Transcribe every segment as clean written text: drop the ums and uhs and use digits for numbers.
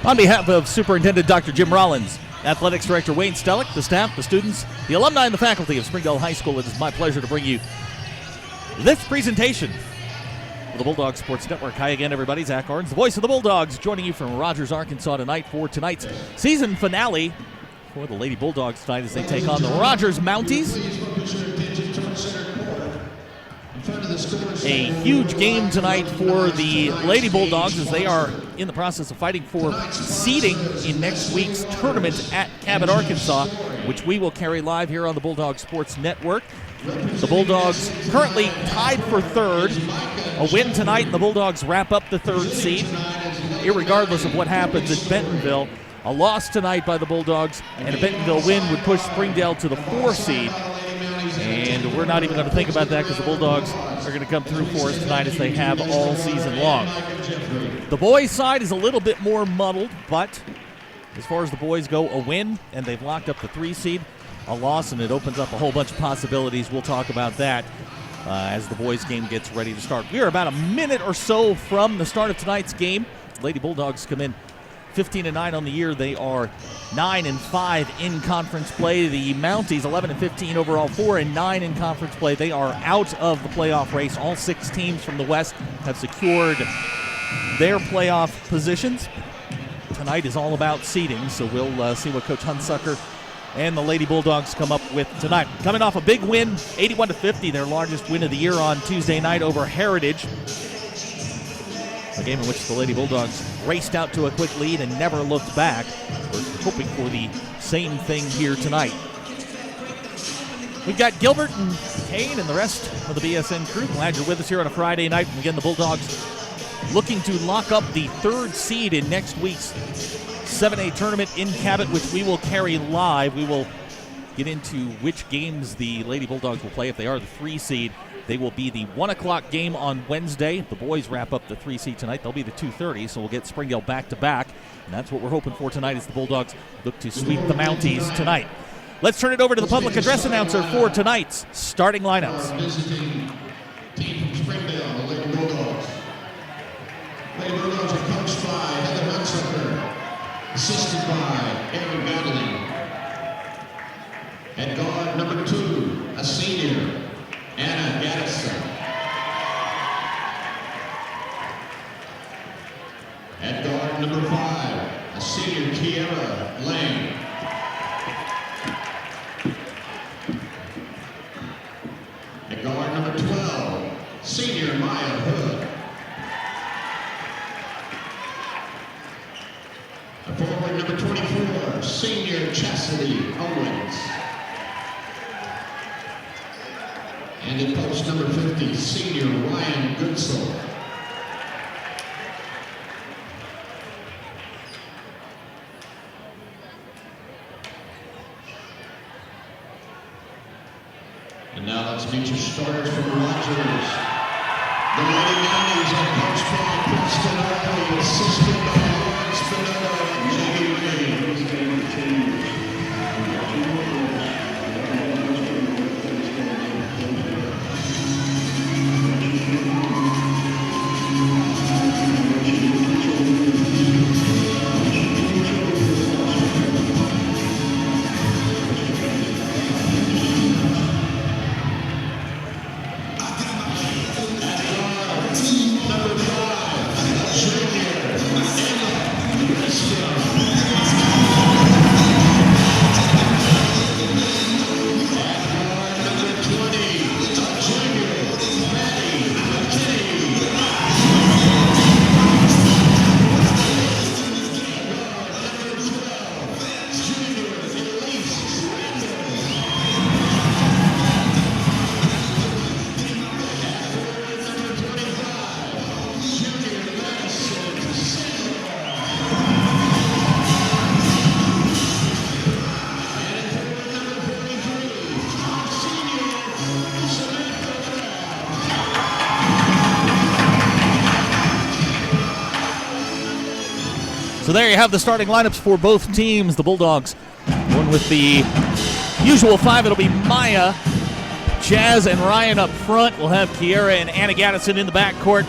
On behalf of Superintendent Dr. Jim Rollins, Athletics Director Wayne Stellick, the staff, the students, the alumni, and the faculty of Springdale High School, it is my pleasure to bring you this presentation of the Bulldog Sports Network. Hi again, everybody. Zach Arns, the voice of the Bulldogs, joining you from Rogers, Arkansas tonight for tonight's season finale for the Lady Bulldogs tonight as they take on the Rogers Mounties. A huge game tonight for the Lady Bulldogs as they are in the process of fighting for seeding in next week's tournament at Cabot, Arkansas, which we will carry live here on the Bulldog Sports Network. The Bulldogs currently tied for third. A win tonight and the Bulldogs wrap up the third seed. Irregardless of what happens at Bentonville, a loss tonight by the Bulldogs and a Bentonville win would push Springdale to the 4 seed. And we're not even going to think about that because the Bulldogs are going to come through for us tonight as they have all season long. The boys' side is a little bit more muddled, but as far as the boys go, a win, and they've locked up the 3 seed. A loss, and it opens up a whole bunch of possibilities. We'll talk about that as the boys' game gets ready to start. We are about a minute or so from the start of tonight's game. Lady Bulldogs come in 15-9 on the year. They are 9-5 in conference play. The Mounties 11-15 overall, 4-9 in conference play. They are out of the playoff race. All 6 teams from the West have secured their playoff positions. Tonight is all about seeding, so we'll see what Coach Hunsucker and the Lady Bulldogs come up with tonight. Coming off a big win, 81-50, their largest win of the year on Tuesday night over Heritage. A game in which the Lady Bulldogs raced out to a quick lead and never looked back. We're hoping for the same thing here tonight. We've got Gilbert and Kane and the rest of the BSN crew. Glad you're with us here on a Friday night. And again, the Bulldogs looking to lock up the 3rd seed in next week's 7A tournament in Cabot, which we will carry live. We will get into which games the Lady Bulldogs will play. If they are the 3 seed, they will be the 1 o'clock game on Wednesday. If the boys wrap up the 3 seed tonight, they'll be the 2:30, so we'll get Springdale back-to-back. And that's what we're hoping for tonight as the Bulldogs look to sweep the Mounties tonight. Let's turn it over to the public address announcer for tonight's starting lineups. Visiting team from Springdale, the Lady Bulldogs. Lady Bulldogs are coached by Heather Hunsucker, assisted by Aaron Godley. At guard number 2, a senior, Anna Gaddison. At guard number 5, a senior, Kiera Lang. At guard number 12, senior, Maya Hood. At forward number 24, senior, Chastity Owens. And in post number 50, senior Ryan Goodsell. And now let's meet your starters from Rogers. The Lady Mounties are coached by Preston Riley, assisted by Lawrence Bonetta and Jamie Ray. So there you have the starting lineups for both teams. The Bulldogs, one with the usual 5. It'll be Maya, Jazz, and Ryan up front. We'll have Kiera and Anna Gaddison in the backcourt.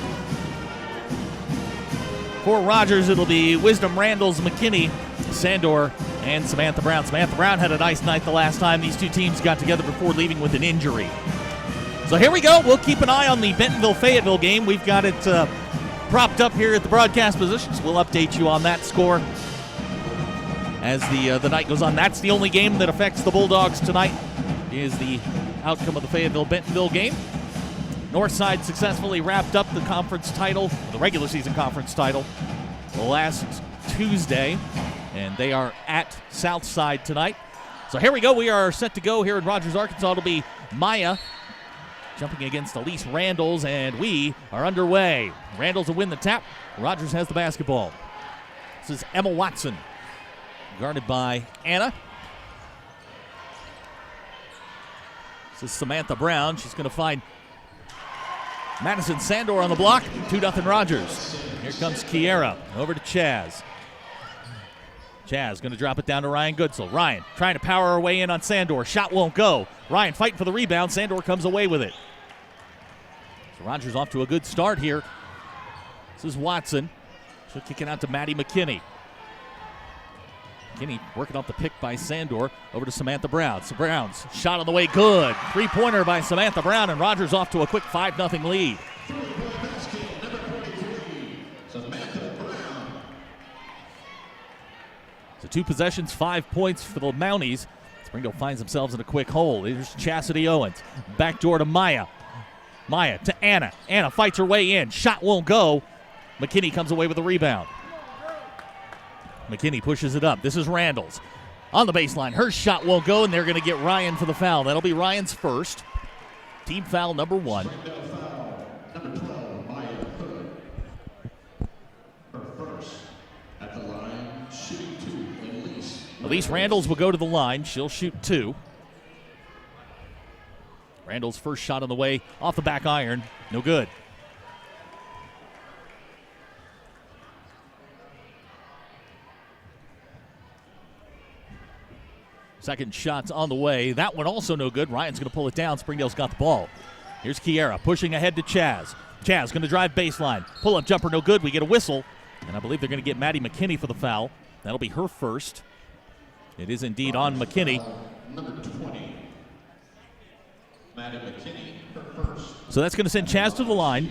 For Rogers, it'll be Wisdom, Randalls, McKinney, Sandor, and Samantha Brown. Samantha Brown had a nice night the last time these two teams got together before leaving with an injury. So here we go. We'll keep an eye on the Bentonville-Fayetteville game. We've got it propped up here at the broadcast positions. We'll update you on that score as the night goes on. That's the only game that affects the Bulldogs tonight, is the outcome of the Fayetteville-Bentonville game. Northside successfully wrapped up the conference title, the regular season conference title, last Tuesday, and they are at Southside tonight. So here we go. We are set to go here in Rogers, Arkansas. It'll be Maya jumping against Elise Randalls, and we are underway. Randalls will win the tap. Rogers has the basketball. This is Emma Watson, guarded by Anna. This is Samantha Brown. She's going to find Madison Sandor on the block. 2-0 Rogers. Here comes Kiera. Over to Chaz. Chaz going to drop it down to Ryan Goodsell. Ryan trying to power her way in on Sandor. Shot won't go. Ryan fighting for the rebound. Sandor comes away with it. So Rogers off to a good start here. This is Watson. She'll kick it out to Maddie McKinney. McKinney working off the pick by Sandor. Over to Samantha Brown. So Brown's shot on the way, good. 3-pointer by Samantha Brown, and Rogers off to a quick 5-0 lead. So 2 possessions, 5 points for the Mounties. Springdale finds themselves in a quick hole. Here's Chastity Owens. Backdoor to Maya. Maya to Anna. Anna fights her way in. Shot won't go. McKinney comes away with the rebound. McKinney pushes it up. This is Randalls. On the baseline, her shot won't go, and they're going to get Ryan for the foul. That'll be Ryan's first. Team foul number 1. Number 12, Maya Hood. Her first at the line, shooting 2. Elise Randalls will go to the line. She'll shoot 2. Randalls' first shot on the way off the back iron. No good. Second shot's on the way. That one also no good. Ryan's going to pull it down. Springdale's got the ball. Here's Kiera pushing ahead to Chaz. Chaz going to drive baseline. Pull-up jumper no good. We get a whistle. And I believe they're going to get Maddie McKinney for the foul. That'll be her first. It is indeed on McKinney. Number 20, Maddie McKinney, her first. So that's going to send Chaz to the line.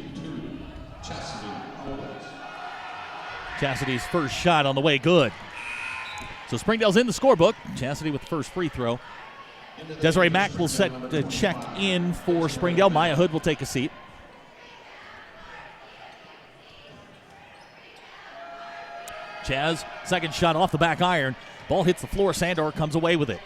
Chastity's first shot on the way, good. So Springdale's in the scorebook. Chastity with the first free throw. Desiree Mack will set the check in for Springdale. Maya Hood will take a seat. Chaz, second shot off the back iron. Ball hits the floor. Sandor comes away with it.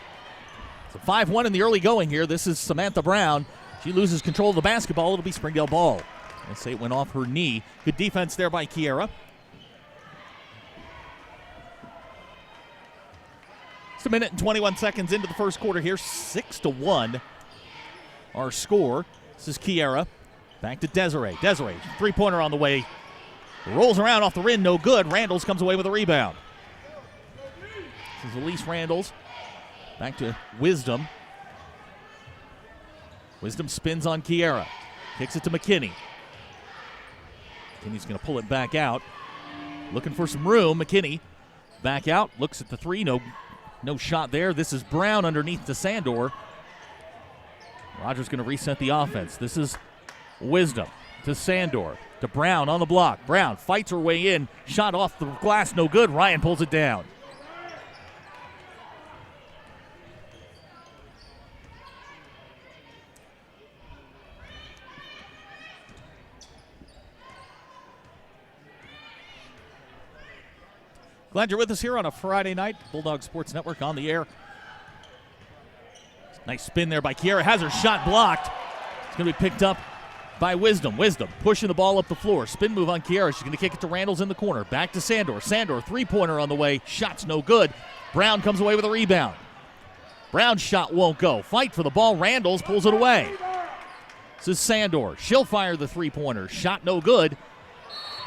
So 5-1 in the early going here. This is Samantha Brown. She loses control of the basketball. It'll be Springdale ball. I say it went off her knee. Good defense there by Kiera. It's a minute and 21 seconds into the first quarter here. 6-1 our score. This is Kiera. Back to Desiree. Desiree, 3-pointer on the way. Rolls around off the rim, no good. Randalls comes away with a rebound. This is Elise Randalls. Back to Wisdom. Wisdom spins on Kiera. Kicks it to McKinney. McKinney's going to pull it back out. Looking for some room. McKinney back out. Looks at the 3. No shot there. This is Brown underneath to Sandor. Rogers going to reset the offense. This is Wisdom to Sandor. To Brown on the block. Brown fights her way in. Shot off the glass. No good. Ryan pulls it down. Glad you're with us here on a Friday night. Bulldog Sports Network on the air. Nice spin there by Kiera. Has her shot blocked. It's going to be picked up by Wisdom. Wisdom pushing the ball up the floor. Spin move on Kiera. She's going to kick it to Randalls in the corner. Back to Sandor. Sandor, 3-pointer on the way. Shot's no good. Brown comes away with a rebound. Brown's shot won't go. Fight for the ball. Randalls pulls it away. This is Sandor. She'll fire the 3-pointer. Shot no good.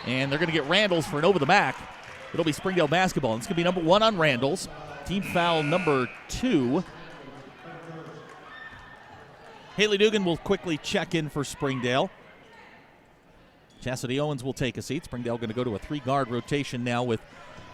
And they're going to get Randalls for an over the back. It'll be Springdale basketball. It's going to be number 1 on Randalls. Team foul number 2. Haley Dugan will quickly check in for Springdale. Chastity Owens will take a seat. Springdale going to go to a 3-guard rotation now with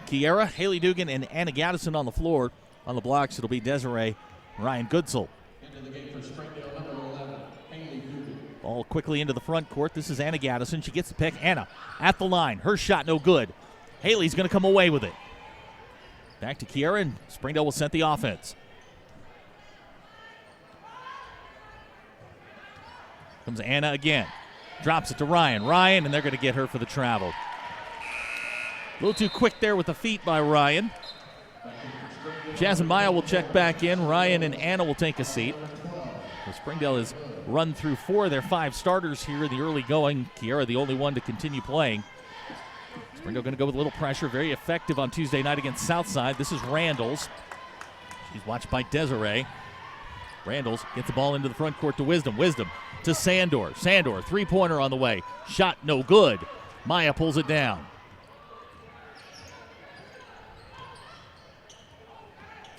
Kiera, Haley Dugan, and Anna Gaddison on the floor. On the blocks, it'll be Desiree, Ryan Goodsell. Into the game for Springdale, number 11, Haley Dugan. Ball quickly into the front court. This is Anna Gaddison. She gets the pick. Anna at the line. Her shot no good. Haley's going to come away with it. Back to Kiera, and Springdale will set the offense. Comes Anna again. Drops it to Ryan. Ryan, and they're going to get her for the travel. A little too quick there with the feet by Ryan. Jazz and Maya will check back in. Ryan and Anna will take a seat. So Springdale has run through 4 of their 5 starters here in the early going. Kiera, the only one to continue playing. Springdale going to go with a little pressure. Very effective on Tuesday night against Southside. This is Randalls. She's watched by Desiree. Randalls gets the ball into the front court to Wisdom. Wisdom to Sandor. Sandor, 3-pointer on the way. Shot no good. Maya pulls it down.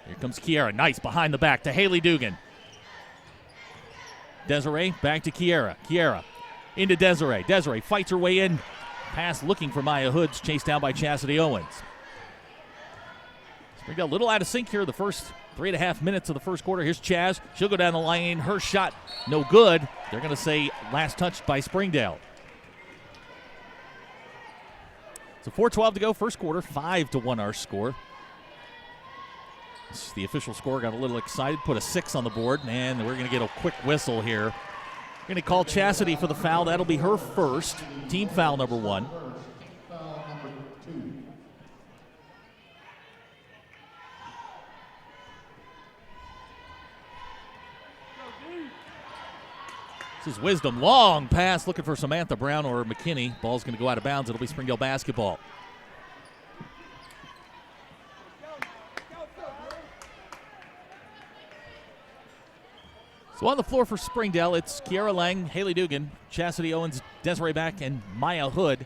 Here comes Kiera. Nice behind the back to Haley Dugan. Desiree back to Kiera. Kiera into Desiree. Desiree fights her way in. Pass looking for Maya Hoods. Chased down by Chastity Owens. Springdale a little out of sync here the first 3.5 minutes of the first quarter. Here's Chaz. She'll go down the lane. Her shot no good. They're going to say last touched by Springdale. So 4:12 to go. First quarter. 5-1 our score. The official score got a little excited, put a 6 on the board, and we're going to get a quick whistle here. We're going to call Chastity for the foul. That'll be her first. Team foul number 1. This is Wisdom. Long pass looking for Samantha Brown or McKinney. Ball's going to go out of bounds. It'll be Springdale basketball. So on the floor for Springdale, it's Kiera Lang, Haley Dugan, Chastity Owens, Desiree Back, and Maya Hood.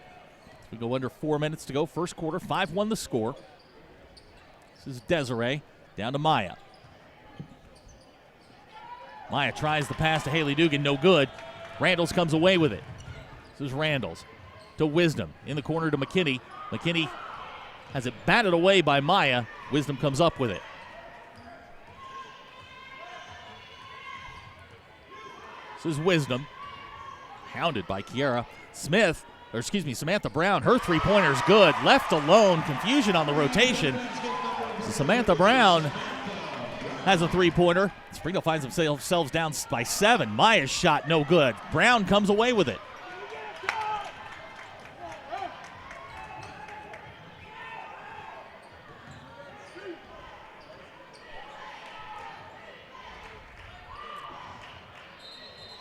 We go under 4 minutes to go. First quarter, 5-1 the score. This is Desiree down to Maya. Maya tries the pass to Haley Dugan, no good. Randalls comes away with it. This is Randalls to Wisdom in the corner to McKinney. McKinney has it batted away by Maya. Wisdom comes up with it. This is Wisdom, hounded by Kiera. Samantha Brown, her 3-pointer's good. Left alone, confusion on the rotation. So Samantha Brown has a 3-pointer. Springdale finds themselves down by 7. Maya's shot no good. Brown comes away with it.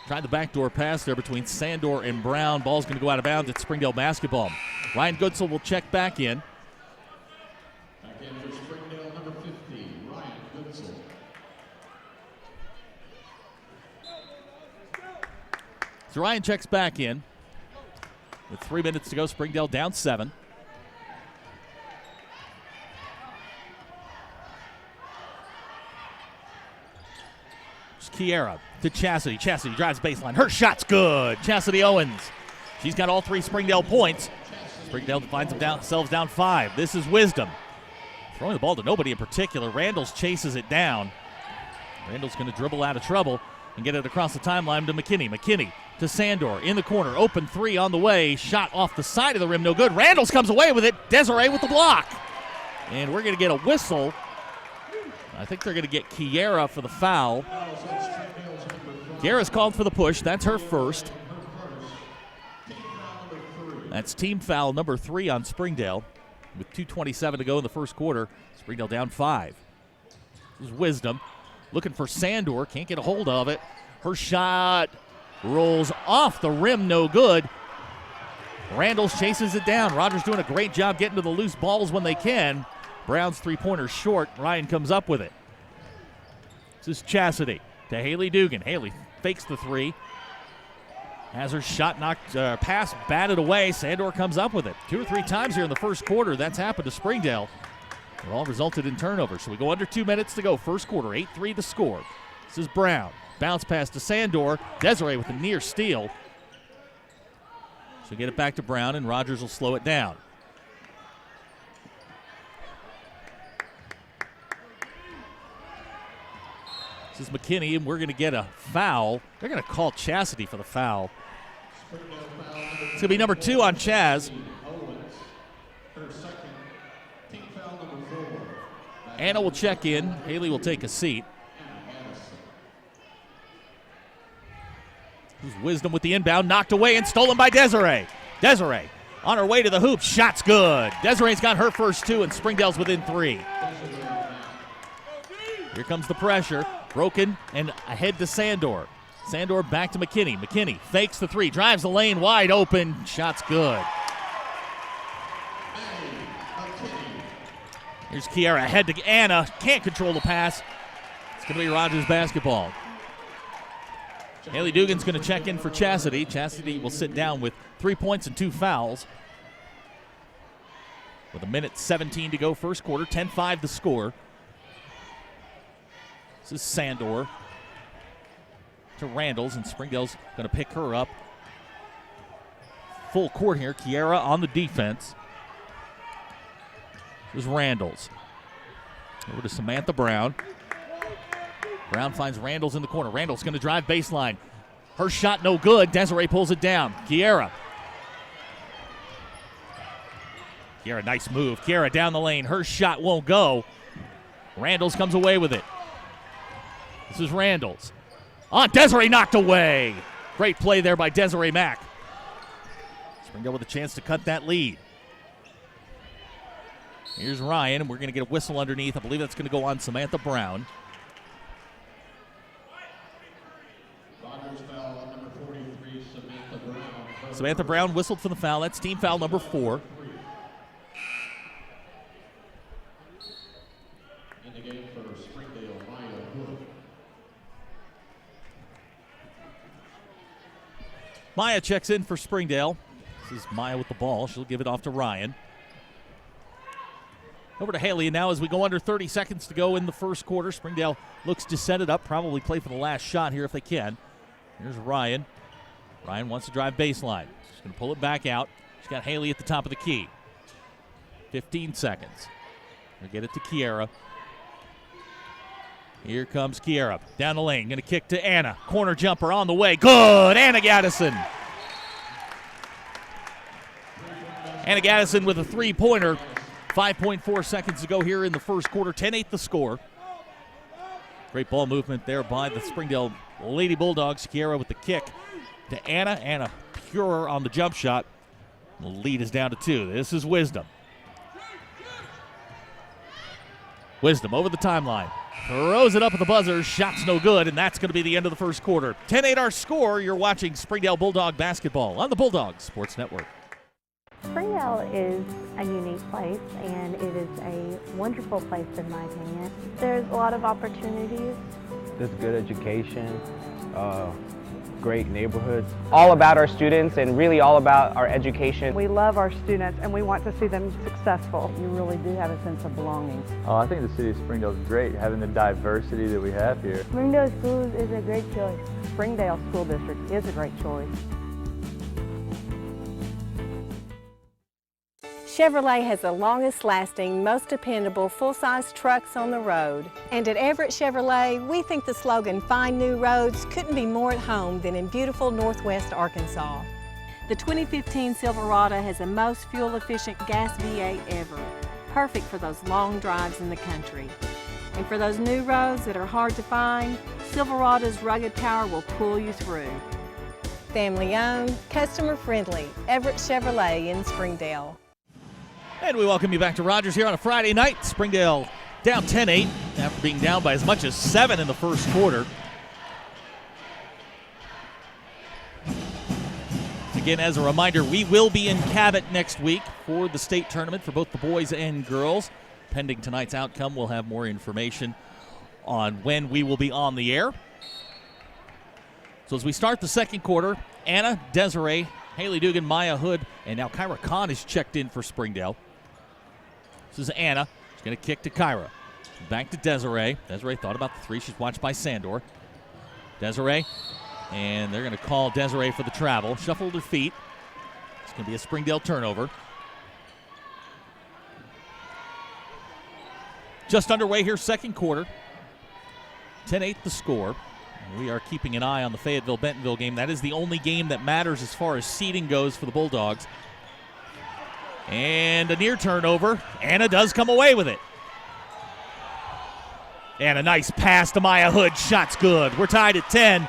Tried the backdoor pass there between Sandor and Brown. Ball's going to go out of bounds. It's Springdale basketball. Ryan Goodsell will check back in. Back in for Springdale, number 15, Ryan Goodsell. So Ryan checks back in. With 3 minutes to go, Springdale down 7. Kiera to Chastity. Chastity drives baseline. Her shot's good. Chastity Owens. She's got all 3 Springdale points. Springdale finds themselves down 5. This is Wisdom. Throwing the ball to nobody in particular. Randalls chases it down. Randall's going to dribble out of trouble and get it across the timeline to McKinney. McKinney to Sandor in the corner. Open 3 on the way. Shot off the side of the rim. No good. Randalls comes away with it. Desiree with the block. And we're going to get a whistle. I think they're going to get Kiera for the foul. Kiera's called for the push. That's her first. That's team foul number 3 on Springdale. With 2:27 to go in the first quarter, Springdale down 5. This is Wisdom looking for Sandor. Can't get a hold of it. Her shot rolls off the rim. No good. Randalls chases it down. Rogers doing a great job getting to the loose balls when they can. Brown's 3-pointer short. Ryan comes up with it. This is Chastity to Haley Dugan. Haley fakes the 3. Has her shot pass batted away. Sandor comes up with it. 2 or 3 times here in the first quarter. That's happened to Springdale. It all resulted in turnovers. So we go under 2 minutes to go. First quarter, 8-3 the score. This is Brown. Bounce pass to Sandor. Desiree with a near steal. She'll get it back to Brown, and Rogers will slow it down. This is McKinney, and we're going to get a foul. They're going to call Chastity for the foul. It's going to be number 2 on Chaz. Anna will check in. Haley will take a seat. Here's Wisdom with the inbound, knocked away and stolen by Desiree. Desiree on her way to the hoop. Shot's good. Desiree's got her first 2, and Springdale's within 3. Here comes the pressure. Broken and ahead to Sandor. Sandor back to McKinney. McKinney fakes the 3, drives the lane wide open. Shot's good. Here's Kiara ahead to Anna. Can't control the pass. It's going to be Rogers basketball. Haley Dugan's going to check in for Chastity. Chastity will sit down with 3 points and 2 fouls. With 1:17 to go first quarter, 10-5 the score. This is Sandor to Randalls, and Springdale's going to pick her up. Full court here. Kiara on the defense. Here's Randalls. Over to Samantha Brown. Brown finds Randalls in the corner. Randalls going to drive baseline. Her shot no good. Desiree pulls it down. Kiara, nice move. Kiara down the lane. Her shot won't go. Randalls comes away with it. This is Randalls. Desiree knocked away. Great play there by Desiree Mack. Springdale with a chance to cut that lead. Here's Ryan, and we're going to get a whistle underneath. I believe that's going to go on Samantha Brown. Samantha Brown whistled for the foul. That's team foul number 4. In the game for Springdale, Maya Hood. Maya checks in for Springdale. This is Maya with the ball. She'll give it off to Ryan. Over to Haley, and now as we go under 30 seconds to go in the first quarter, Springdale looks to set it up, probably play for the last shot here if they can. Here's Ryan. Ryan wants to drive baseline. She's going to pull it back out. She's got Haley at the top of the key. 15 seconds. We'll get it to Kiara. Here comes Kiara. Down the lane. Going to kick to Anna. Corner jumper on the way. Good. Anna Gaddison. Anna Gaddison with a 3-pointer. 5.4 seconds to go here in the first quarter. 10-8 the score. Great ball movement there by the Springdale Lady Bulldogs. Kiara with the kick to Anna. Anna pure on the jump shot. The lead is down to 2. This is Wisdom. Wisdom over the timeline. Throws it up at the buzzer. Shot's no good, and that's going to be the end of the first quarter. 10-8 our score. You're watching Springdale Bulldog basketball on the Bulldog Sports Network. Springdale is a unique place, and it is a wonderful place in my opinion. There's a lot of opportunities. There's good education, great neighborhoods. All about our students and really all about our education. We love our students and we want to see them successful. You really do have a sense of belonging. Oh, I think the city of Springdale is great, having the diversity that we have here. Springdale Schools is a great choice. Springdale School District is a great choice. Chevrolet has the longest lasting, most dependable full-size trucks on the road. And at Everett Chevrolet, we think the slogan, "Find New Roads," couldn't be more at home than in beautiful Northwest Arkansas. The 2015 Silverado has the most fuel-efficient gas V8 ever, perfect for those long drives in the country. And for those new roads that are hard to find, Silverado's rugged power will pull you through. Family-owned, customer-friendly, Everett Chevrolet in Springdale. And we welcome you back to Rogers here on a Friday night. Springdale down 10-8 after being down by as much as 7 in the first quarter. Again, as a reminder, we will be in Cabot next week for the state tournament for both the boys and girls. Pending tonight's outcome, we'll have more information on when we will be on the air. So as we start the second quarter, Anna, Desiree, Haley Dugan, Maya Hood, and now Kyra Kahn is checked in for Springdale. This is Anna. She's going to kick to Kyra. Back to Desiree. Desiree thought about the 3. She's watched by Sandor. Desiree. And they're going to call Desiree for the travel. Shuffled her feet. going to be a Springdale turnover. Just underway here, second quarter. 10-8 the score. We are keeping an eye on the Fayetteville-Bentonville game. That is the only game that matters as far as seeding goes for the Bulldogs. And a near turnover. Anna does come away with it. And a nice pass to Maya Hood. Shot's good. We're tied at 10.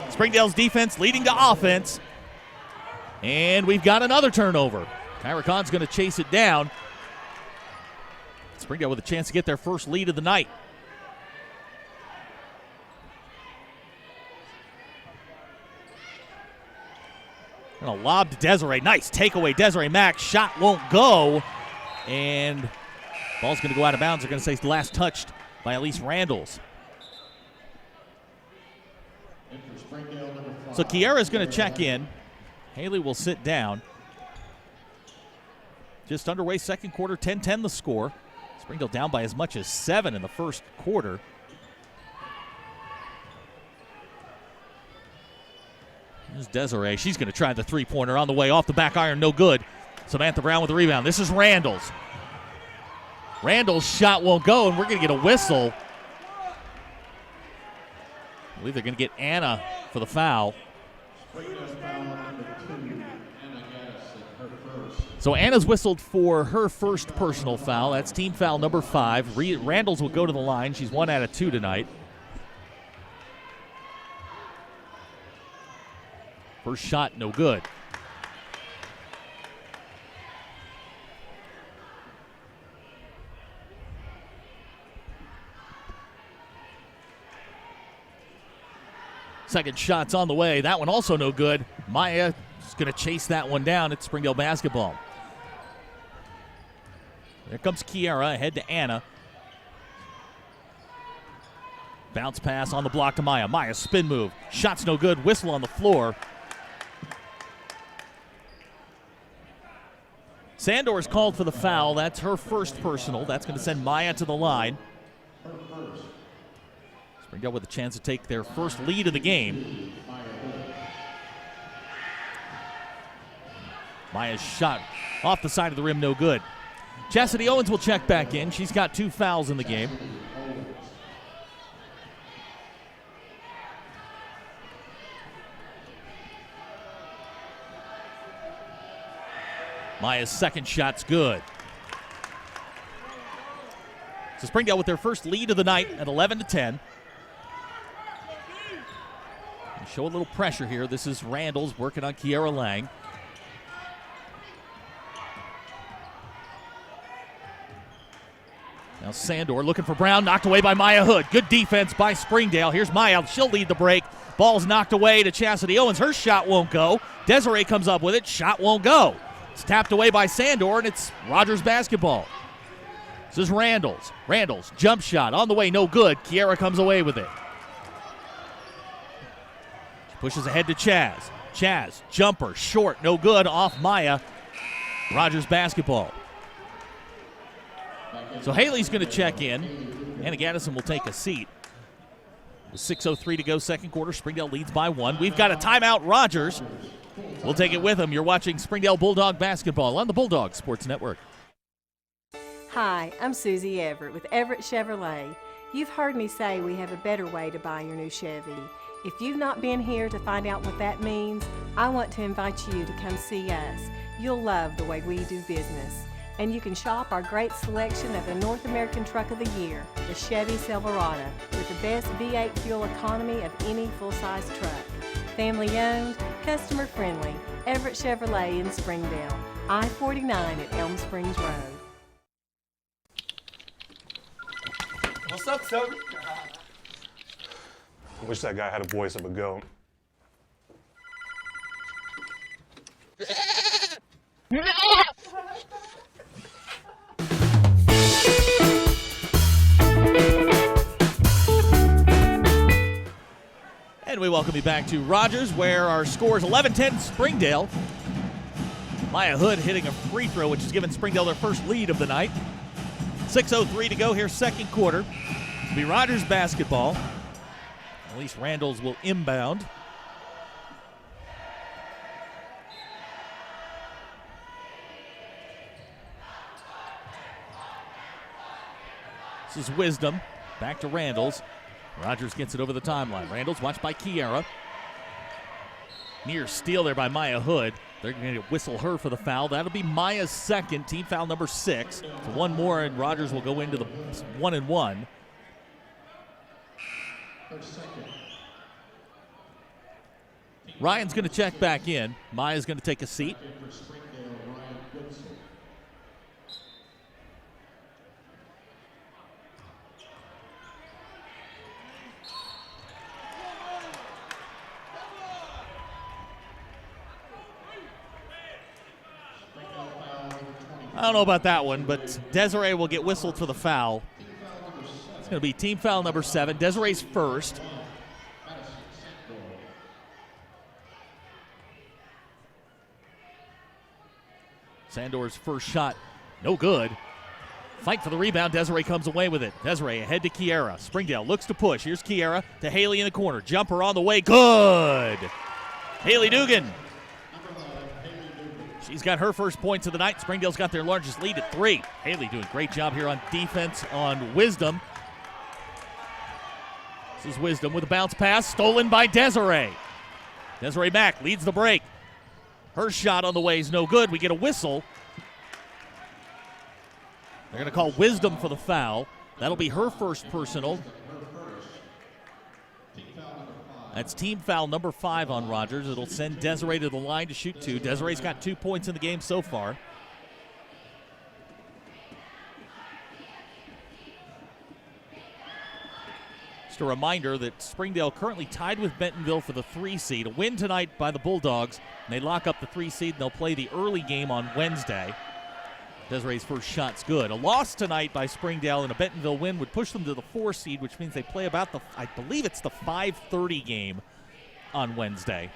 Springdale's defense leading to offense. And we've got another turnover. Kyra Khan's going to chase it down. Springdale with a chance to get their first lead of the night. And a lob to Desiree. Nice takeaway, Desiree Mack. Shot won't go. And ball's going to go out of bounds. They're going to say last touched by Elise Randalls. So Kiara's going to check in. Haley will sit down. Just underway second quarter, 10-10 the score. Springdale down by as much as 7 in the first quarter. Here's Desiree. She's going to try the three-pointer on the way off the back iron. No good. Samantha Brown with the rebound. This is Randalls. Randall's shot won't go, and we're going to get a whistle. I believe they're going to get Anna for the foul. So Anna's whistled for her first personal foul. That's team foul number 5. Randalls will go to the line. She's 1 out of 2 tonight. First shot, no good. Second shot's on the way. That one also no good. Maya is going to chase that one down. It's Springdale basketball. There comes Kiara ahead to Anna. Bounce pass on the block to Maya. Maya spin move. Shot's no good. Whistle on the floor. Sandor is called for the foul. That's her first personal. That's going to send Maya to the line. Springdale with a chance to take their first lead of the game. Maya's shot off the side of the rim, no good. Chastity Owens will check back in. She's got 2 fouls in the game. Maya's second shot's good. So Springdale with their first lead of the night at 11-10. Show a little pressure here. This is Randalls working on Kiara Lang. Now Sandor looking for Brown, knocked away by Maya Hood. Good defense by Springdale. Here's Maya. She'll lead the break. Ball's knocked away to Chastity Owens. Her shot won't go. Desiree comes up with it. Shot won't go. It's tapped away by Sandor, and it's Rogers basketball. This is Randalls. Randalls, jump shot on the way, no good. Kiara comes away with it. She pushes ahead to Chaz. Chaz, jumper, short, no good, off Maya. Rogers basketball. So Haley's going to check in. Anna Gaddison will take a seat. With 6:03 to go, second quarter. Springdale leads by 1. We've got a timeout, Rogers. We'll take it with them. You're watching Springdale Bulldog basketball on the Bulldog Sports Network. Hi, I'm Susie Everett with Everett Chevrolet. You've heard me say we have a better way to buy your new Chevy. If you've not been here to find out what that means, I want to invite you to come see us. You'll love the way we do business. And you can shop our great selection of the North American Truck of the Year, the Chevy Silverado, with the best V8 fuel economy of any full-size truck. Family owned, customer friendly, Everett Chevrolet in Springdale, I-49 at Elm Springs Road. What's up, Silver? I wish that guy had a voice of a goat. And we welcome you back to Rogers, where our score is 11-10 Springdale. Maya Hood hitting a free throw, which has given Springdale their first lead of the night. 6:03 to go here, second quarter. It'll be Rogers basketball. Elise Randalls will inbound. This is Wisdom. Back to Randalls. Rogers gets it over the timeline. Randalls watched by Kiera. Near steal there by Maya Hood. They're going to whistle her for the foul. That'll be Maya's second, team foul number 6. So one more, and Rogers will go into the 1-and-1. Ryan's going to check back in. Maya's going to take a seat. I don't know about that one, but Desiree will get whistled for the foul. It's going to be team foul number 7. Desiree's first. Sandor's first shot, no good. Fight for the rebound. Desiree comes away with it. Desiree ahead to Kiera. Springdale looks to push. Here's Kiera to Haley in the corner. Jumper on the way. Good. Haley Dugan. She's got her first points of the night. Springdale's got their largest lead at 3. Haley doing a great job here on defense on Wisdom. This is Wisdom with a bounce pass stolen by Desiree. Desiree Mack leads the break. Her shot on the way is no good. We get a whistle. They're going to call Wisdom for the foul. That'll be her first personal. That's team foul number 5 on Rogers. It'll send Desiree to the line to shoot 2. Desiree's got 2 points in the game so far. Just a reminder that Springdale currently tied with Bentonville for the 3 seed. A win tonight by the Bulldogs, and they lock up the 3 seed, and they'll play the early game on Wednesday. Desiree's first shot's good. A loss tonight by Springdale and a Bentonville win would push them to the 4 seed, which means they play about I believe it's the 5:30 game on Wednesday.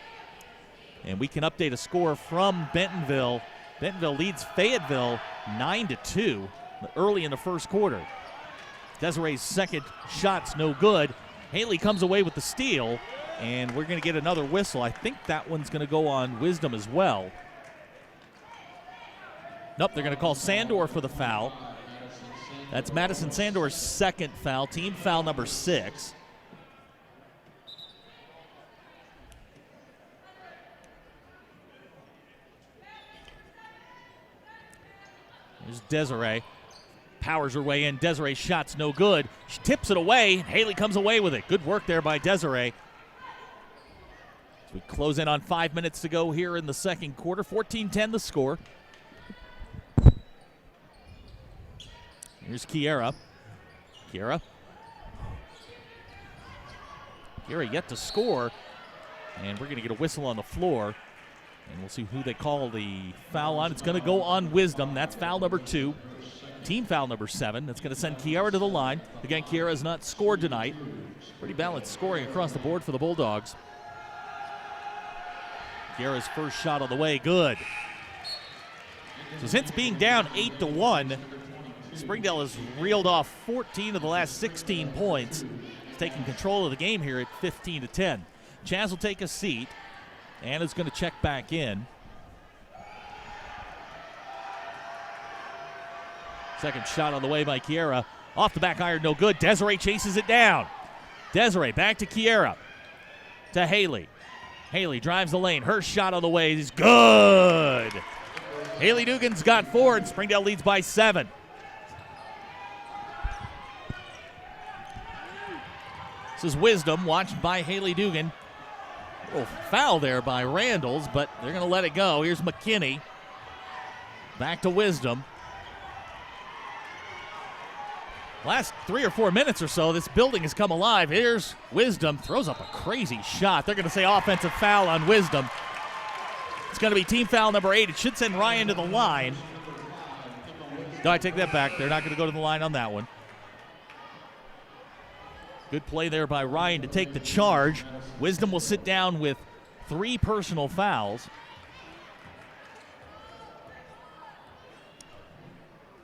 And we can update a score from Bentonville. Bentonville leads Fayetteville 9-2 early in the first quarter. Desiree's second shot's no good. Haley comes away with the steal, and we're going to get another whistle. I think that one's going to go on Wisdom as well. Nope, they're going to call Sandor for the foul. That's Madison Sandor's second foul, team foul number 6. There's Desiree. Powers her way in. Desiree's shot's no good. She tips it away. Haley comes away with it. Good work there by Desiree. As we close in on 5 minutes to go here in the second quarter. 14-10 the score. Here's Kiera. Kiera yet to score. And we're going to get a whistle on the floor. And we'll see who they call the foul on. It's going to go on Wisdom. That's foul number 2. Team foul number 7. That's going to send Kiera to the line. Again, Kiera has not scored tonight. Pretty balanced scoring across the board for the Bulldogs. Kiera's first shot on the way, good. So since being down 8-1, Springdale has reeled off 14 of the last 16 points. It's taking control of the game here at 15-10. Chaz will take a seat. Anna's going to check back in. Second shot on the way by Kiera. Off the back iron, no good. Desiree chases it down. Desiree back to Kiera. To Haley. Haley drives the lane. Her shot on the way is good. Haley Dugan's got 4, and Springdale leads by 7. This is Wisdom, watched by Haley Dugan. A little foul there by Randalls, but they're going to let it go. Here's McKinney. Back to Wisdom. Last 3 or 4 minutes or so, this building has come alive. Here's Wisdom, throws up a crazy shot. They're going to say offensive foul on Wisdom. It's going to be team foul number 8. It should send Ryan to the line. No, I take that back. They're not going to go to the line on that one. Good play there by Ryan to take the charge. Wisdom will sit down with 3 personal fouls.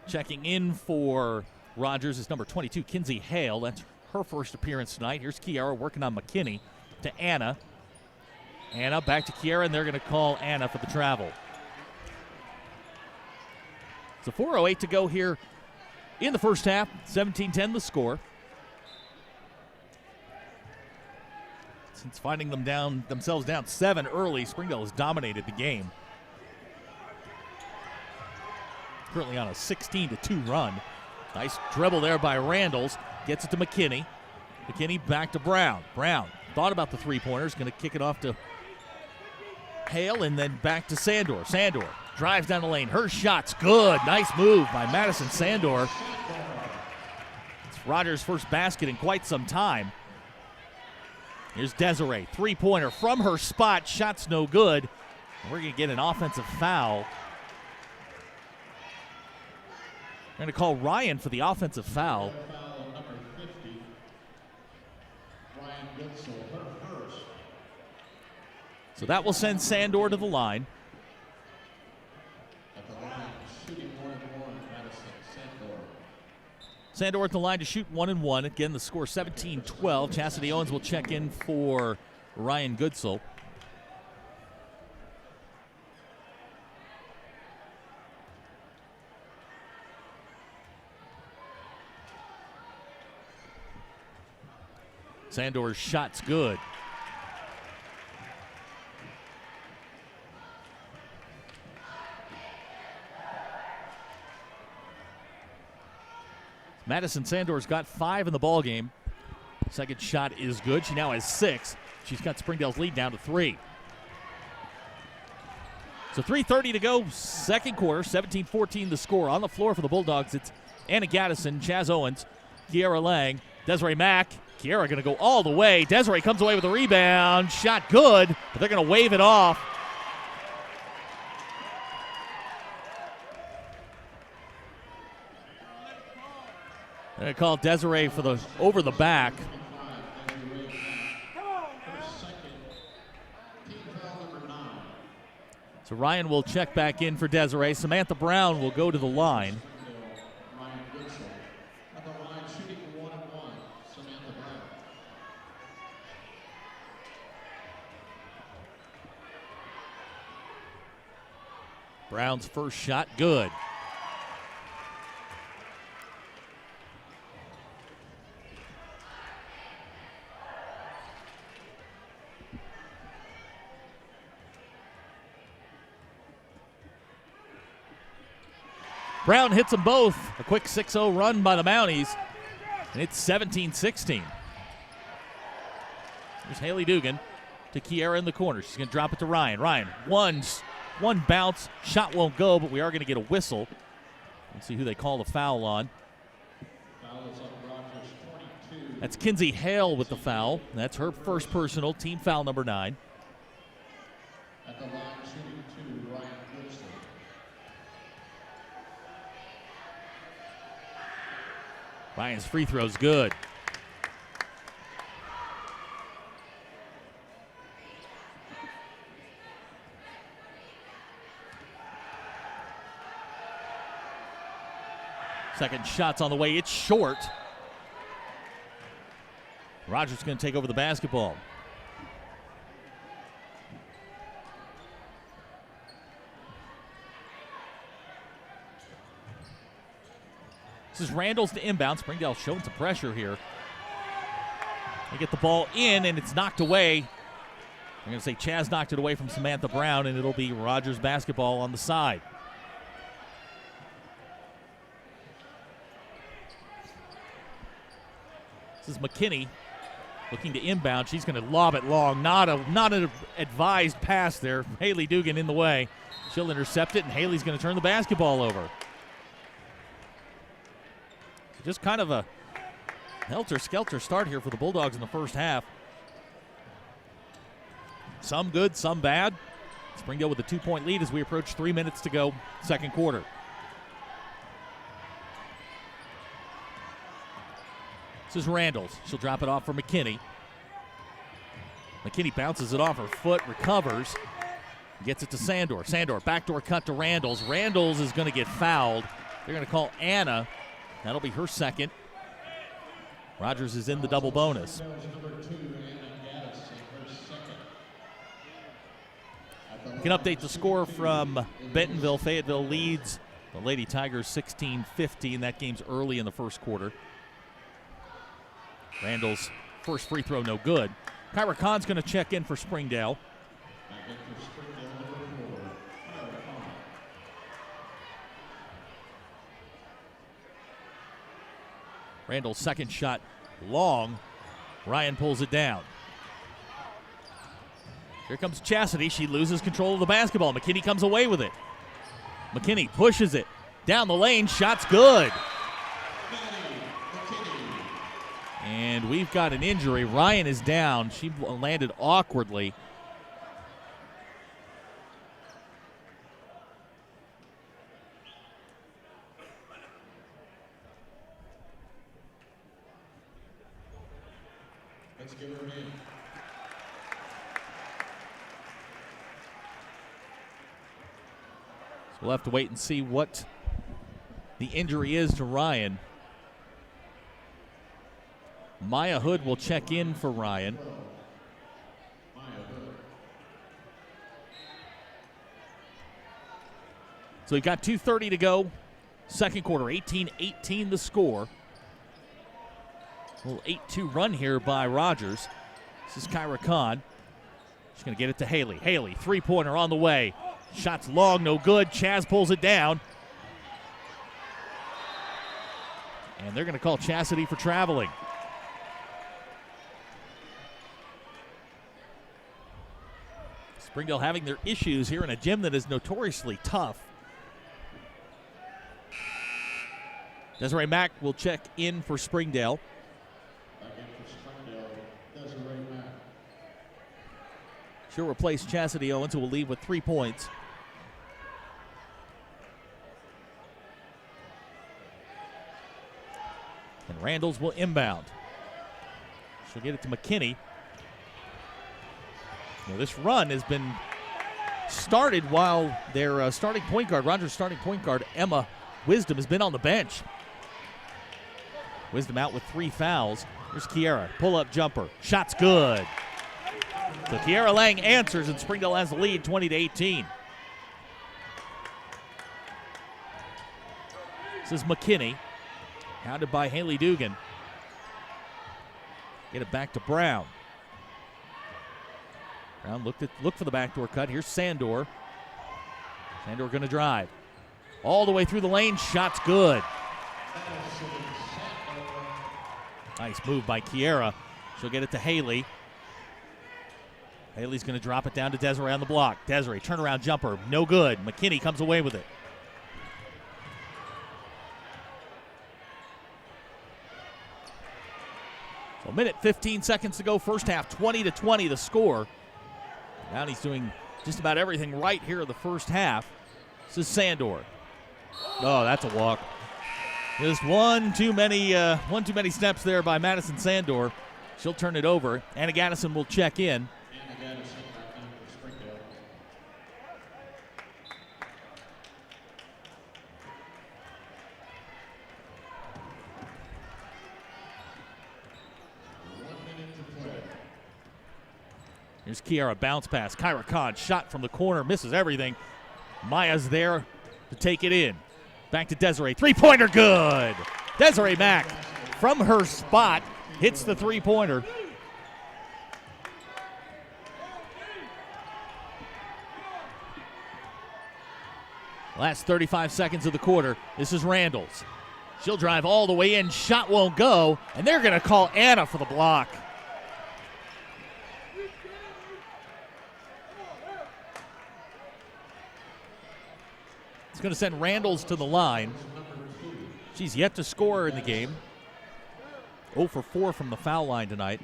Checking in for Rogers is number 22, Kinsey Hale. That's her first appearance tonight. Here's Kiera working on McKinney to Anna. Anna back to Kiera, and they're going to call Anna for the travel. So 4:08 to go here in the first half. 17-10 the score. Since finding themselves down 7 early, Springdale has dominated the game. Currently on a 16-2 run. Nice dribble there by Randalls. Gets it to McKinney. McKinney back to Brown. Brown thought about the three-pointers. Going to kick it off to Hale and then back to Sandor. Sandor drives down the lane. Her shot's good. Nice move by Madison Sandor. It's Rogers' first basket in quite some time. Here's Desiree. Three-pointer from her spot. Shot's no good. We're going to get an offensive foul. We're going to call Ryan for the offensive foul. So that will send Sandor to the line. Sandor at the line to shoot 1-1. Again, the score 17-12. Chastity Owens will check in for Ryan Goodsell. Sandor's shot's good. Madison Sandor's got 5 in the ball game. Second shot is good. She now has 6. She's got Springdale's lead down to 3. So 3:30 to go, second quarter. 17-14 the score. On the floor for the Bulldogs, it's Anna Gaddison, Chaz Owens, Kiara Lang, Desiree Mack. Kiara going to go all the way. Desiree comes away with a rebound. Shot good, but they're going to wave it off. They're going to call Desiree for the over the back. So Ryan will check back in for Desiree. Samantha Brown will go to the line. Brown's first shot, good. Brown hits them both. A quick 6-0 run by the Mounties, and it's 17-16. Here's Haley Dugan to Kiera in the corner. She's going to drop it to Ryan. Ryan, one bounce. Shot won't go, but we are going to get a whistle. Let's see who they call the foul on. That's Kinsey Hale with the foul. That's her first personal, team foul number 9. At the line, shooting 2, Ryan Gibson. Ryan's free throw's good. Second shot's on the way. It's short. Rogers going to take over the basketball. This is Randall's to inbound. Springdale showing some pressure here. They get the ball in, and it's knocked away. I'm going to say Chaz knocked it away from Samantha Brown, and it'll be Rogers basketball on the side. This is McKinney looking to inbound. She's going to lob it long. Not an advised pass there. Haley Dugan in the way. She'll intercept it, and Haley's going to turn the basketball over. Just kind of a helter-skelter start here for the Bulldogs in the first half. Some good, some bad. Springdale with a 2-point lead as we approach 3 minutes to go, second quarter. This is Randalls. She'll drop it off for McKinney. McKinney bounces it off her foot, recovers, gets it to Sandor. Sandor, backdoor cut to Randalls. Randalls is going to get fouled. They're going to call Anna. That'll be her second. Rogers is in the double bonus. We can update the score from Bentonville. Fayetteville leads The Lady Tigers 16-15. That game's early in the first quarter. Randall's first free throw no good. Kyra Khan's going to check in for Springdale. Randall's second shot long. Ryan pulls it down. Here comes Chastity. She loses control of the basketball. McKinney comes away with it. McKinney pushes it down the lane. Shot's good. And we've got an injury. Ryan is down. She landed awkwardly. Let's give her a hand. So we'll have to wait and see what the injury is to Ryan. Maya Hood will check in for Ryan. So we've got 2:30 to go. Second quarter, 18-18 the score. A little 8-2 run here by Rogers. This is Kyra Khan. She's going to get it to Haley. Haley, three-pointer on the way. Shot's long, no good. Chaz pulls it down. And they're going to call Chastity for traveling. Springdale having their issues here in a gym that is notoriously tough. Desiree Mack will check in for Springdale. She'll replace Chastity Owens, who will leave with 3 points. And Randalls will inbound. She'll get it to McKinney. Now this run has been started while their starting point guard, Rogers' starting point guard, Emma Wisdom, has been on the bench. Wisdom out with 3 fouls. Here's Kiera, pull-up jumper. Shot's good. So Kiera Lang answers, and Springdale has the lead 20-18. This is McKinney, hounded by Haley Dugan. Get it back to Brown. Brown looked for the backdoor cut. Here's Sandor. Sandor going to drive. All the way through the lane. Shot's good. Nice move by Kiera. She'll get it to Haley. Haley's going to drop it down to Desiree on the block. Desiree, turnaround jumper. No good. McKinney comes away with it. So a minute, 15 seconds to go. First half, 20-20 the score. Downey's doing just about everything right here in the first half. This is Sandor. Oh, that's a walk. Just one too many steps there by Madison Sandor. She'll turn it over. Anna Gaddison will check in. Here's Kiera, bounce pass. Kyra Khan, shot from the corner, misses everything. Maya's there to take it in. Back to Desiree, three-pointer, good. Desiree Mack, from her spot, hits the three-pointer. Last 35 seconds of the quarter. This is Randalls. She'll drive all the way in, shot won't go, and they're going to call Anna for the block. It's going to send Randalls to the line. She's yet to score in the game. 0 for 4 from the foul line tonight.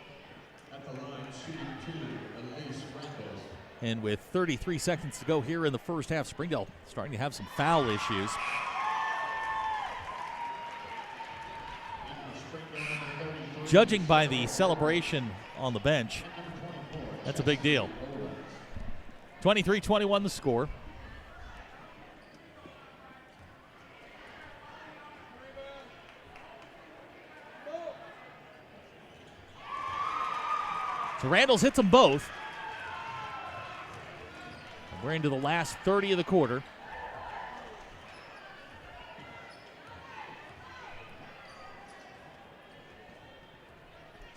And with 33 seconds to go here in the first half, Springdale starting to have some foul issues. Judging by the celebration on the bench, that's a big deal. 23-21 the score. So Randalls hits them both. We're into the last 30 of the quarter.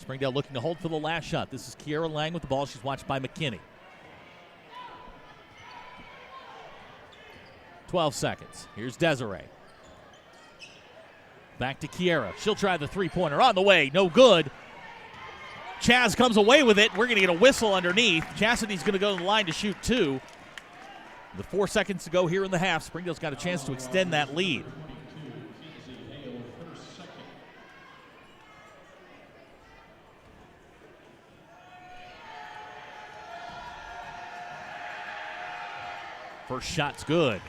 Springdale looking to hold for the last shot. This is Kiera Lang with the ball. She's watched by McKinney. 12 seconds. Here's Desiree. Back to Kiera. She'll try the three-pointer. On the way. No good. Chaz comes away with it. We're going to get a whistle underneath. Chastity's going to go to the line to shoot 2. With 4 seconds to go here in the half, Springdale's got a chance to extend that lead. First shot's good.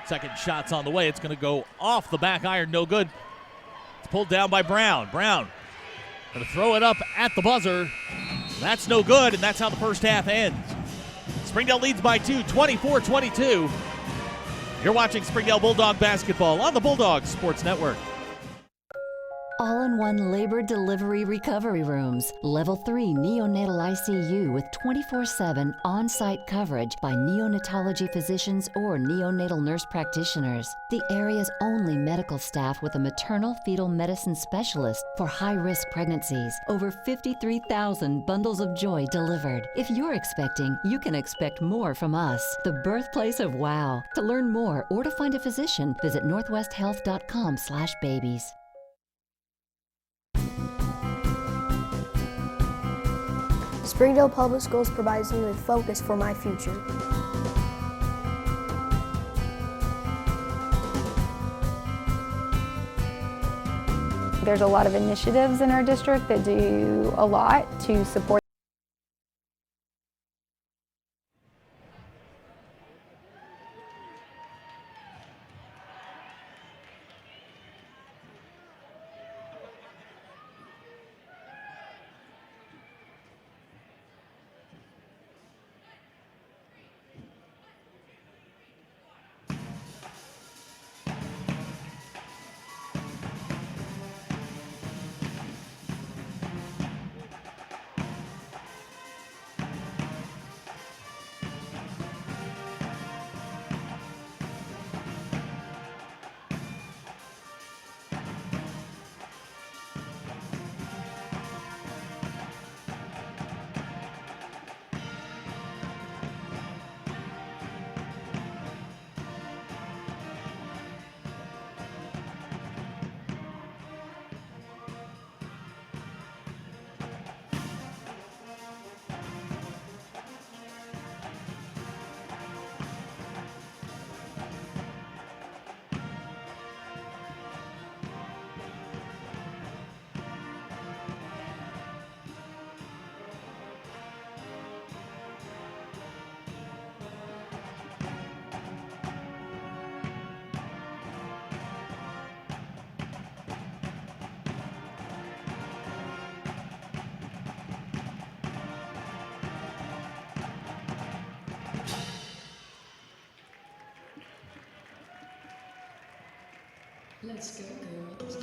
Second shot's on the way. It's going to go off the back iron. No good. It's pulled down by Brown. Brown going to throw it up at the buzzer. That's no good, and that's how the first half ends. Springdale leads by 2, 24-22. You're watching Springdale Bulldog basketball on the Bulldog Sports Network. All-in-one labor delivery recovery rooms. Level 3 neonatal ICU with 24/7 on-site coverage by neonatology physicians or neonatal nurse practitioners. The area's only medical staff with a maternal fetal medicine specialist for high-risk pregnancies. Over 53,000 bundles of joy delivered. If you're expecting, you can expect more from us. The birthplace of wow. To learn more or to find a physician, visit northwesthealth.com/babies. Springdale Public Schools provides me with focus for my future. There's a lot of initiatives in our district that do a lot to support Let's go, girls.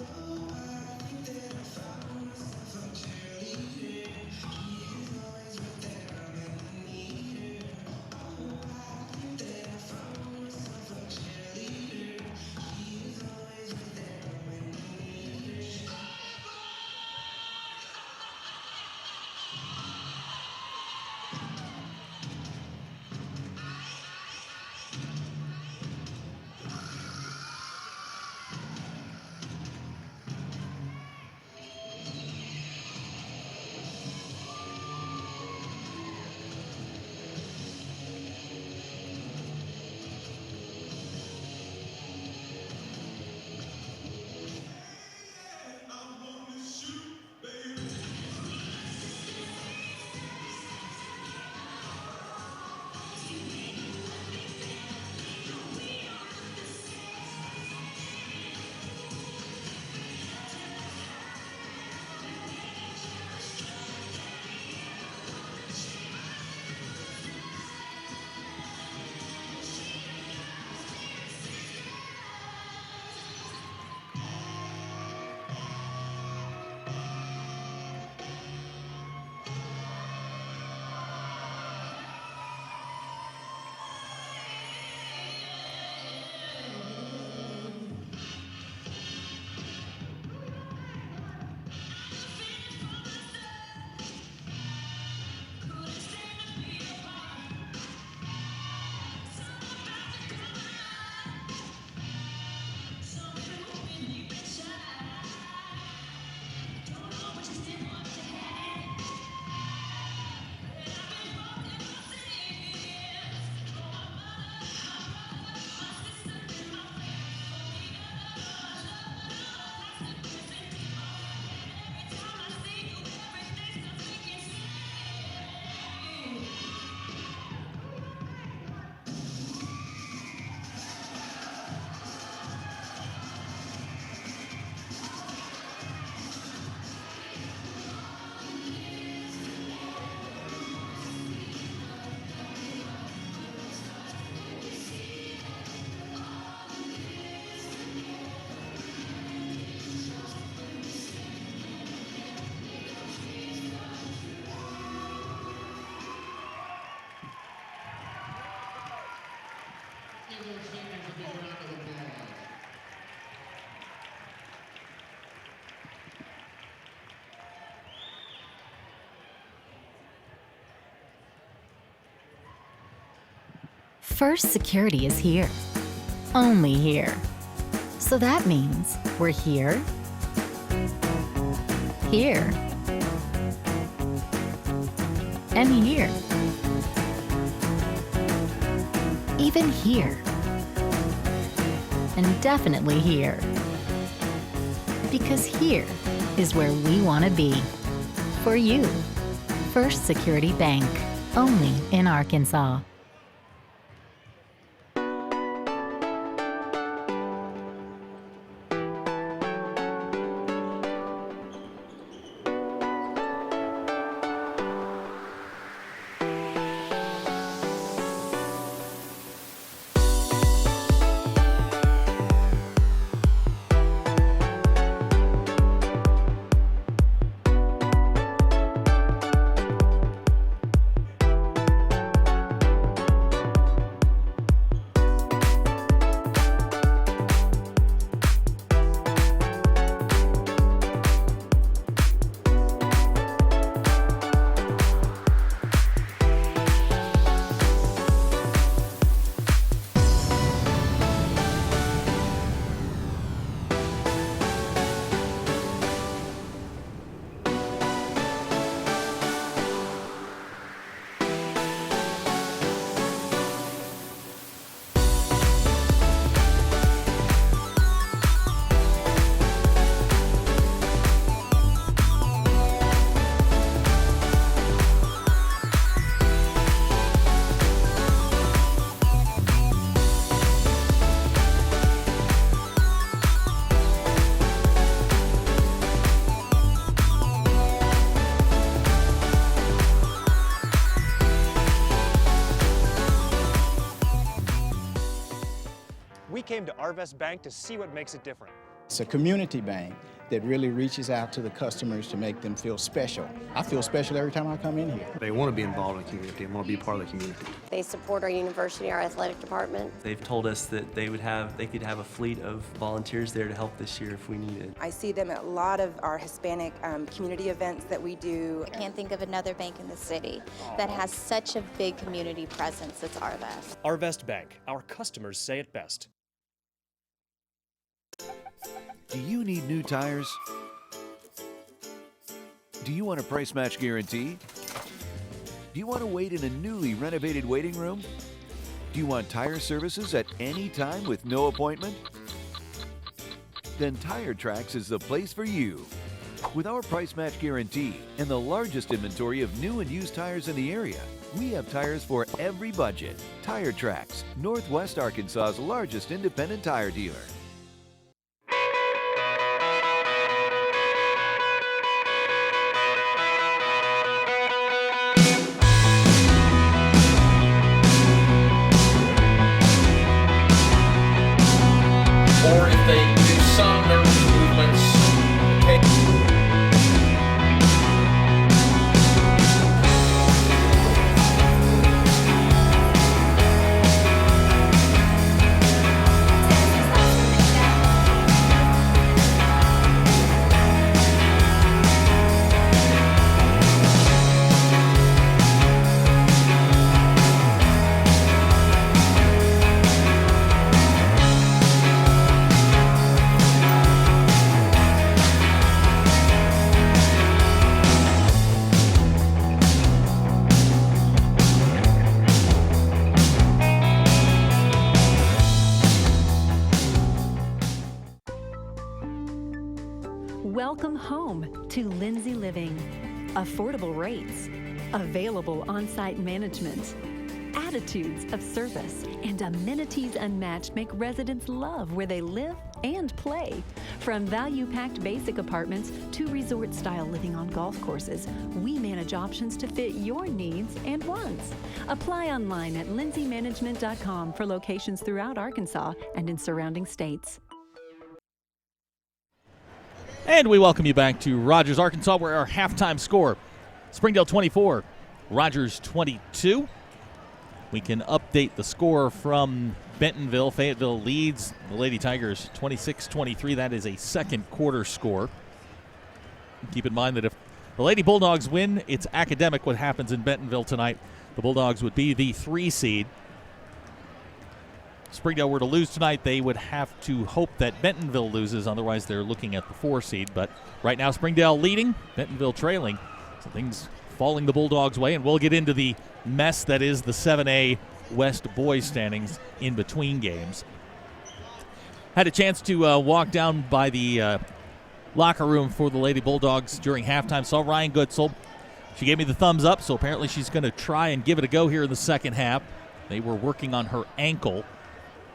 Give their seniors a big round of applause. First Security is here. Only here. So that means we're here, here, and here. Even here. And definitely here. Because here is where we want to be. For you. First Security Bank. Only in Arkansas. We came to Arvest Bank to see what makes it different. It's a community bank that really reaches out to the customers to make them feel special. I feel special every time I come in here. They want to be involved in the community and want to be part of the community. They support our university, our athletic department. They've told us that they could have a fleet of volunteers there to help this year if we needed. I see them at a lot of our Hispanic community events that we do. I can't think of another bank in the city that has such a big community presence as Arvest. Arvest Bank, our customers say it best. Do you need new tires? Do you want a price match guarantee? Do you want to wait in a newly renovated waiting room? Do you want tire services at any time with no appointment? Then Tire Tracks is the place for you. With our price match guarantee and the largest inventory of new and used tires in the area, we have tires for every budget. Tire Tracks, Northwest Arkansas's largest independent tire dealer. Or if they do some nervous movements. Welcome home to Lindsay Living. Affordable rates, available on-site management, attitudes of service, and amenities unmatched make residents love where they live and play. From value-packed basic apartments to resort-style living on golf courses, we manage options to fit your needs and wants. Apply online at lindsaymanagement.com for locations throughout Arkansas and in surrounding states. And we welcome you back to Rogers, Arkansas, where our halftime score, Springdale 24, Rogers 22. We can update the score from Bentonville. Fayetteville leads the Lady Tigers 26-23. That is a second quarter score. Keep in mind that if the Lady Bulldogs win, it's academic what happens in Bentonville tonight. The Bulldogs would be the 3 seed. If Springdale were to lose tonight, they would have to hope that Bentonville loses. Otherwise, they're looking at the 4 seed. But right now, Springdale leading, Bentonville trailing. So things falling the Bulldogs' way, and we'll get into the mess that is the 7A West boys standings in between games. Had a chance to walk down by the locker room for the Lady Bulldogs during halftime. Saw Ryan Goodsell. She gave me the thumbs up, so apparently she's going to try and give it a go here in the second half. They were working on her ankle.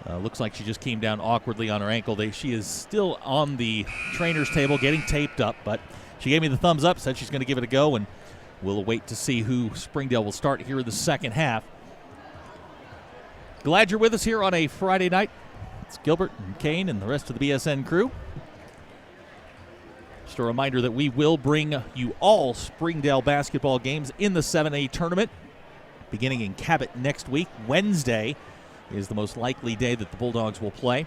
Looks like she just came down awkwardly on her ankle. She is still on the trainer's table getting taped up, but she gave me the thumbs up, said she's going to give it a go, and we'll wait to see who Springdale will start here in the second half. Glad you're with us here on a Friday night. It's Gilbert and Kane and the rest of the BSN crew. Just a reminder that we will bring you all Springdale basketball games in the 7A tournament beginning in Cabot next week. Wednesday is the most likely day that the Bulldogs will play.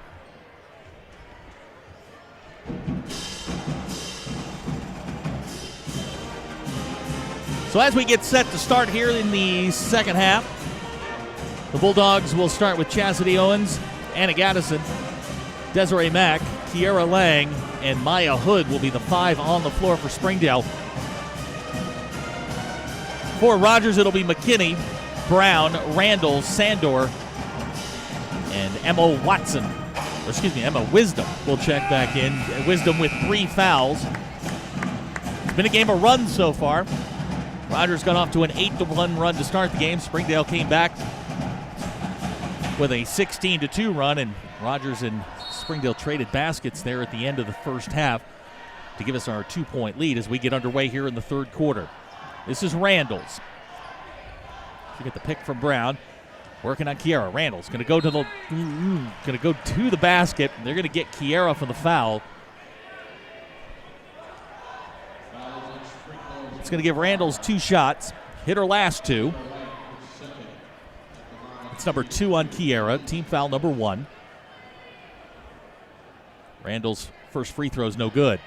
So as we get set to start here in the second half, the Bulldogs will start with Chastity Owens, Anna Gaddison, Desiree Mack, Kiera Lang, and Maya Hood will be the 5 on the floor for Springdale. For Rogers, it'll be McKinney, Brown, Randall, Sandor, and Emma Wisdom will check back in. Wisdom with 3 fouls. It's been a game of runs so far. Rogers got off to an 8-1 run to start the game. Springdale came back with a 16-2 run, and Rogers and Springdale traded baskets there at the end of the first half to give us our 2-point lead as we get underway here in the third quarter. This is Randall's. You get the pick from Brown. Working on Kiera. Randall's going to go to the basket. They're going to get Kiera for the foul. It's going to give Randall's 2 shots. Hit her last 2. It's number 2 on Kiera. Team foul number 1. Randall's first free throw is no good.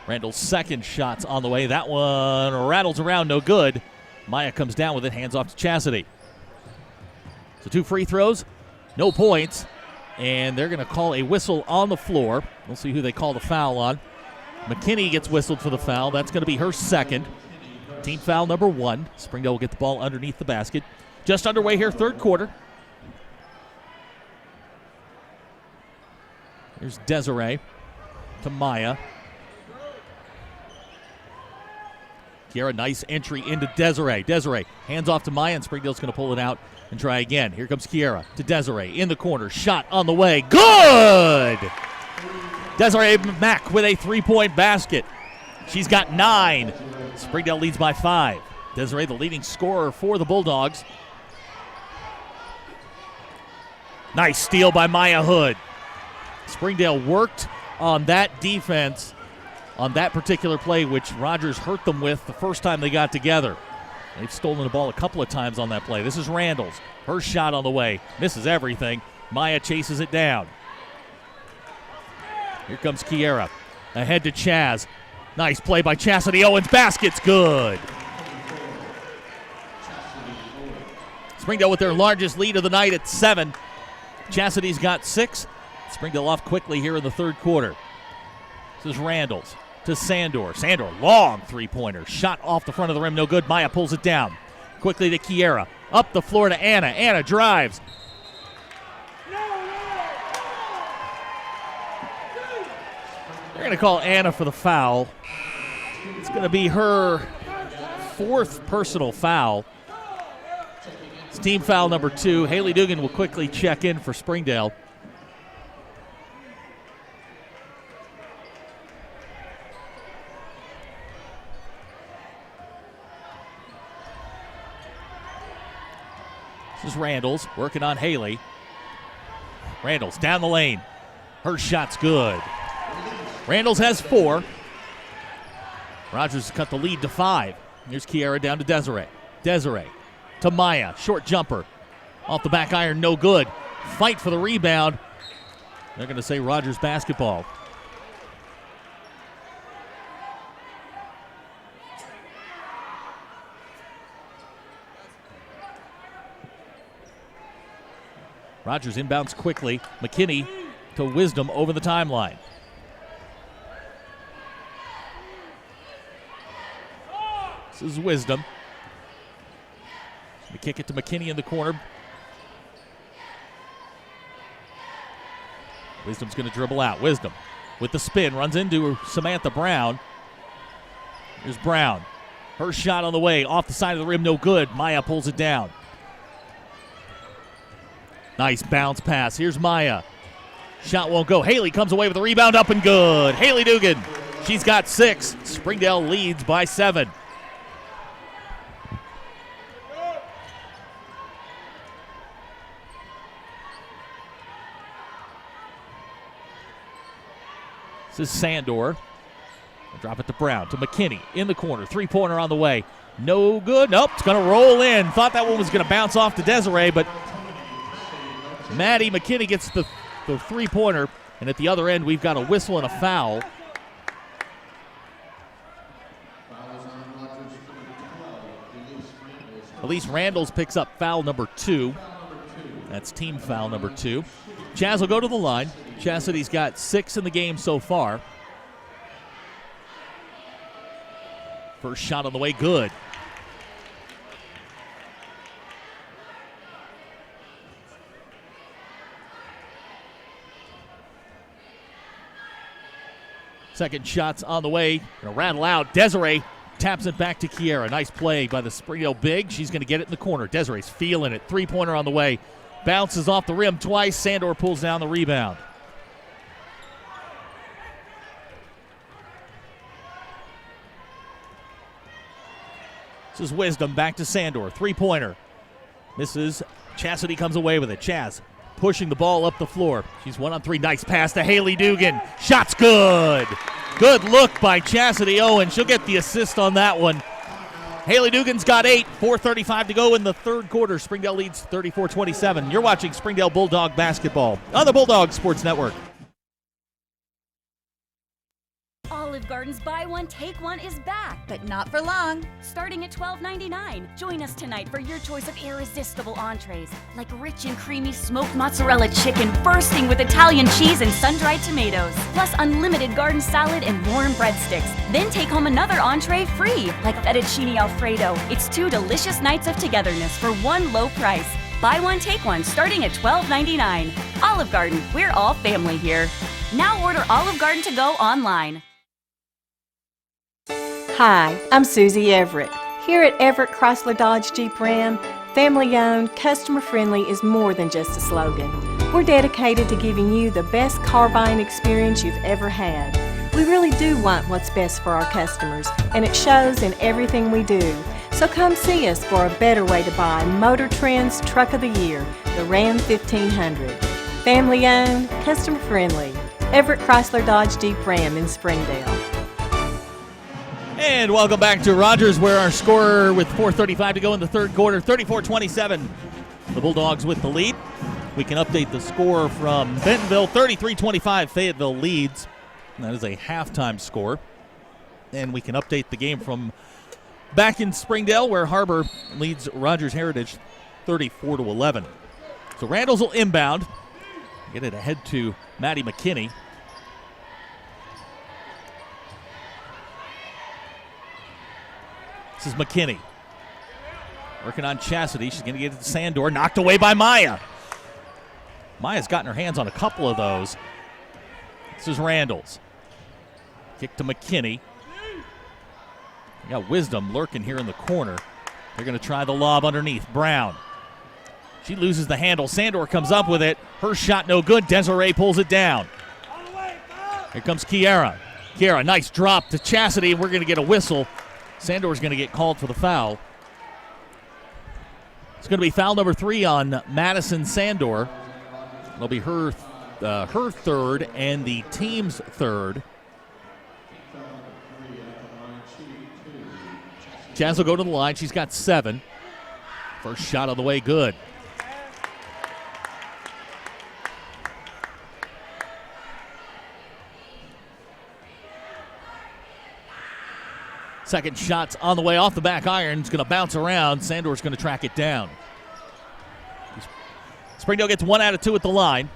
Randall's second shot's on the way. That one rattles around, no good. Maya comes down with it, hands off to Chastity. So 2 free throws, no points, and they're going to call a whistle on the floor. We'll see who they call the foul on. McKinney gets whistled for the foul. That's going to be her second. Team foul number 1. Springdale will get the ball underneath the basket. Just underway here, third quarter. Here's Desiree to Maya. Kiera, nice entry into Desiree. Desiree hands off to Maya, and Springdale's going to pull it out and try again. Here comes Kiera to Desiree in the corner. Shot on the way. Good! Desiree Mack with a 3-point basket. She's got 9. Springdale leads by 5. Desiree, the leading scorer for the Bulldogs. Nice steal by Maya Hood. Springdale worked on that defense on that particular play, which Rogers hurt them with the first time they got together. They've stolen the ball a couple of times on that play. This is Randall's. Her shot on the way. Misses everything. Maya chases it down. Here comes Kiera. Ahead to Chaz. Nice play by Chastity Owens. Basket's good. Springdale with their largest lead of the night at 7. Chastity's got 6. Springdale off quickly here in the third quarter. This is Randall's to Sandor. Sandor, long 3-pointer. Shot off the front of the rim, no good. Maya pulls it down. Quickly to Kiera. Up the floor to Anna. Anna drives. They're going to call Anna for the foul. It's going to be her 4th personal foul. It's team foul number 2. Haley Dugan will quickly check in for Springdale. This is Randall's working on Haley. Randall's down the lane. Her shot's good. Randall's has 4. Rogers cut the lead to 5. Here's Kiera down to Desiree. Desiree to Maya. Short jumper. Off the back iron, no good. Fight for the rebound. They're going to say Rogers basketball. Rogers inbounds quickly. McKinney to Wisdom over the timeline. This is Wisdom. They kick it to McKinney in the corner. Wisdom's going to dribble out. Wisdom with the spin, runs into Samantha Brown. Here's Brown. Her shot on the way, off the side of the rim, no good. Maya pulls it down. Nice bounce pass. Here's Maya. Shot won't go. Haley comes away with the rebound, up and good. Haley Dugan. She's got 6. Springdale leads by 7. This is Sandor. Drop it to Brown, to McKinney in the corner. 3-pointer on the way. No good. Nope, it's going to roll in. Thought that one was going to bounce off to Desiree, but Maddie McKinney gets the 3-pointer. And at the other end, we've got a whistle and a foul. Elise Randalls picks up foul number 2. That's team foul number 2. Chaz will go to the line. Chastity's got 6 in the game so far. First shot on the way, good. Second shot's on the way. Gonna rattle out. Desiree taps it back to Kiera. Nice play by the Springdale big. She's going to get it in the corner. Desiree's feeling it. 3-pointer on the way. Bounces off the rim twice. Sandor pulls down the rebound. This is Wisdom back to Sandor. 3-pointer. Misses. Chastity comes away with it. Chaz pushing the ball up the floor. She's 1-on-3. Nice pass to Haley Dugan. Shot's good. Good look by Chastity Owen. She'll get the assist on that one. Haley Dugan's got 8. 4:35 to go in the third quarter. Springdale leads 34-27. You're watching Springdale Bulldog basketball on the Bulldog Sports Network. Olive Garden's Buy One, Take One is back, but not for long. Starting at $12.99. Join us tonight for your choice of irresistible entrees, like rich and creamy smoked mozzarella chicken bursting with Italian cheese and sun-dried tomatoes, plus unlimited garden salad and warm breadsticks. Then take home another entree free, like fettuccine Alfredo. It's 2 delicious nights of togetherness for one low price. Buy one, take one, starting at $12.99. Olive Garden, we're all family here. Now order Olive Garden to go online. Hi, I'm Susie Everett. Here at Everett Chrysler Dodge Jeep Ram, family-owned, customer-friendly is more than just a slogan. We're dedicated to giving you the best car buying experience you've ever had. We really do want what's best for our customers, and it shows in everything we do. So come see us for a better way to buy Motor Trend's Truck of the Year, the Ram 1500. Family-owned, customer-friendly. Everett Chrysler Dodge Jeep Ram in Springdale. And welcome back to Rogers, where our score with 4:35 to go in the third quarter, 34-27. The Bulldogs with the lead. We can update the score from Bentonville, 33-25. Fayetteville leads. That is a halftime score. And we can update the game from back in Springdale, where HAR-BER leads Rogers Heritage 34-11. So Randalls will inbound. Get it ahead to Maddie McKinney. This is McKinney. Working on Chastity. She's going to get it to Sandor. Knocked away by Maya. Maya's gotten her hands on a couple of those. This is Randalls. Kick to McKinney. You got Wisdom lurking here in the corner. They're going to try the lob underneath. Brown. She loses the handle. Sandor comes up with it. Her shot no good. Desiree pulls it down. Here comes Kiera. Kiera, nice drop to Chastity. We're going to get a whistle. Sandor's going to get called for the foul. It's going to be foul number 3 on Madison Sandor. It'll be her third and the team's third. Chaz will go to the line. She's got 7. First shot on the way, good. Second shot's on the way off the back iron. It's going to bounce around. Sandor's going to track it down. Springdale gets 1 out of 2 at the line.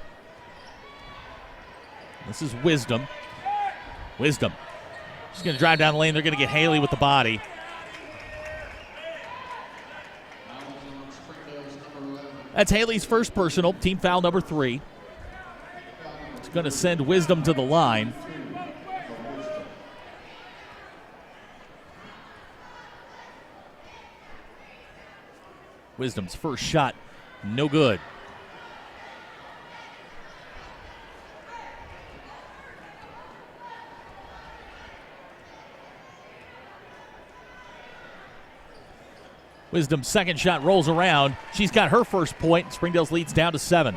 This is Wisdom. Wisdom. She's going to drive down the lane. They're going to get Haley with the body. That's Haley's first personal. Team foul number 3. It's going to send Wisdom to the line. Wisdom's first shot, no good. Wisdom's second shot rolls around. She's got her first point. Springdale's leads down to 7.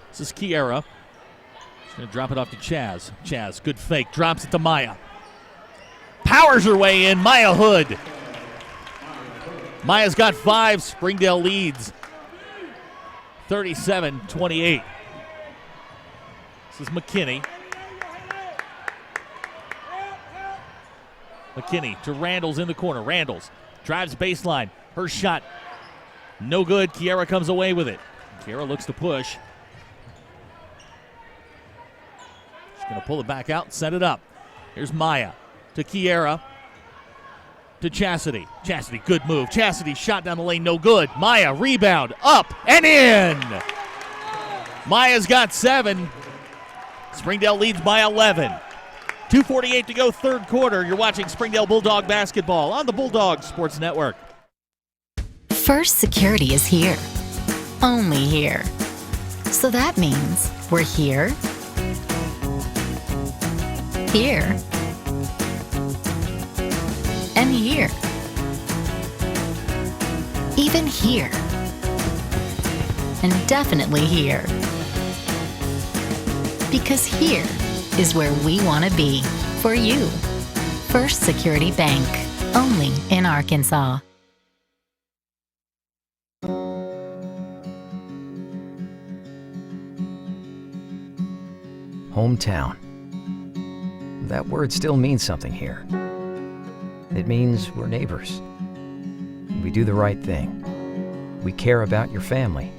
This is Kiera. She's going to drop it off to Chaz. Chaz, good fake, drops it to Maya. Powers her way in, Maya Hood. Maya's got 5, Springdale leads 37-28. This is McKinney. McKinney to Randall's in the corner. Randall's drives baseline. Her shot, no good. Kiera comes away with it. Kiera looks to push. Going to pull it back out and set it up. Here's Maya to Kiera to Chastity. Chastity, good move. Chastity shot down the lane, no good. Maya, rebound, up and in. Maya's got 7. Springdale leads by 11. 2:48 to go, third quarter. You're watching Springdale Bulldog basketball on the Bulldog Sports Network. First Security is here. Only here. So that means we're here. Here. And here. Even here. And definitely here. Because here is where we want to be for you. First Security Bank. Only in Arkansas. Hometown. That word still means something here. It means we're neighbors. We do the right thing. We care about your family.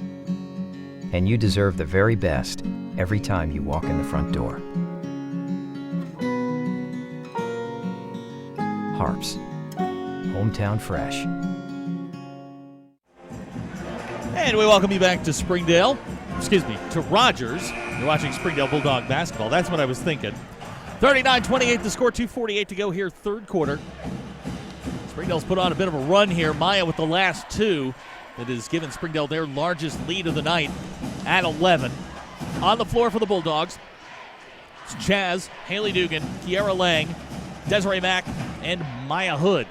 And you deserve the very best every time you walk in the front door. Harps. Hometown fresh. And we welcome you back to Springdale. Excuse me, to Rogers. You're watching Springdale Bulldog basketball. That's what I was thinking. 39-28 the score, 2:48 to go here, third quarter. Springdale's put on a bit of a run here. Maya with the last 2. That has given Springdale their largest lead of the night at 11. On the floor for the Bulldogs, it's Chaz, Haley Dugan, Kiera Lang, Desiree Mack, and Maya Hood.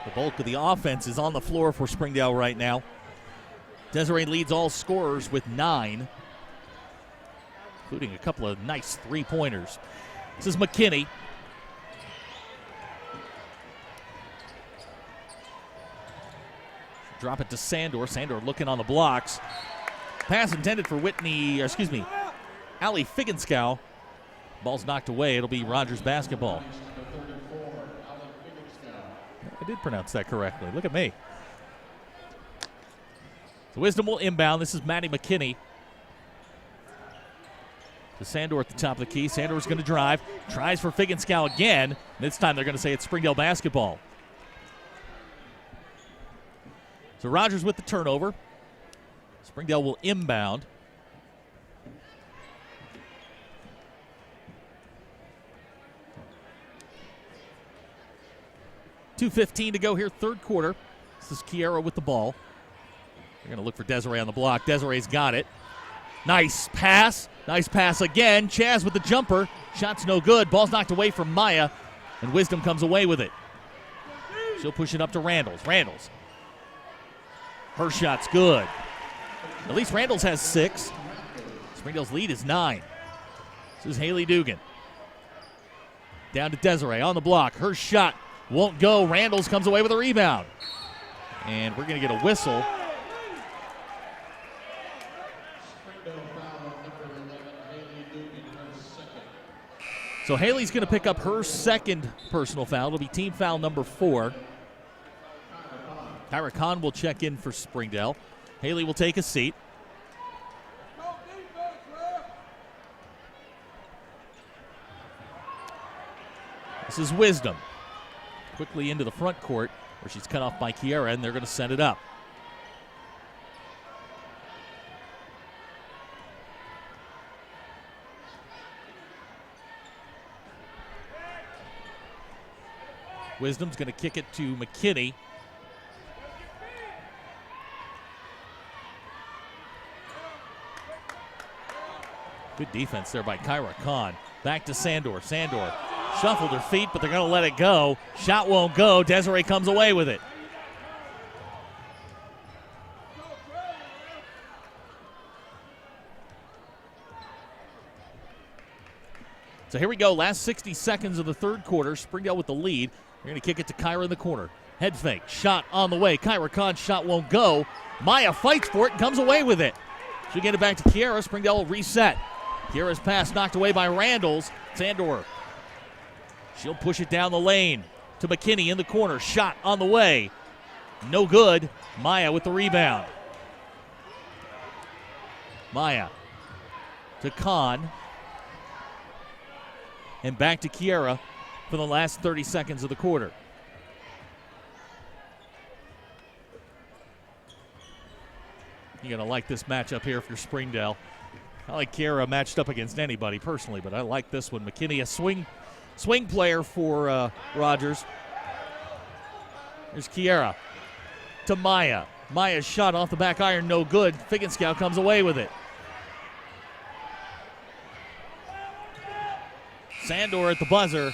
The bulk of the offense is on the floor for Springdale right now. Desiree leads all scorers with 9. Including a couple of nice three-pointers. This is McKinney. Drop it to Sandor. Sandor looking on the blocks. Pass intended for Allie Figgenskow. Ball's knocked away. It'll be Rogers basketball. I did pronounce that correctly. Look at me. So Wisdom will inbound. This is Maddie McKinney. To Sandor at the top of the key. Sandor's going to drive. Tries for Figgenskow again. This time they're going to say it's Springdale basketball. So Rogers with the turnover. Springdale will inbound. .2:15 to go here, third quarter. This is Kiera with the ball. They're going to look for Desiree on the block. Desiree's got it. Nice pass. Nice pass again. Chaz with the jumper. Shot's no good. Ball's knocked away from Maya, and Wisdom comes away with it. She'll push it up to Randall's. Randall's Her shot's good. At least Randall's has 6. Springdale's lead is 9. This is Haley Dugan. Down to Desiree on the block. Her shot won't go. Randall's comes away with a rebound. And we're going to get a whistle. So Haley's going to pick up her second personal foul. It'll be team foul number 4. Kyra Khan will check in for Springdale. Haley will take a seat. This is Wisdom. Quickly into the front court where she's cut off by Kiera, and they're going to set it up. Wisdom's going to kick it to McKinney. Good defense there by Kyra Khan. Back to Sandor. Sandor shuffled her feet, but they're going to let it go. Shot won't go. Desiree comes away with it. So here we go. Last 60 seconds of the third quarter. Springdale with the lead. They're going to kick it to Kyra in the corner. Head fake. Shot on the way. Kyra Khan's shot won't go. Maya fights for it and comes away with it. She'll get it back to Kiera. Springdale will reset. Kiera's pass knocked away by Randall's. Sandor. She'll push it down the lane to McKinney in the corner. Shot on the way. No good. Maya with the rebound. Maya to Khan. And back to Kiera for the last 30 seconds of the quarter. You're going to like this matchup here if you're Springdale. I like Kiera matched up against anybody personally, but I like this one. McKinney, a swing player for Rogers. There's Kiera to Maya. Maya's shot off the back iron, no good. Figgenskow comes away with it. Sandor at the buzzer,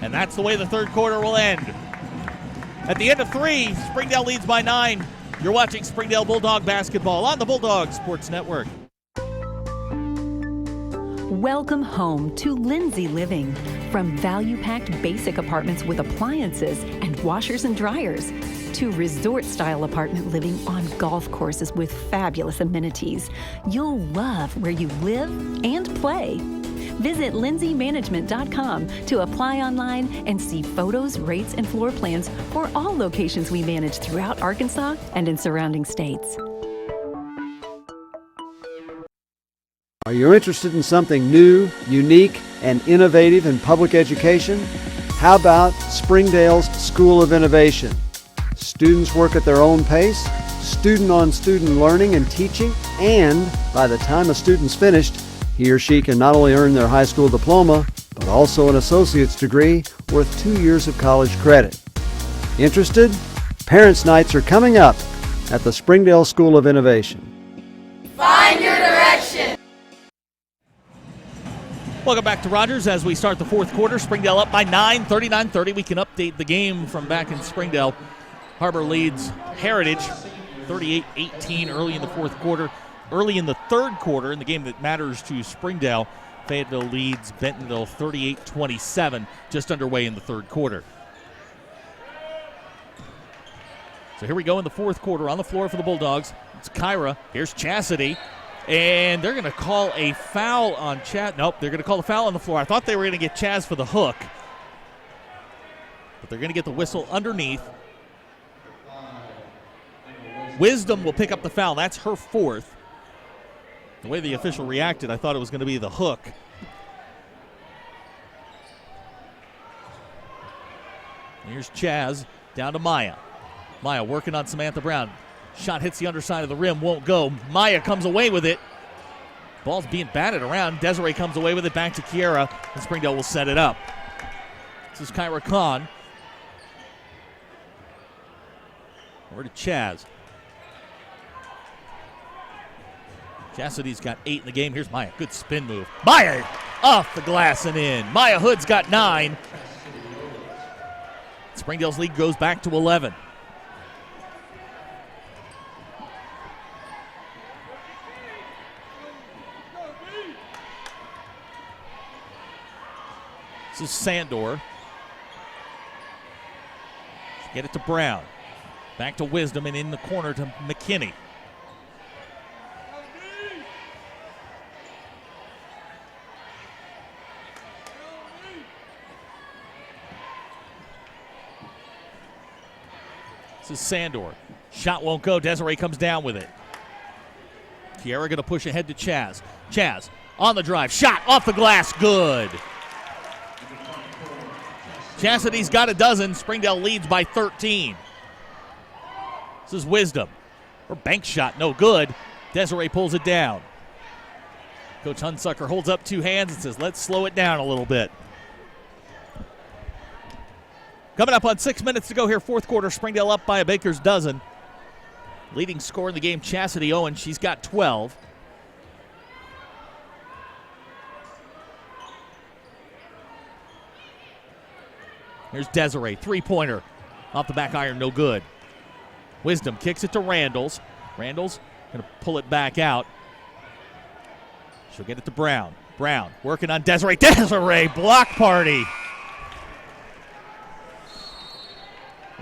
and that's the way the third quarter will end. At the end of 3, Springdale leads by 9. You're watching Springdale Bulldog basketball on the Bulldog Sports Network. Welcome home to Lindsay Living. From value-packed basic apartments with appliances and washers and dryers to resort-style apartment living on golf courses with fabulous amenities, you'll love where you live and play. Visit lindsaymanagement.com to apply online and see photos, rates, and floor plans for all locations we manage throughout Arkansas and in surrounding states. Are you interested in something new, unique, and innovative in public education? How about Springdale's School of Innovation? Students work at their own pace, student-on-student learning and teaching, and by the time a student's finished, he or she can not only earn their high school diploma, but also an associate's degree worth 2 years of college credit. Interested? Parents' Nights are coming up at the Springdale School of Innovation. Find your direction! Welcome back to Rogers as we start the fourth quarter. Springdale up by 9, 39-30. We can update the game from back in Springdale. Har-BER leads Heritage 38-18 early in the fourth quarter. Early in the third quarter, in the game that matters to Springdale, Fayetteville leads Bentonville 38-27, just underway in the third quarter. So here we go in the fourth quarter. On the floor for the Bulldogs, it's Kyra. Here's Chastity. And they're going to call a foul on Nope, they're going to call a foul on the floor. I thought they were going to get Chaz for the hook. But they're going to get the whistle underneath. Wisdom will pick up the foul. That's her 4th. The way the official reacted, I thought it was going to be the hook. Here's Chaz down to Maya. Maya working on Samantha Brown. Shot hits the underside of the rim, won't go. Maya comes away with it. Ball's being batted around. Desiree comes away with it back to Kiera, and Springdale will set it up. This is Kyra Khan. Over to Chaz. Chastity's got 8 in the game. Here's Maya. Good spin move. Maya off the glass and in. Maya Hood's got 9. Springdale's lead goes back to 11. This is Sandor. Get it to Brown. Back to Wisdom and in the corner to McKinney. This is Sandor. Shot won't go. Desiree comes down with it. Kiera going to push ahead to Chaz. Chaz on the drive. Shot off the glass. Good. Chastity's got a dozen. Springdale leads by 13. This is Wisdom. Her bank shot, no good. Desiree pulls it down. Coach Hunsucker holds up two hands and says, let's slow it down a little bit. Coming up on 6 minutes to go here, fourth quarter. Springdale up by a baker's dozen. Leading scorer in the game, Chastity Owen. She's got 12. Here's Desiree, three-pointer. Off the back iron, no good. Wisdom kicks it to Randalls. Randalls going to pull it back out. She'll get it to Brown. Brown working on Desiree. Desiree, block party.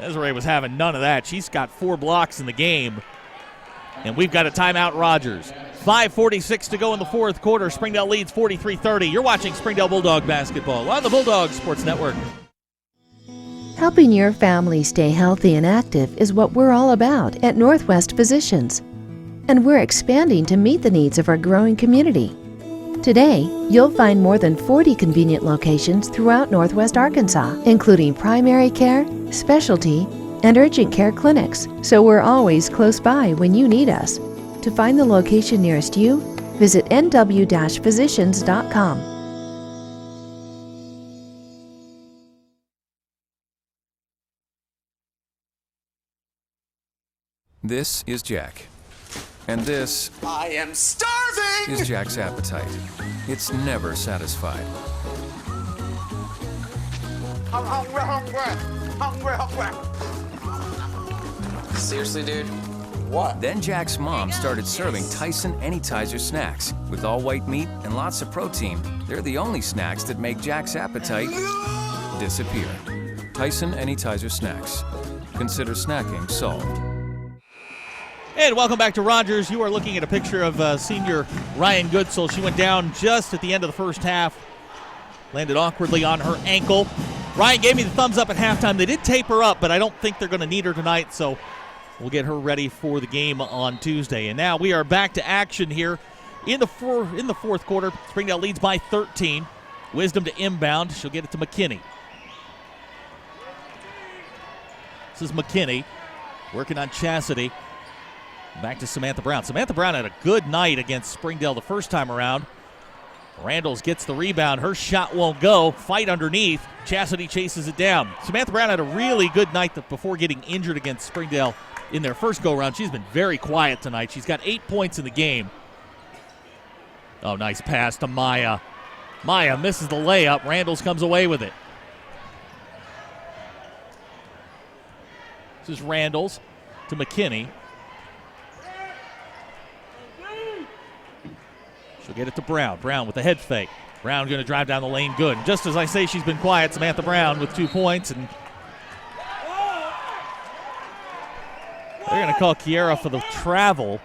Desiree was having none of that. She's got 4 blocks in the game. And we've got a timeout, Rogers. 5:46 to go in the fourth quarter. Springdale leads 43-30. You're watching Springdale Bulldog basketball on the Bulldog Sports Network. Helping your family stay healthy and active is what we're all about at Northwest Physicians. And we're expanding to meet the needs of our growing community. Today, you'll find more than 40 convenient locations throughout Northwest Arkansas, including primary care, specialty, and urgent care clinics, so we're always close by when you need us. To find the location nearest you, visit nw-physicians.com. This is Jack. And this I am starving! is Jack's appetite. It's never satisfied. I'm hungry. Seriously, dude? What? Then Jack's mom started serving Tyson Anytizer snacks. With all white meat and lots of protein, they're the only snacks that make Jack's appetite disappear. Tyson Anytizer snacks. Consider snacking solved. And welcome back to Rogers. You are looking at a picture of senior Ryan Goodsell. She went down just at the end of the first half. Landed awkwardly on her ankle. Ryan gave me the thumbs up at halftime. They did tape her up, but I don't think they're going to need her tonight, so we'll get her ready for the game on Tuesday. And now we are back to action here in the fourth quarter. Springdale leads by 13. Wisdom to inbound. She'll get it to McKinney. This is McKinney working on Chastity. Back to Samantha Brown. Samantha Brown had a good night against Springdale the first time around. Randalls gets the rebound. Her shot won't go. Fight underneath. Chastity chases it down. Samantha Brown had a really good night before getting injured against Springdale in their first go-around. She's been very quiet tonight. She's got 8 points in the game. Oh, nice pass to Maya. Maya misses the layup. Randalls comes away with it. This is Randalls to McKinney. She'll get it to Brown. Brown with the head fake. Brown going to drive down the lane. Good. And just as I say she's been quiet, Samantha Brown with 2 points. And they're going to call Kiera for the travel.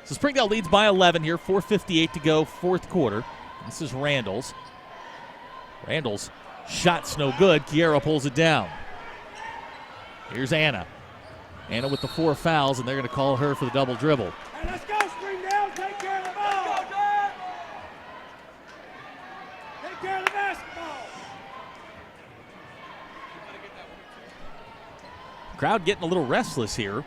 So Springdale leads by 11 here. 4:58 to go, fourth quarter. This is Randalls. Randalls' shot's no good. Kiera pulls it down. Here's Anna. Anna with the 4 fouls, and they're going to call her for the double dribble. Hey, let's go, Springdale. Take care of the ball. Take care of the basketball. Crowd getting a little restless here.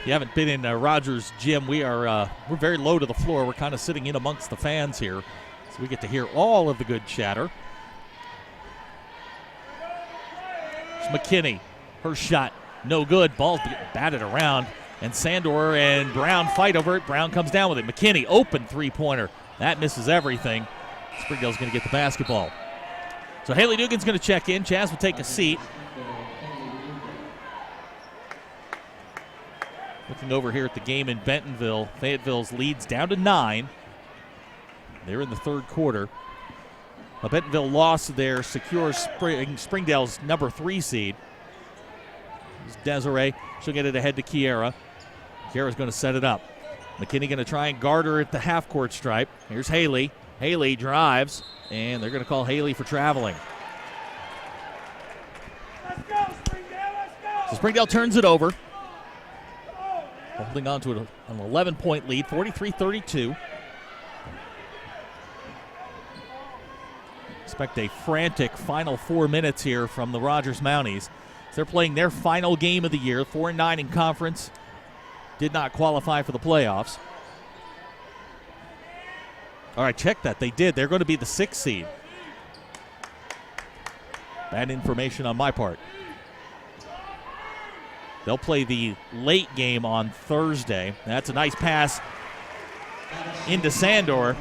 If you haven't been in Rogers' gym, we're very low to the floor. We're kind of sitting in amongst the fans here, so we get to hear all of the good chatter. McKinney, her shot, no good. Ball's batted around, and Sandor and Brown fight over it. Brown comes down with it. McKinney, open three-pointer. That misses everything. Springdale's going to get the basketball. So Haley Dugan's going to check in. Chaz will take a seat. Looking over here at the game in Bentonville, Fayetteville's lead's down to 9. They're in the third quarter. Bentonville lost their secure Springdale's number 3 seed. This is Desiree. She'll get it ahead to Kiera. Kiera's going to set it up. McKinney going to try and guard her at the half-court stripe. Here's Haley. Haley drives, and they're going to call Haley for traveling. Let's go, Springdale, let's go! So Springdale turns it over. Holding on to an 11-point lead, 43-32. Expect a frantic final 4 minutes here from the Rogers Mounties. They're playing their final game of the year, 4-9 in conference. Did not qualify for the playoffs. All right, check that. They did. They're going to be the 6th seed. Bad information on my part. They'll play the late game on Thursday. That's a nice pass into Sandor.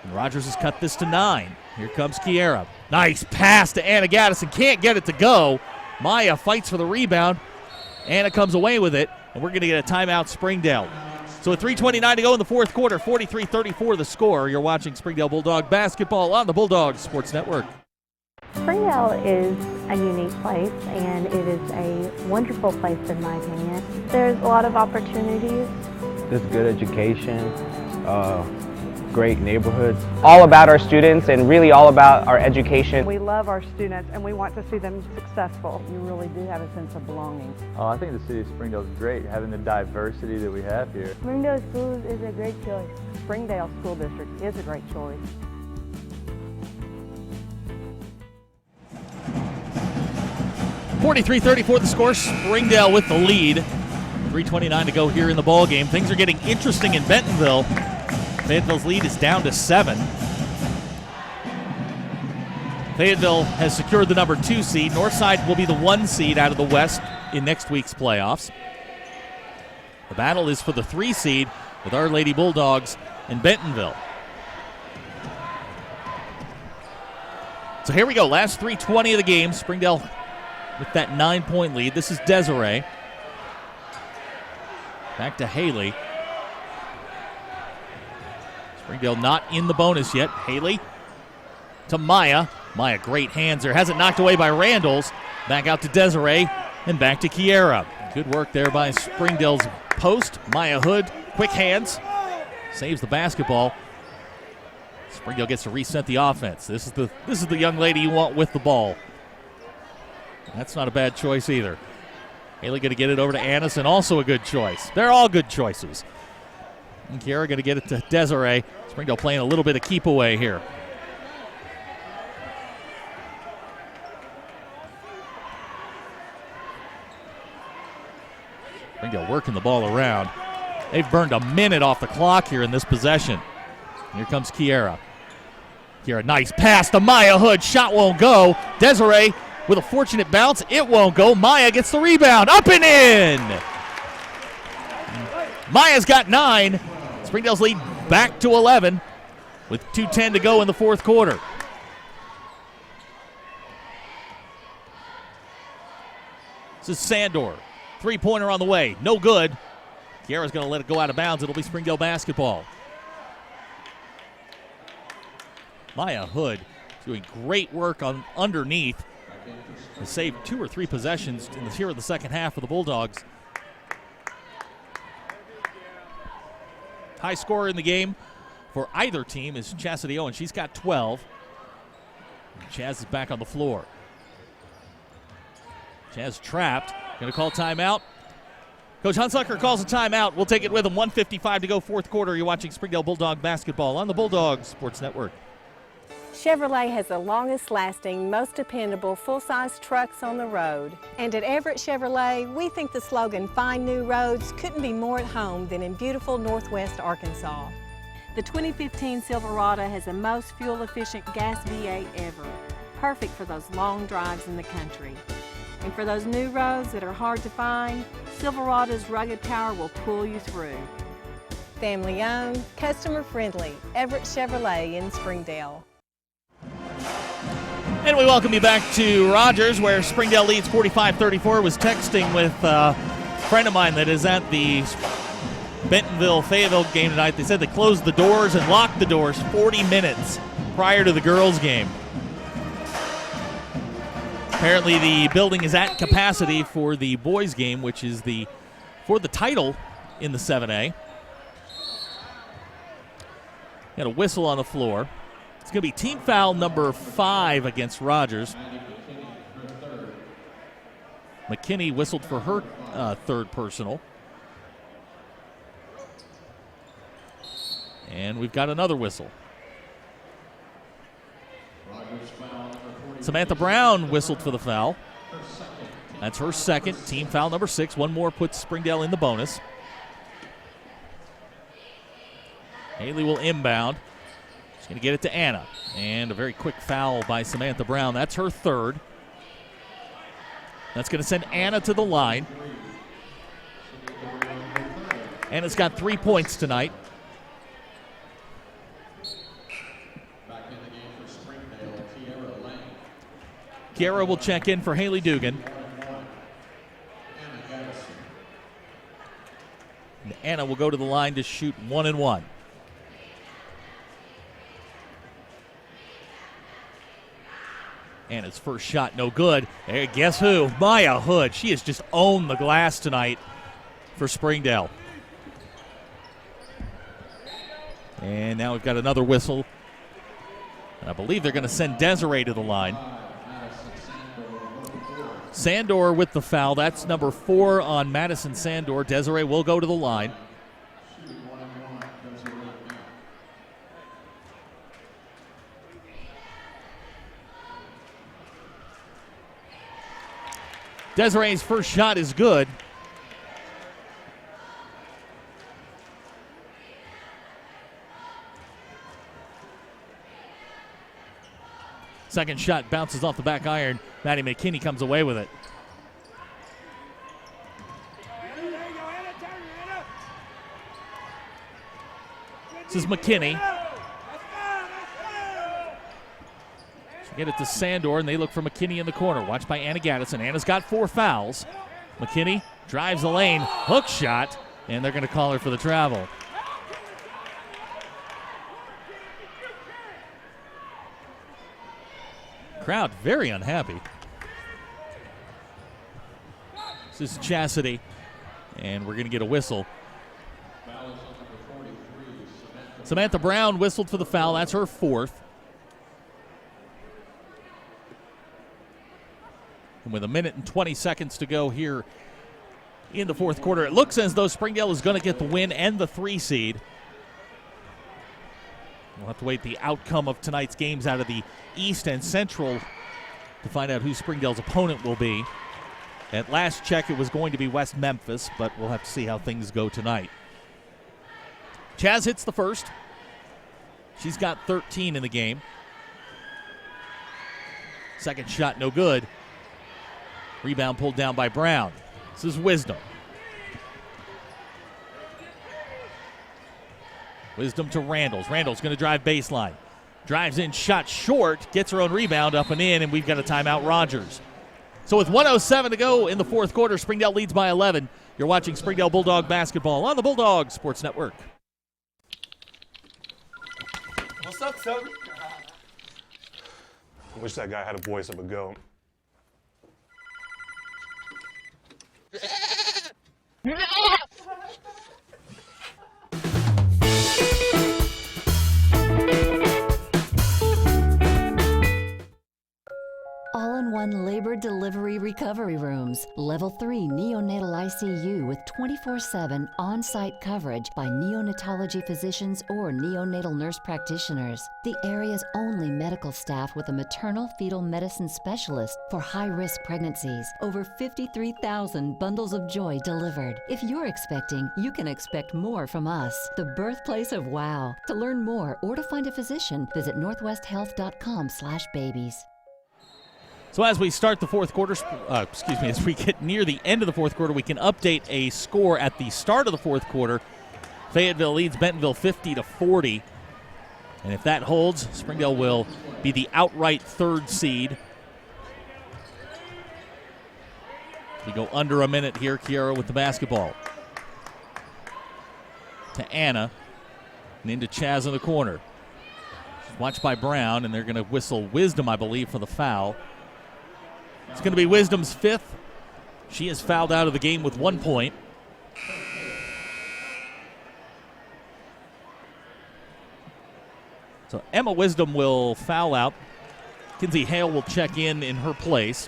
And Rogers has cut this to 9. Here comes Kiera. Nice pass to Anna Gaddison. Can't get it to go. Maya fights for the rebound. Anna comes away with it, and we're going to get a timeout, Springdale. So with 3:29 to go in the fourth quarter, 43-34 the score. You're watching Springdale Bulldog basketball on the Bulldogs Sports Network. Springdale is a unique place, and it is a wonderful place in my opinion. There's a lot of opportunities. There's good education, great neighborhoods. All about our students and really all about our education. We love our students and we want to see them successful. You really do have a sense of belonging. I think the city of Springdale is great, having the diversity that we have here. Springdale Schools is a great choice. Springdale School District is a great choice. (43-34) the score. Springdale with the lead. 3:29 to go here in the ball game. Things are getting interesting in Bentonville. Fayetteville's lead is down to 7. Fayetteville has secured the number 2 seed. Northside will be the 1 seed out of the West in next week's playoffs. The battle is for the 3 seed with Our Lady Bulldogs in Bentonville. So here we go. Last 3:20 of the game. Springdale with that 9-point lead. This is Desiree. Back to Haley. Springdale not in the bonus yet. Haley to Maya. Maya, great hands there. Has it knocked away by Randalls. Back out to Desiree and back to Kiera. Good work there by Springdale's post. Maya Hood, quick hands. Saves the basketball. Springdale gets to reset the offense. This is the young lady you want with the ball. That's not a bad choice either. Haley going to get it over to Annis, and also a good choice. They're all good choices. And Kiera going to get it to Desiree. Springdale playing a little bit of keep away here. Springdale working the ball around. They've burned a minute off the clock here in this possession. Here comes Kiera. Kiera, nice pass to Maya Hood. Shot won't go. Desiree with a fortunate bounce. It won't go. Maya gets the rebound. Up and in. Maya's got 9. Springdale's lead back to 11 with 2:10 to go in the fourth quarter. This is Sandor. 3-pointer on the way. No good. Kiera's going to let it go out of bounds. It'll be Springdale basketball. Maya Hood doing great work on underneath. Has saved 2 or 3 possessions here in the second half of the Bulldogs. High scorer in the game for either team is Chastity Owen. She's got 12. Chaz is back on the floor. Chaz trapped. Going to call timeout. Coach Hunsucker calls a timeout. We'll take it with him. 1:55 to go, fourth quarter. You're watching Springdale Bulldog basketball on the Bulldogs Sports Network. Chevrolet has the longest lasting, most dependable full-size trucks on the road. And at Everett Chevrolet, we think the slogan, "Find New Roads," couldn't be more at home than in beautiful Northwest Arkansas. The 2015 Silverado has the most fuel-efficient gas V8 ever, perfect for those long drives in the country. And for those new roads that are hard to find, Silverado's rugged power will pull you through. Family-owned, customer-friendly, Everett Chevrolet in Springdale. And we welcome you back to Rogers, where Springdale leads 45-34. Was texting with friend of mine that is at the Bentonville-Fayetteville game tonight, they said they closed the doors and locked the doors 40 minutes prior to the girls' game. Apparently the building is at capacity for the boys' game, which is for the title in the 7A. Got a whistle on the floor. It's going to be team foul number 5 against Rogers. McKinney whistled for her third personal. And we've got another whistle. Samantha Brown whistled for the foul. That's her second, team foul number 6. One more puts Springdale in the bonus. Haley will inbound. She's going to get it to Anna. And a very quick foul by Samantha Brown. That's her third. That's going to send Anna to the line. Anna's got 3 points tonight. Kiara will check in for Haley Dugan. And Anna will go to the line to shoot 1 and 1. Anna's first shot, no good. Hey, guess who? Maya Hood. She has just owned the glass tonight for Springdale. And now we've got another whistle. And I believe they're going to send Desiree to the line. Sandor with the foul. That's number 4 on Madison Sandor. Desiree will go to the line. Desiree's first shot is good. Second shot bounces off the back iron. Maddie McKinney comes away with it. This is McKinney. She'll get it to Sandor, and they look for McKinney in the corner. Watched by Anna Gaddison. Anna's got 4 fouls. McKinney drives the lane. Hook shot, and they're going to call her for the travel. Crowd very unhappy. This is Chastity, and we're going to get a whistle. Samantha Brown whistled for the foul. That's her 4th. And with 1 minute and 20 seconds to go here in the 4th quarter, it looks as though Springdale is going to get the win and the 3 seed. We'll have to wait the outcome of tonight's games out of the East and Central to find out who Springdale's opponent will be. At last check, it was going to be West Memphis, but we'll have to see how things go tonight. Chaz hits the first. She's got 13 in the game. Second shot, no good. Rebound pulled down by Brown. This is Wisdom. Wisdom to Randalls. Randalls going to drive baseline. Drives in, shot short, gets her own rebound up and in, and we've got a timeout, Rogers. So with 1:07 to go in the 4th quarter, Springdale leads by 11. You're watching Springdale Bulldog basketball on the Bulldog Sports Network. What's up, Toby? I wish that guy had a voice of a goat. All-in-one labor delivery recovery rooms. Level 3 neonatal ICU with 24/7 on-site coverage by neonatology physicians or neonatal nurse practitioners. The area's only medical staff with a maternal fetal medicine specialist for high-risk pregnancies. Over 53,000 bundles of joy delivered. If you're expecting, you can expect more from us. The birthplace of wow. To learn more or to find a physician, visit northwesthealth.com/babies. So as we start the 4th quarter, as we get near the end of the 4th quarter, we can update a score at the start of the 4th quarter. Fayetteville leads Bentonville 50-40. And if that holds, Springdale will be the outright 3rd seed. We go under a minute here. Kiara with the basketball. To Anna. And into Chaz in the corner. She's watched by Brown, and they're going to whistle Wisdom, I believe, for the foul. It's going to be Wisdom's fifth. She is fouled out of the game with 1 point. So Emma Wisdom will foul out. Kinsey Hale will check in her place.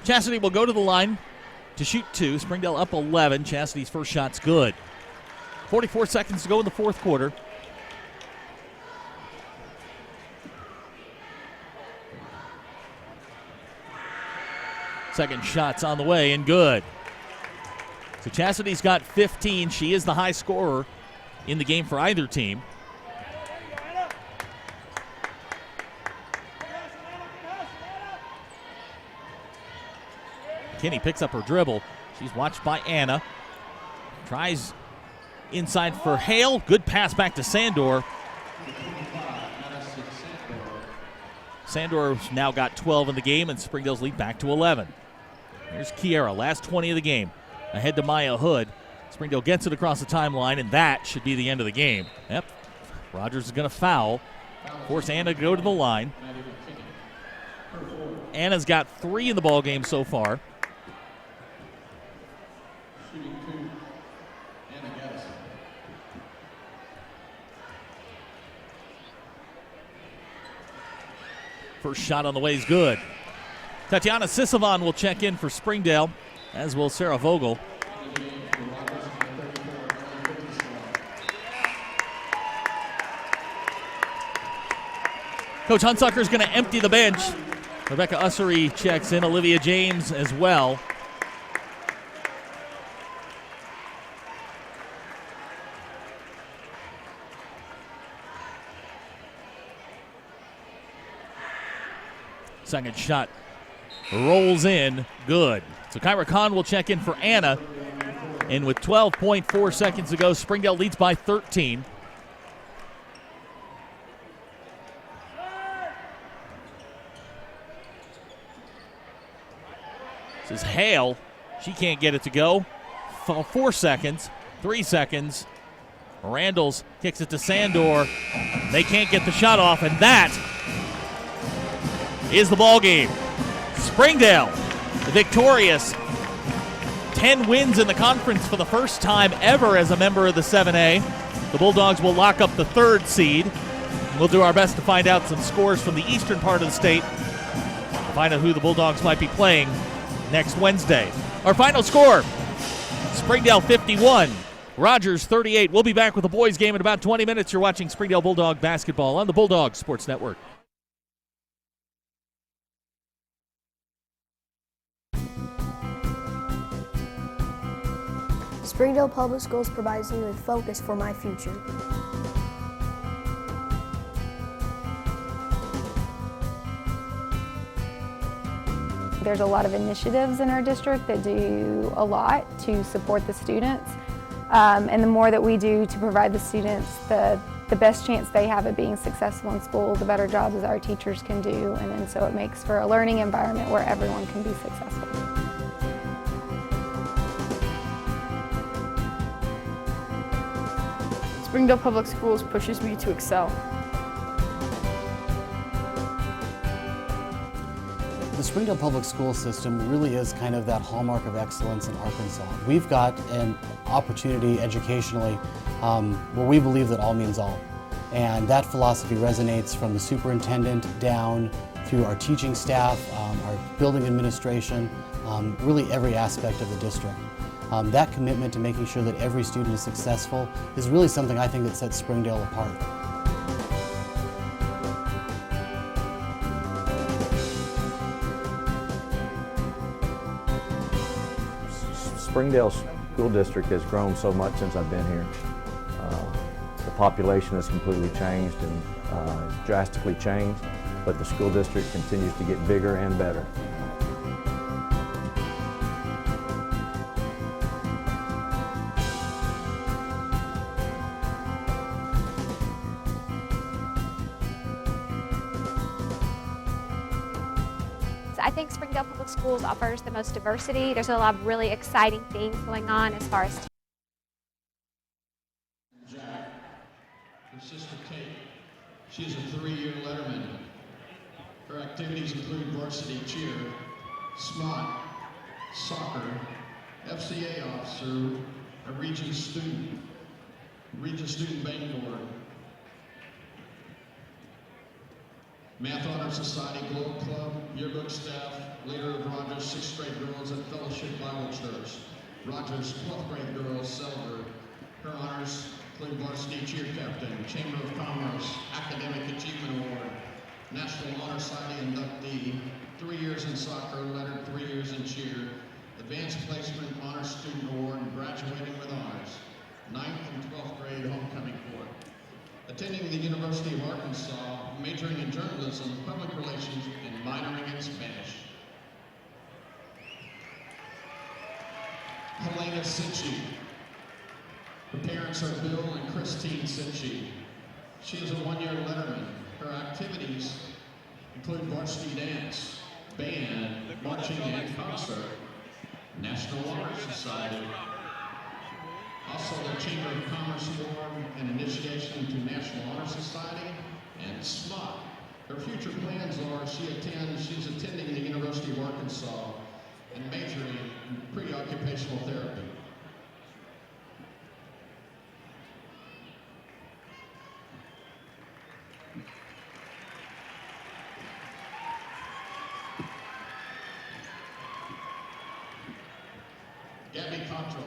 Chastity will go to the line to shoot 2. Springdale up 11. Chastity's first shot's good. 44 seconds to go in the fourth quarter. Second shot's on the way and good. So Chastity's got 15. She is the high scorer in the game for either team. Kinney picks up her dribble. She's watched by Anna. Tries inside for Hale. Good pass back to Sandor. Sandor's now got 12 in the game, and Springdale's lead back to 11. Here's Kiera, last 20 of the game. Ahead to Maya Hood. Springdale gets it across the timeline, and that should be the end of the game. Yep. Rogers is going to foul. Force Anna to go to the line. Anna's got 3 in the ball game so far. First shot on the way is good. Tatiana Sisavon will check in for Springdale, as will Sarah Vogel. Coach Hunsucker is going to empty the bench. Rebecca Ussery checks in, Olivia James as well. Second shot rolls in, good. So Kyra Khan will check in for Anna. And with 12.4 seconds to go, Springdale leads by 13. This is Hale. She can't get it to go. 4 seconds, 3 seconds. Randalls kicks it to Sandor. They can't get the shot off, and that is the ball game. Springdale victorious. 10 wins in the conference for the first time ever as a member of the 7A. The Bulldogs will lock up the 3rd seed. We'll do our best to find out some scores from the eastern part of the state. Find out who the Bulldogs might be playing next Wednesday. Our final score, Springdale 51, Rogers 38. We'll be back with the boys game in about 20 minutes. You're watching Springdale Bulldog basketball on the Bulldog Sports Network. Springdale Public Schools provides me with focus for my future. There's a lot of initiatives in our district that do a lot to support the students. And the more that we do to provide the students the best chance they have at being successful in school, the better jobs as our teachers can do. And then so it makes for a learning environment where everyone can be successful. Springdale Public Schools pushes me to excel. The Springdale Public School system really is kind of that hallmark of excellence in Arkansas. We've got an opportunity educationally where we believe that all means all. And that philosophy resonates from the superintendent down through our teaching staff, our building administration, really every aspect of the district. That commitment to making sure that every student is successful is really something I think that sets Springdale apart. Springdale School District has grown so much since I've been here. The population has completely changed and drastically changed, but the school district continues to get bigger and better. I think Springdale Public Schools offers the most diversity. There's a lot of really exciting things going on as far as Jack, her sister Kate. She is a 3-year letterman. Her activities include varsity cheer, SMOT, soccer, FCA officer, a Region Student Bank Board, Math Honor Society, Globe Club, yearbook staff, leader of Rogers 6th grade girls at Fellowship Bible Church, Rogers 12th grade girls celebrate. Her honors include varsity cheer captain, Chamber of Commerce, Academic Achievement Award, National Honor Society inductee, 3 years in soccer, lettered 3 years in cheer, Advanced Placement Honor Student Award, and graduating with honors, 9th and 12th grade homecoming court. Attending the University of Arkansas, majoring in journalism, public relations, and minoring in Spanish. Helena Sinchi. Her parents are Bill and Christine Sinchi. She is a 1-year letterman. Her activities include varsity dance, band, marching, and concert, National Honor Society, also the Chamber of Commerce Award and initiation to National Honor Society, and SMOT. Her future plans are she's attending the University of Arkansas and majoring in pre-occupational therapy. Gabby Cottrell.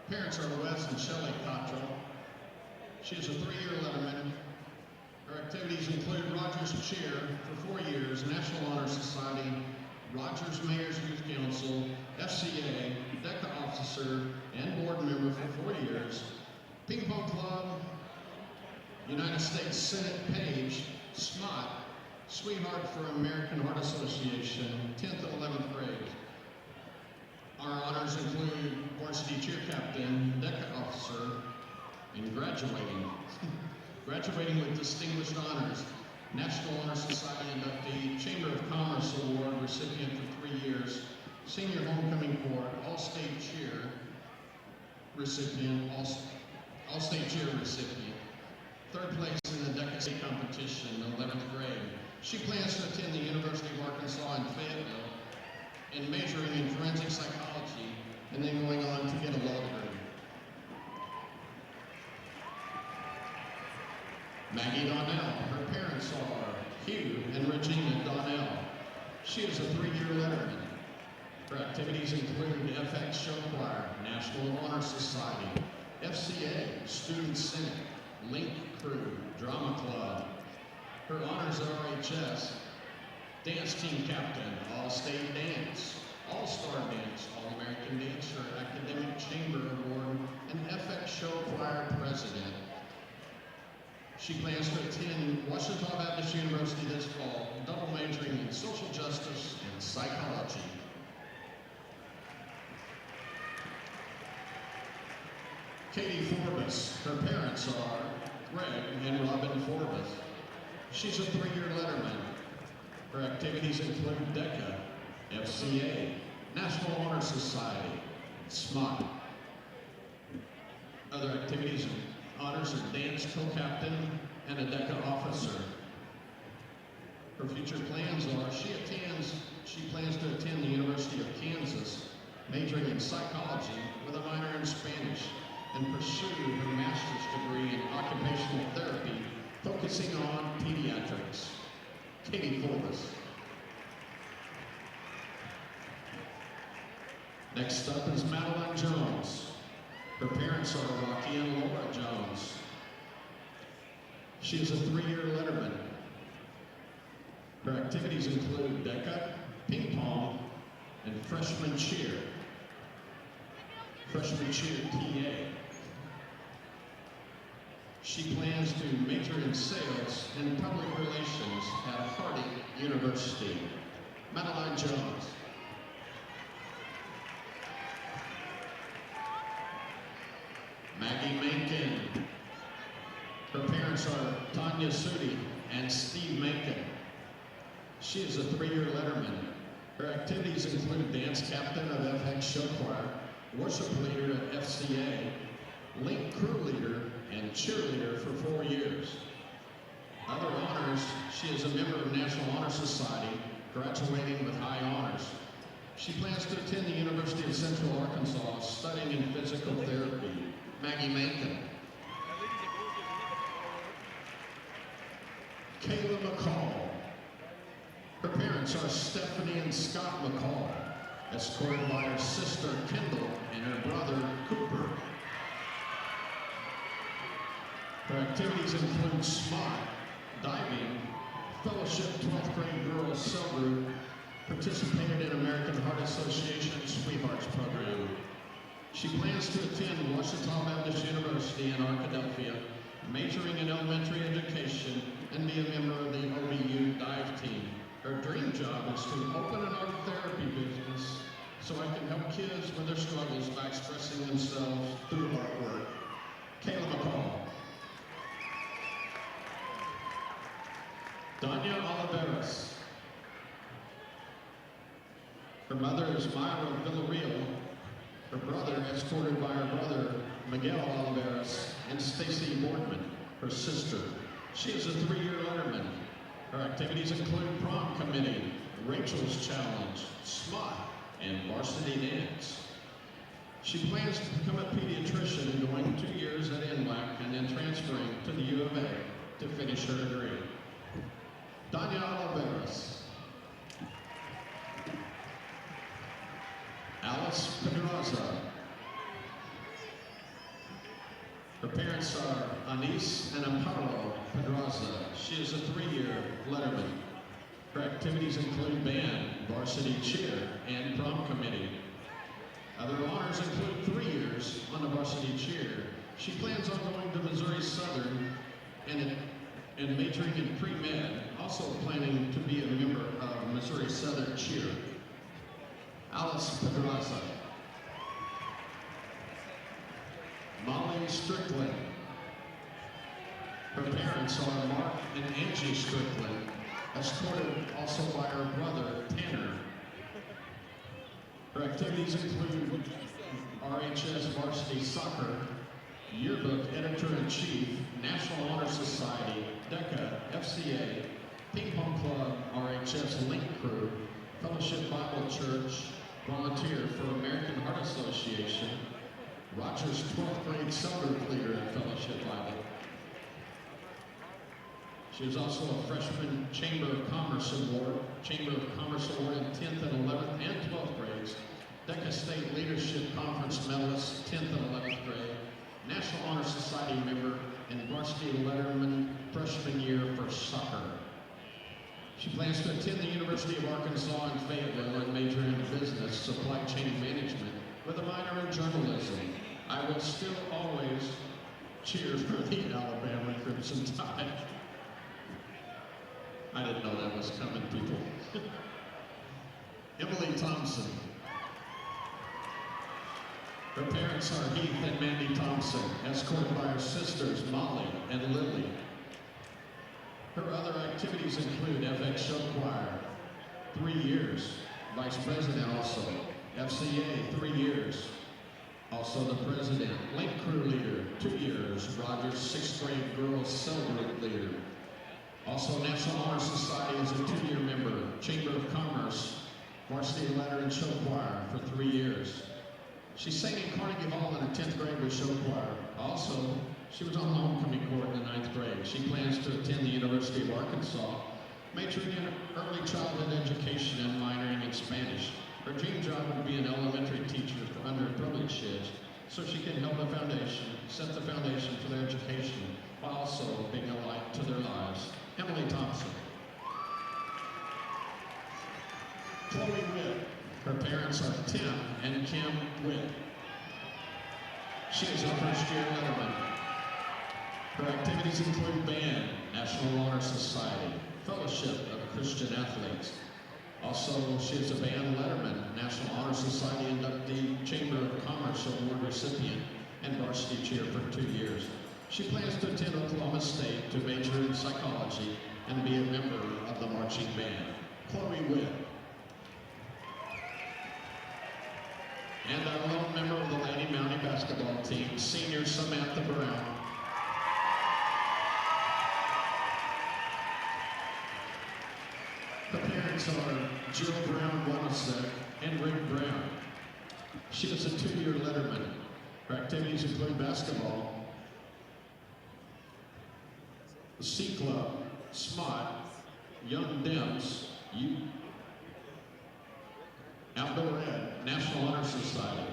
Parents are Wes and Shelley Cottrell. She is a 3-year letterman. Her activities include Rogers Cheer for 4 years, National Honor Society, Rogers Mayor's Youth Council, FCA, DECA officer, and board member for 4 years, Ping Pong Club, United States Senate Page, SMOT, Sweetheart for American Heart Association, 10th and 11th grade. Our honors include varsity cheer captain, DECA officer, and graduating. Graduating with distinguished honors, National Honor Society inductee, Chamber of Commerce Award recipient for 3 years, senior homecoming court, all-state cheer recipient, all-state cheer recipient, 3rd place in the DECA state competition in 11th grade. She plans to attend the University of Arkansas in Fayetteville and majoring in forensic psychology, and then going on to get a law degree. Maggie Donnell, her parents are Hugh and Regina Donnell. She is a 3-year letterman. Her activities include FX Show Choir, National Honor Society, FCA, Student Senate, Link Crew, Drama Club. Her honors are RHS, Dance Team Captain, All-State Dance, All-Star Dance, All-American Dancer, Academic Chamber Award, and FX Show Choir President. She plans to attend Washington Baptist University this fall, double majoring in social justice and psychology. Katie Forbes, her parents are Greg and Robin Forbes. She's a 3-year letterman. Her activities include DECA, FCA, National Honor Society, SMOT. Other activities and honors are dance co-captain and a DECA officer. Her future plans are she plans to attend the University of Kansas, majoring in psychology with a minor in Spanish, and pursue her master's degree in occupational therapy, focusing on pediatrics. Katie Forbes. Next up is Madeline Jones. Her parents are Rocky and Laura Jones. She is a 3-year letterman. Her activities include DECA, ping pong, and freshman cheer. Freshman cheer PA. She plans to major in sales and public relations at Harding University. Madeline Jones. Maggie Menken. Her parents are Tanya Sudi and Steve Menken. She is a 3-year letterman. Her activities include dance captain of FX Show Choir, worship leader at FCA, link crew leader, and cheerleader for 4 years. Other honors, she is a member of National Honor Society, graduating with high honors. She plans to attend the University of Central Arkansas, studying in physical therapy. Maggie Mankin. Kayla McCall. Her parents are Stephanie and Scott McCall, escorted by her sister Kendall and her brother Cooper. Her activities include SMOT, diving, fellowship 12th grade girls cell group, participated in American Heart Association Sweethearts program. She plans to attend Washington Baptist University in Arkadelphia, majoring in elementary education, and be a member of the OBU dive team. Her dream job is to open an art therapy business so I can help kids with their struggles by expressing themselves through artwork. Kayla McCall. Danya Oliveras. Her mother is Myra Villarreal. Her brother, escorted by her brother Miguel Oliveras and Stacy Boardman, her sister. She is a 3-year letterman. Her activities include prom committee, Rachel's Challenge, SMOT, and varsity dance. She plans to become a pediatrician and going 2 years at NWAC and then transferring to the U of A to finish her degree. Danya Oliveras. Alice Pedraza. Her parents are Anise and Amparo Pedraza. She is a 3-year letterman. Her activities include band, varsity cheer, and prom committee. Other honors include 3 years on the varsity cheer. She plans on going to Missouri Southern and majoring in pre-med, also planning to be a member of Missouri Southern cheer. Alice Pedraza. Molly Strickland. Her parents are Mark and Angie Strickland, escorted also by her brother Tanner. Her activities include RHS varsity soccer, yearbook editor-in-chief, National Honor Society, DECA, FCA, Ping Pong Club, RHS Link Crew, Fellowship Bible Church, volunteer for American Heart Association, Rogers 12th grade cell group leader at Fellowship Bible. She is also a freshman Chamber of Commerce Award, Chamber of Commerce Award in 10th and 11th and 12th grades, DECA State Leadership Conference medalist 10th and 11th grade, National Honor Society member, and varsity letterman freshman year for soccer. She plans to attend the University of Arkansas in Fayetteville and major in business supply chain management with a minor in journalism. I will still always cheer for the Alabama Crimson Tide. I didn't know that was coming, people. Emily Thompson. Her parents are Heath and Mandy Thompson, escorted by her sisters Molly and Lily. Her other activities include FX Show Choir, 3 years, Vice President also, FCA, 3 years, also the President, Link Crew Leader, 2 years, Rogers 6th grade girls cell group leader. Also National Honor Society is a 2-year member, Chamber of Commerce, varsity letter and show choir for 3 years. She sang in Carnegie Hall in her 10th grade with show choir. Also, she was on the homecoming court in the 9th grade. She plans to attend the University of Arkansas, majoring in early childhood education and minoring in Spanish. Her dream job would be an elementary teacher for underprivileged kids, so she can help the foundation, set the foundation for their education, while also being a light to their lives. Emily Thompson. Chloe Witt. Her parents are Tim and Kim Witt. She is a first-year letterman. Her activities include band, National Honor Society, Fellowship of Christian Athletes. Also, she is a band letterman, National Honor Society inductee, Chamber of Commerce Award recipient, and varsity cheer for 2 years. She plans to attend Oklahoma State to major in psychology and be a member of the marching band. Chloe Witt. And our lone member of the Lady Mountie basketball team, senior Samantha Brown. Her parents are Jill Brown Wanasek and Rick Brown. She is a 2-year letterman. Her activities include basketball, the C Club, SMOT, Young Dems, Outdoor Ed, National Honor Society.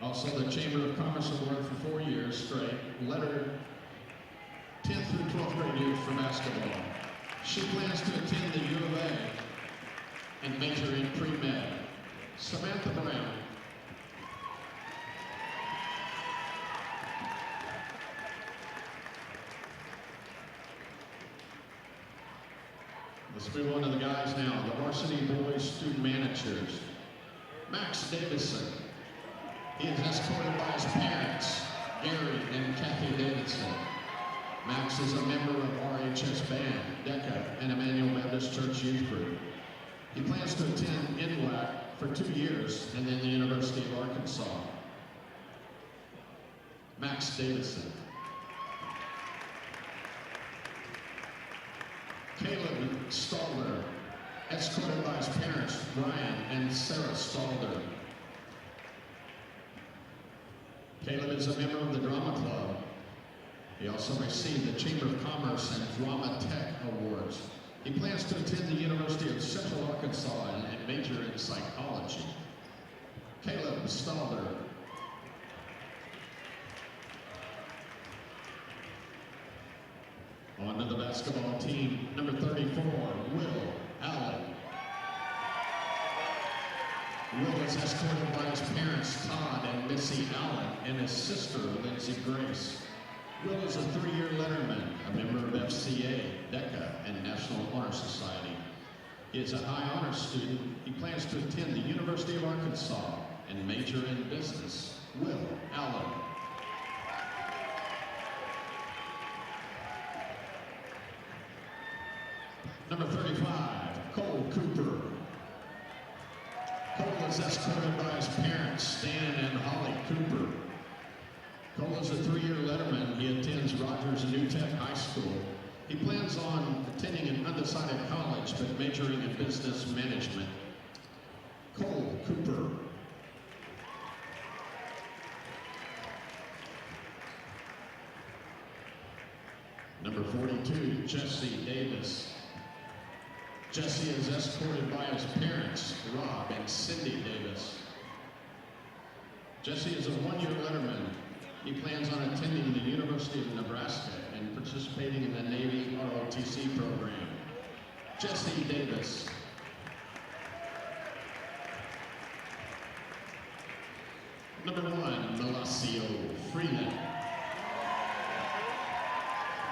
Also the Chamber of Commerce Award for 4 years straight, letter 10th through 12th grade youth for basketball. She plans to attend the U of A and major in pre-med. Samantha Brown. Let's move on to the guys now. The varsity boys student managers. Max Davison. He is escorted by his parents, Gary and Kathy Davidson. Max is a member of RHS Band, DECA, and Emmanuel Baptist Church Youth Group. He plans to attend NWAC for 2 years and then the University of Arkansas. Max Davison. Caleb Stalder, escorted by his parents, Brian and Sarah Stalder. Caleb is a member of the Drama Club. He also received the Chamber of Commerce and Drama Tech Awards. He plans to attend the University of Central Arkansas and major in psychology. Caleb Stalder. On to the basketball team, number 34, Will Allen. Will is escorted by his parents, Todd and Missy Allen, and his sister, Lindsay Grace. Will is a 3-year letterman, a member of FCA, DECA, and National Honor Society. He is a high honor student. He plans to attend the University of Arkansas and major in business. Will Allen. Number 35, Cole Cooper. Cole is escorted by his parents, Stan and Holly Cooper. Cole is a 3-year letterman. He attends Rogers New Tech High School. He plans on attending an undecided college, but majoring in business management. Cole Cooper. Number 42, Jesse Davis. Jesse is escorted by his parents, Rob and Cindy Davis. Jesse is a 1-year letterman. He plans on attending the University of Nebraska and participating in the Navy ROTC program. Jesse Davis. Number 1, Malacio Freeland.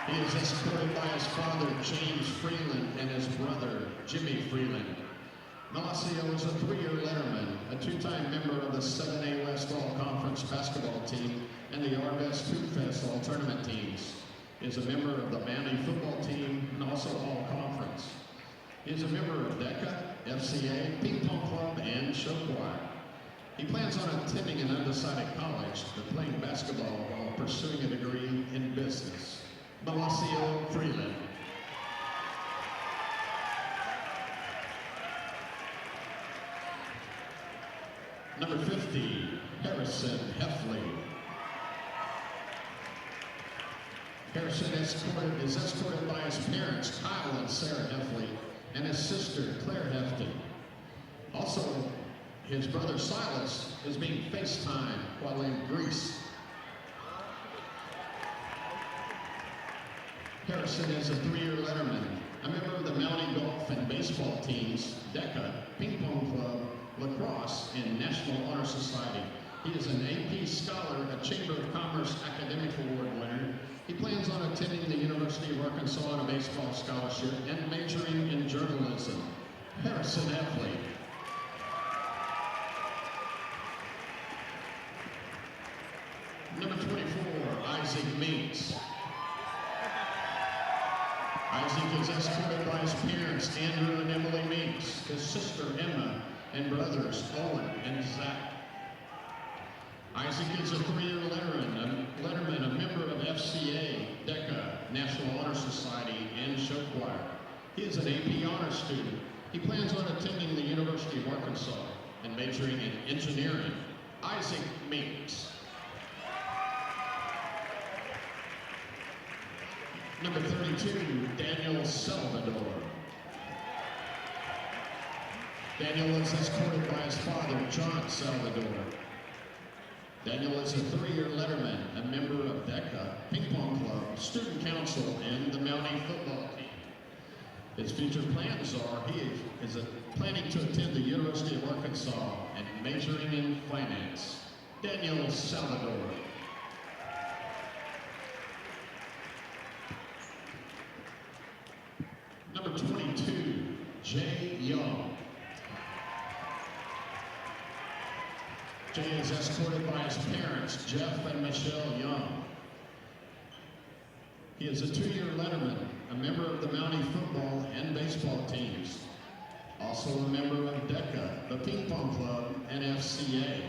He is escorted by his father, James Freeland, and his brother, Jimmy Freeland. Malacio is a 3-year letterman, a 2-time member of the 7A West All-Conference basketball team and the R-Best Hoop Fest All-Tournament teams. He is a member of the Manly football team and also All-Conference. He is a member of DECA, FCA, Ping Pong Club, and Show Choir. He plans on attending an undecided college, but playing basketball while pursuing a degree in business. Malacio Freeland. Number 50, Harrison Heffley. Harrison is escorted by his parents, Kyle and Sarah Heffley, and his sister, Claire Hefty. Also, his brother Silas is being FaceTimed while in Greece. Harrison is a 3-year letterman, a member of the Mountie golf and baseball teams, DECA, Ping Pong Club, Lacrosse, and National Honor Society. He is an AP Scholar, a Chamber of Commerce Academic Award winner. He plans on attending the University of Arkansas on a baseball scholarship and majoring in journalism. Harrison Heffley. Number 24, Isaac Meeks. Isaac is escorted by his parents, Andrew and Emily Meeks, his sister Emma, and brothers Owen and Zach. Isaac is a three-year letterman, a member of FCA, DECA, National Honor Society, and show choir. He is an AP honors student. He plans on attending the University of Arkansas and majoring in engineering. Isaac Meeks. Number 32, Daniel Salvador. Daniel is escorted by his father, John Salvador. Daniel is a three-year letterman, a member of DECA, Ping Pong Club, Student Council, and the Mountie football team. His future plans are he is planning to attend the University of Arkansas and majoring in finance. Daniel Salvador. Number 22, Jay Young. Jay is escorted by his parents, Jeff and Michelle Young. He is a two-year letterman, a member of the Mountie football and baseball teams. Also a member of DECA, the Ping Pong Club, and FCA.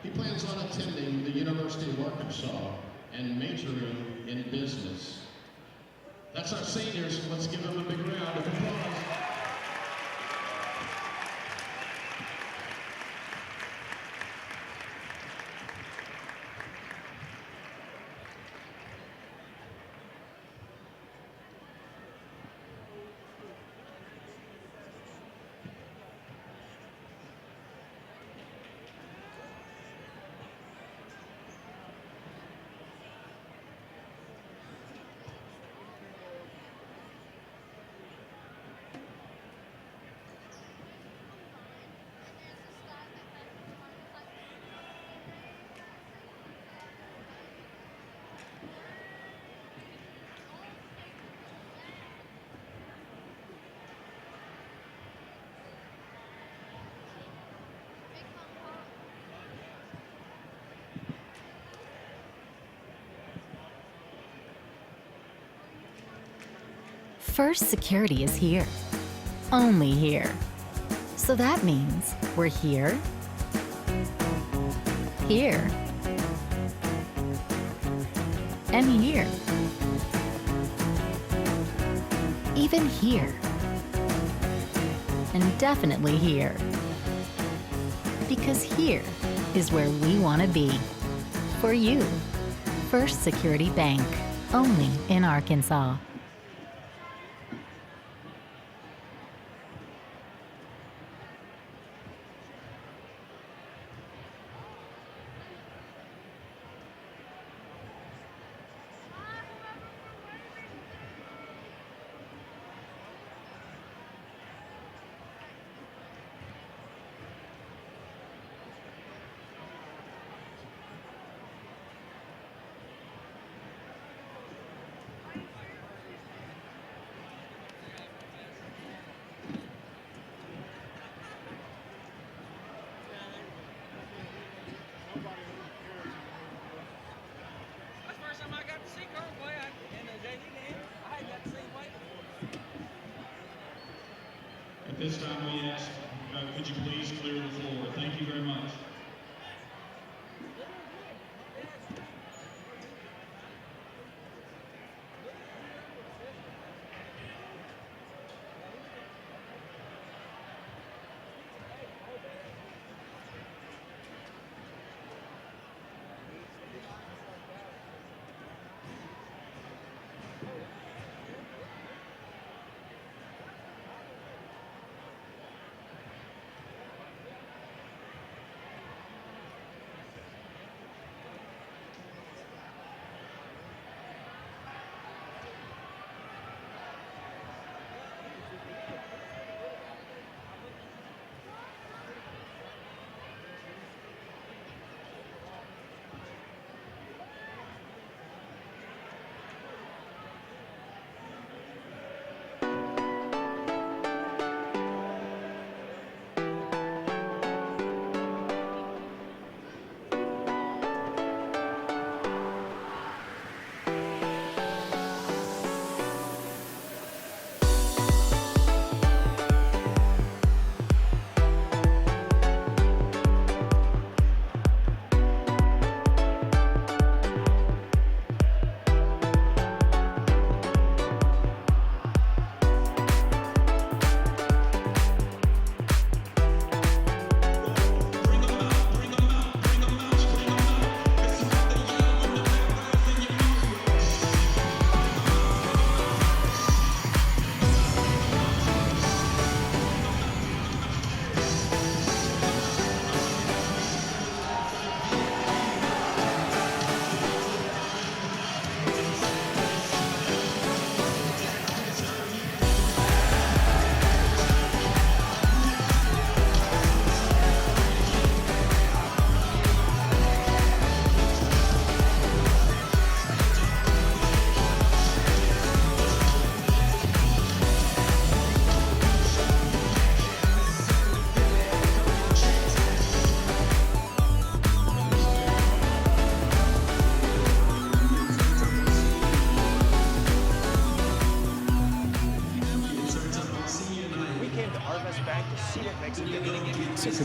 He plans on attending the University of Arkansas and majoring in business. That's our seniors. Let's give them a big round of applause. First Security is here. Only here. So that means we're here, here, and here. Even here. And definitely here. Because here is where we want to be. For you. First Security Bank. Only in Arkansas. At this time, we ask, could you please clear the floor? Thank you very much.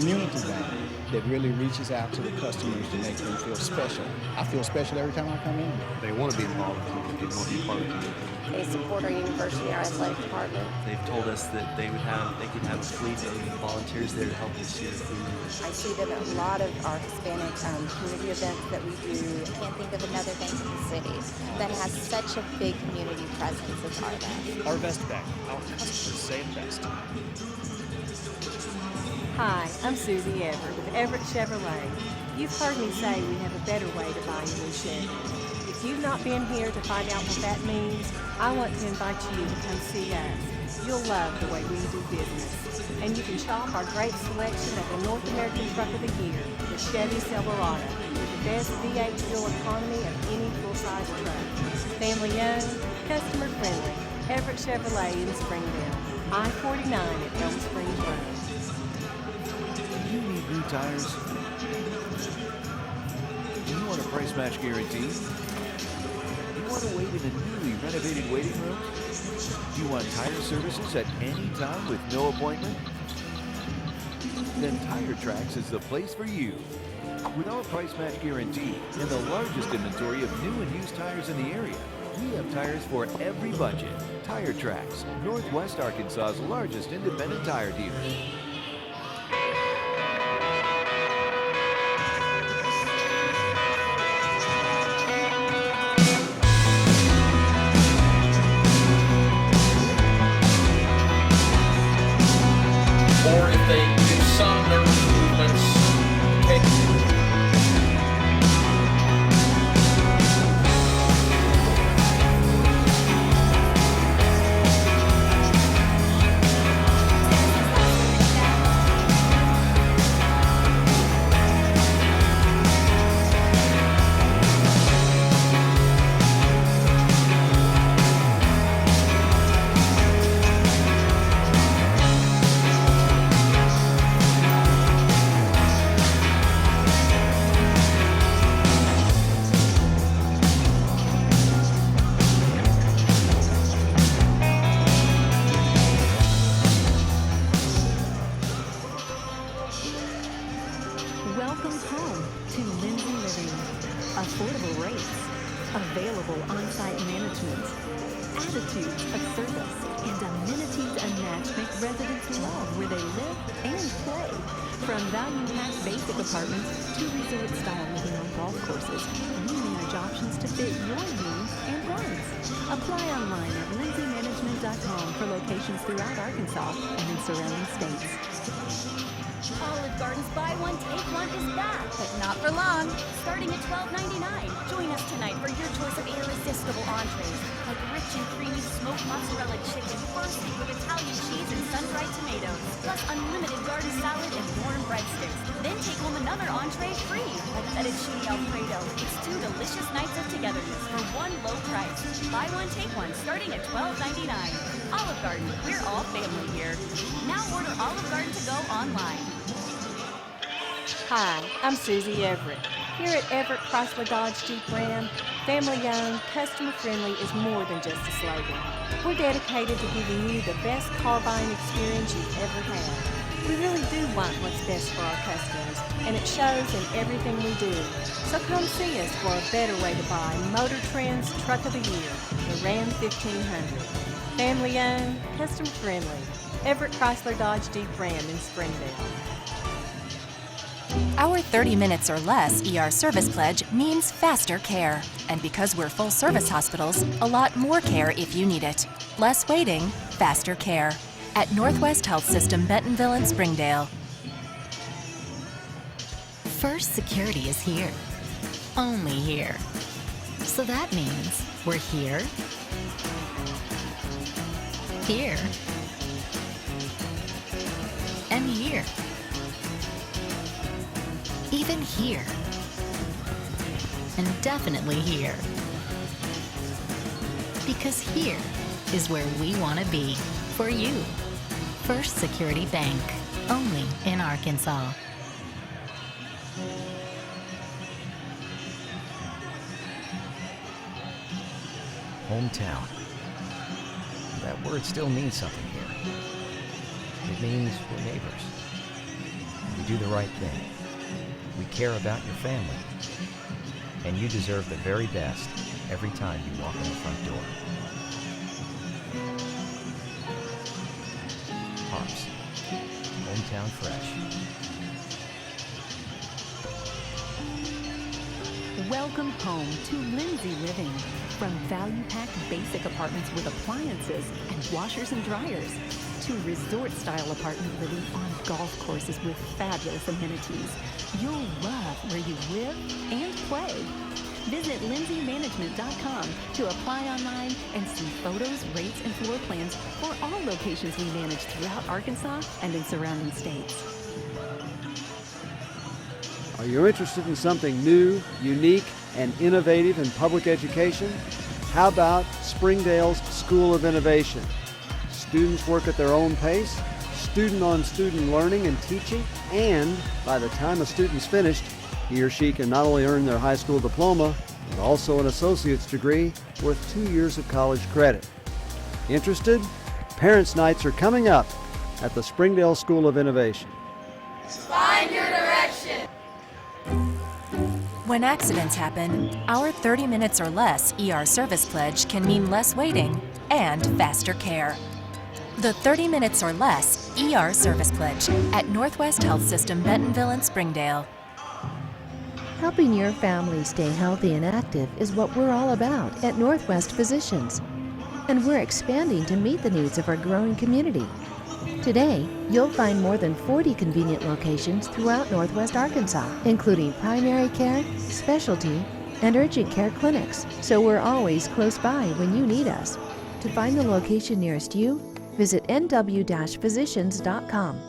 community bank that really reaches out to the customers to make them feel special. I feel special every time I come in. They want to be involved with the community. They want to be part of the community. They support our university, our athletic department. They've told us that they could have a fleet of volunteers there to help us see the community. I see them at a lot of our Hispanic community events that we do. I can't think of another bank in the city that has such a big community presence as HAR-BER. HAR-BER Bank. Our customers say it best. Hi, I'm Susie Everett with Everett Chevrolet. You've heard me say we have a better way to buy a new Chevy. If you've not been here to find out what that means, I want to invite you to come see us. You'll love the way we do business. And you can shop our great selection of the North American Truck of the Year, the Chevy Silverado, with the best V8 fuel economy of any full-size truck. Family-owned, customer-friendly, Everett Chevrolet in Springdale. I-49 at Elm Springs Road. You need new tires? Do you want a price match guarantee? You want to wait in a newly renovated waiting room? Do you want tire services at any time with no appointment? Then Tire Tracks is the place for you. With our price match guarantee and the largest inventory of new and used tires in the area, we have tires for every budget. Tire Tracks, Northwest Arkansas's largest independent tire dealer. Or if they do some nervous movements, Welcome home to Lindsay Living. Affordable rates, available on-site management, attitudes of service, and amenities unmatched make residents love where they live and play. From value-packed basic apartments to resort-style living on golf courses, we manage options to fit your needs and wants. Apply online at lindsaymanagement.com for locations throughout Arkansas and in surrounding states. Olive Garden's Buy One, Take One is back, but not for long. Starting at $12.99. Join us tonight for your choice of irresistible entrees, like rich and creamy smoked mozzarella chicken, bursting with Italian cheese and sun-dried tomatoes, plus unlimited garden salad and warm breadsticks. Then take home another entree free, like fettuccine Alfredo. It's 2 delicious nights of togetherness for one low price. Buy one, take one, starting at $12.99. Olive Garden, we're all family here. Now order Olive Garden to go online. Hi, I'm Susie Everett. Here at Everett Chrysler Dodge Jeep Ram, family-owned, customer-friendly is more than just a slogan. We're dedicated to giving you the best car buying experience you've ever had. We really do want what's best for our customers, and it shows in everything we do. So come see us for a better way to buy Motor Trend's Truck of the Year, the Ram 1500. Family-owned, customer-friendly, Everett Chrysler Dodge Jeep Ram in Springdale. Our 30 minutes or less ER service pledge means faster care. And because we're full service hospitals, a lot more care if you need it. Less waiting, faster care. At Northwest Health System, Bentonville and Springdale. First Security is here. Only here. So that means we're here, here, and here. Even here. And definitely here. Because here is where we want to be for you. First Security Bank, only in Arkansas. Hometown. That word still means something here. It means we're neighbors. We do the right thing. We care about your family. And you deserve the very best every time you walk in the front door. HAR-BER, hometown fresh. Welcome home to Lindsay Living. From value-packed basic apartments with appliances and washers and dryers to resort-style apartment living on golf courses with fabulous amenities. You'll love where you live and play. Visit lindsaymanagement.com to apply online and see photos, rates, and floor plans for all locations we manage throughout Arkansas and in surrounding states. Are you interested in something new, unique, and innovative in public education? How about Springdale's School of Innovation? Students work at their own pace, student-on-student learning and teaching, and by the time a student's finished, he or she can not only earn their high school diploma, but also an associate's degree worth 2 years of college credit. Interested? Parents' Nights are coming up at the Springdale School of Innovation. Find your direction. When accidents happen, our 30 minutes or less ER service pledge can mean less waiting and faster care. The 30 minutes or less ER service pledge at Northwest Health System Bentonville and Springdale. Helping your family stay healthy and active is what we're all about at Northwest Physicians. And we're expanding to meet the needs of our growing community. Today, you'll find more than 40 convenient locations throughout Northwest Arkansas, including primary care, specialty, and urgent care clinics. So we're always close by when you need us. To find the location nearest you, visit nw-physicians.com.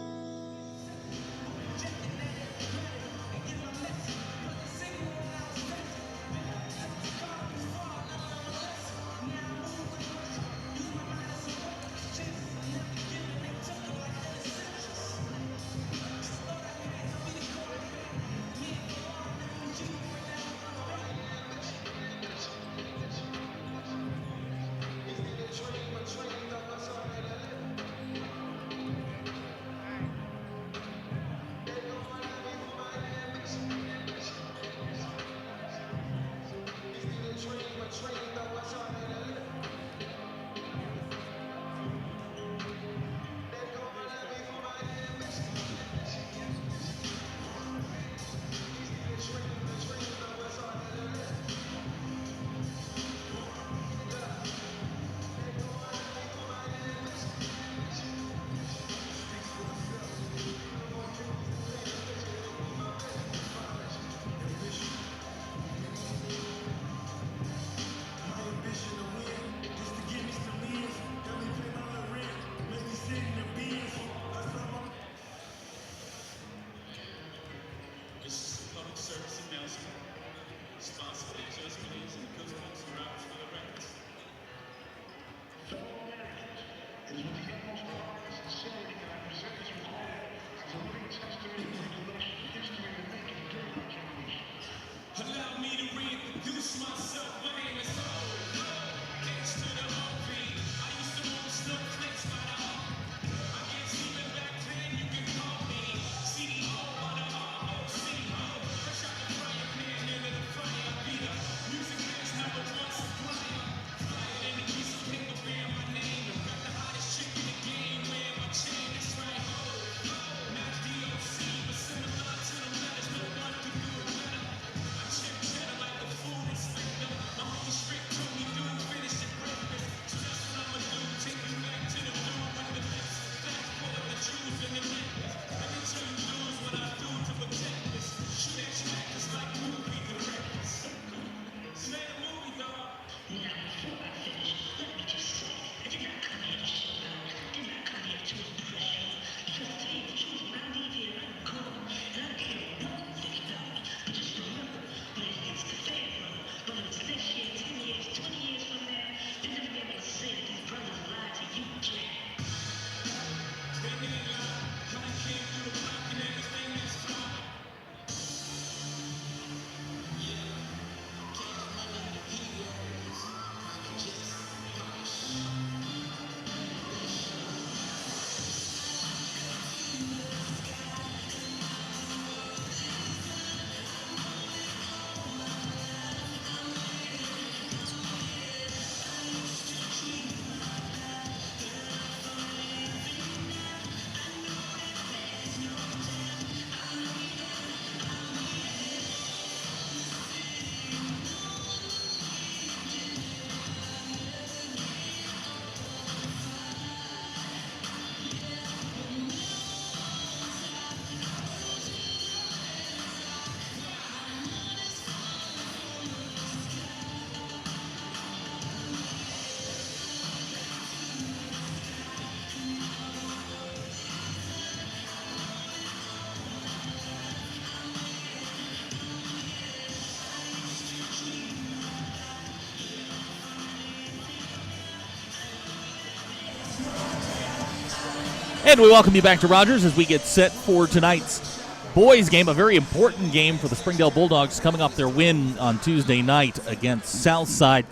And we welcome you back to Rogers as we get set for tonight's boys game, a very important game for the Springdale Bulldogs coming off their win on Tuesday night against Southside.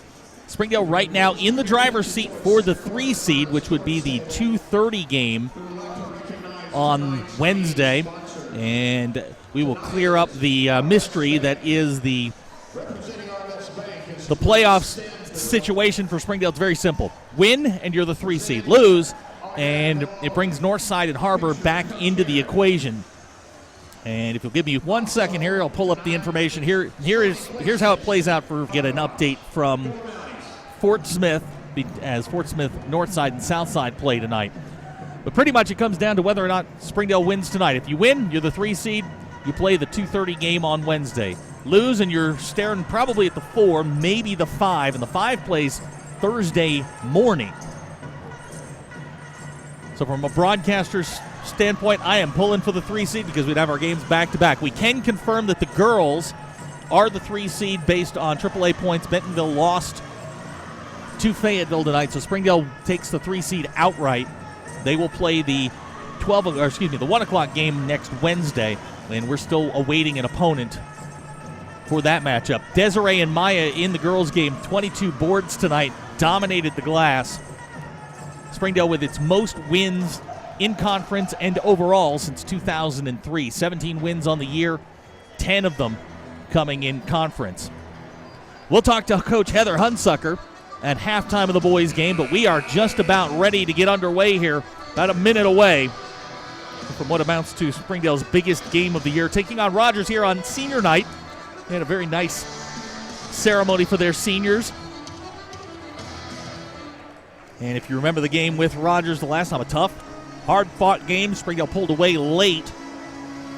Springdale right now in the driver's seat for the 3 seed, which would be the 2:30 game on Wednesday. And we will clear up the mystery that is the playoffs situation for Springdale. It's very simple. Win, and you're the 3 seed. Lose, and it brings Northside and Har-BER back into the equation. And if you'll give me 1 second here, I'll pull up the information. Here's how it plays out for get an update from Fort Smith, as Fort Smith, Northside, and Southside play tonight. But pretty much it comes down to whether or not Springdale wins tonight. If you win, you're the 3 seed. You play the 2:30 game on Wednesday. Lose, and you're staring probably at the 4, maybe the 5, and the 5 plays Thursday morning. So from a broadcaster's standpoint, I am pulling for the 3 seed because we'd have our games back-to-back. We can confirm that the girls are the 3 seed based on AAA points. Bentonville lost to Fayetteville tonight, so Springdale takes the 3 seed outright. They will play the 1 o'clock game next Wednesday, and we're still awaiting an opponent for that matchup. Desiree and Maya in the girls' game, 22 boards tonight, dominated the glass. Springdale with its most wins in conference and overall since 2003. 17 wins on the year, 10 of them coming in conference. We'll talk to Coach Heather Hunsucker at halftime of the boys' game, but we are just about ready to get underway here, about a minute away from what amounts to Springdale's biggest game of the year, taking on Rogers here on senior night. They had a very nice ceremony for their seniors. And if you remember the game with Rogers the last time, a tough, hard-fought game. Springdale pulled away late